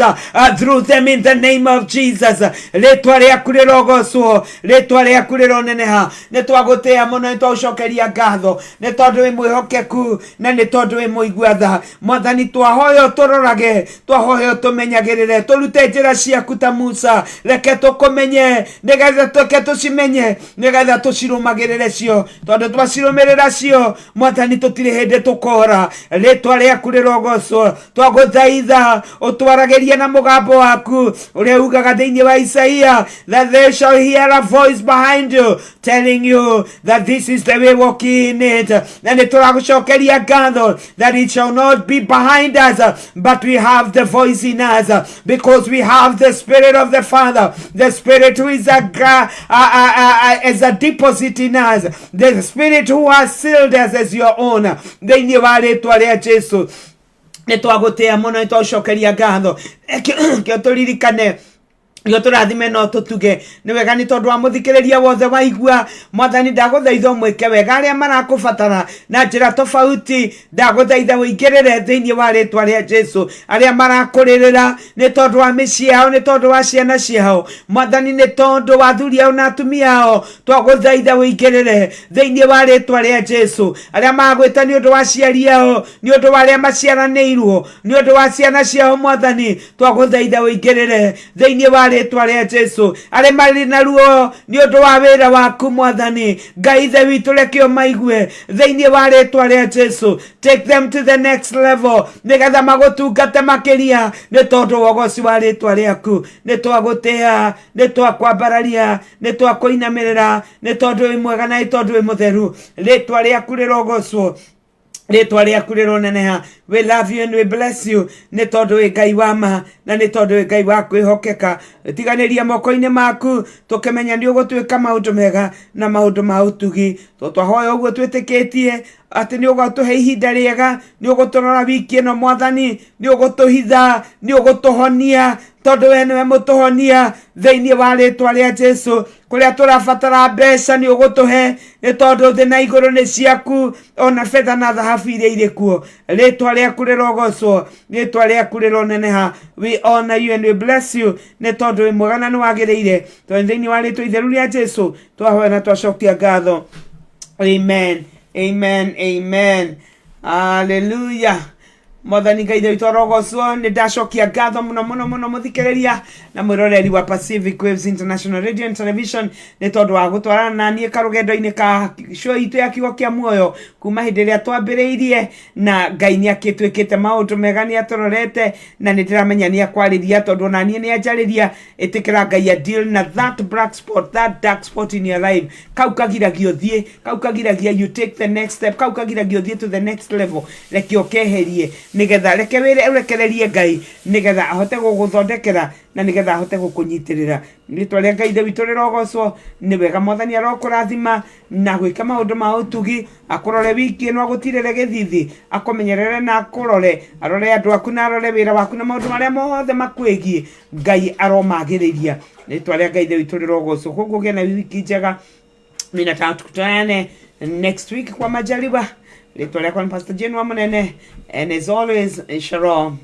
through them in the name of Jesus. Rĩtwa rĩaku rĩrogocwo, rĩtwa rĩaku rĩroneneha. Nĩtwagũtĩĩa mũno, nĩtwagũcokeria ngatho nĩ tondũ wĩ mwĩhokeku na nĩ tondũ wĩ mũigua tha. Mwathani, twahoya ũtũrorage, twahoya ũtũmenyagĩrĩre, tũrute njĩra ciaku ta Musa. Reke tũkũmenye nĩgetha tũke tũcimenye nĩgetha tũcirũmagĩrĩre cio, tondũ twacirũmĩrĩra cio mwathani tũtirĩ hĩndĩ tũkora. Rĩtwa rĩaku rĩrogocwo. Twagũthaitha ũtwaragĩrie na mũgambo waku ũrĩa ugaga thĩinĩ wa Isaia, that they shall hear a voice behind you telling you that this is the way, walk in it. Na nĩtũragũcokeria ngatho that it shall not be behind us, but we have the voice in us, because we have the Spirit of the Father, the Spirit who is as a deposit in us, the Spirit who has sealed us as your own. Thĩinĩ wa rĩtwa rĩa Jesu nĩtwagũtĩĩa mũno, nĩtwacokeria ngatho. Kĩo tũririkane yo tũrathime no tũtuge nĩ wega nĩ tondũ wa mũthikĩrĩria wothe waigua. Mwathani, ndagũthaitha ũmwĩke wega arĩa marakũbatara na njĩra tofauti. Ndagũthaitha ũingĩrĩre thĩinĩ wa rĩtwa rĩa Jesu arĩa marakũrĩrĩra nĩ tondũ wa mĩciĩ yao, nĩ tondũ wa ciana ciao. Mwathani, nĩ tondũ wa athuri ao na atumia ao, twagũthaitha ũingĩrĩre thĩinĩ wa rĩtwa rĩa Jesu. Arĩa magwĩta nĩ ũndũ wa aciari ao, nĩ ũndũ wa arĩa maciaranĩirwo, nĩ ũndũ wa ciana ciao, Mwathani twagũthaitha ũingĩrĩre thĩinĩ wa rĩtwa rĩa Jesu. Arĩa marĩ na ruo nĩ ũndũ wa wĩra waku, Mwathani Ngai ithe witũ, reke ũmaigue thĩinĩ wa rĩtwa rĩa Jesu. Take them to the next level nĩgetha magũtungate makĩria nĩ tondũ wa ũgoci wa rĩtwa rĩaku. Nĩ twagũtĩĩa, nĩ twakwambararia, nĩ twakũinamĩrĩra nĩ tondũ wĩ mwega na nĩ tondũ wĩ mũtheru. Rĩtwa rĩaku rĩrogocwo, rĩtwa rĩaku rĩroneneha. We love you and we bless you nĩ tondũ wĩ Ngai wa ma na nĩ tondũ wĩ Ngai wa kwĩhokeka. Tiganĩria moko-inĩ maku tũkĩmenya nĩ ũgũtwĩka maũndũ mega na maũndũ ma ũtugi. Twahoya ũguo twĩtĩkĩtie atĩ nĩ ũgũtũhe ihinda rĩega, nĩ ũgũtũrora wiki ĩno Mwathani, nĩ ũgũtũhitha, nĩ ũgũtũhonia tondũ we nĩwe mũtũhonia thĩinĩ wa rĩtwa rĩa Jesu. Kũrĩa tũrabatara mbeca nĩ ũgũtũhe nĩ tondũ thĩ na igũrũ nĩ ciaku, ona betha na thahabu iria irĩ kuo. Rĩtwa rĩaku rĩrogocwo, rĩtwa rĩaku rĩroneneha. We honor you and we bless you nĩ tondũ wĩ mwega na nĩ wagĩrĩire. Tondũ thĩinĩ wa rĩtwa itheru rĩa Jesu twahoya na twacokia ngatho. Amen, amen, amen. Hallelujah. Mwathani Ngai witũ arogocwo nĩ ndacokia ngatho mũno mũthikĩrĩria na mwĩroreri wa Pacific Waves International Radio and Television nĩ tondũ wa gũtwarana na niĩ karũgendo-inĩ ka show itũ ya kiugo kĩa muoyo kuma hĩndĩ ĩrĩa twambĩrĩirie, na Ngai nĩ akĩtwĩkĩte maũndũ mega, nĩ atũrorete na nĩ ndĩramenya nĩ akwarĩria tondũ na niĩ nĩ anjarĩria. Ĩtĩkĩra Ngai a deal na that black spot, that dark spot in your life, kau kagiragia ũthiĩ, kau kagiragia you take the next step, kau kagiragia ũthiĩ to the next level, reke ũkeherie nigetha reke wĩre ũrekererie Ngai nigetha ahote gũgũthondekera na nigetha ahote gũkũnyitĩrĩra. Rĩtwa rĩa Ngai witũ rĩrogocwo. Nĩ wega Mwathani arokũrathima na gwĩka maũndũ ma ũtugi, akũrore wiki ĩno agũtirĩre gĩthithi, akũmenyerere na akũrore, arore andũ aku na arore wĩra waku na maũndũ marĩa mothe makwĩgiĩ. Ngai aromagĩrĩria. Rĩtwa rĩa Ngai witũ rĩrogocwo. Koguo gĩa na wiki njega. Mimi nataka tukutane next week kwa majaliwa. Rĩtwa rĩakwa ni Pastor Jane wa Munene, and as always, shalom.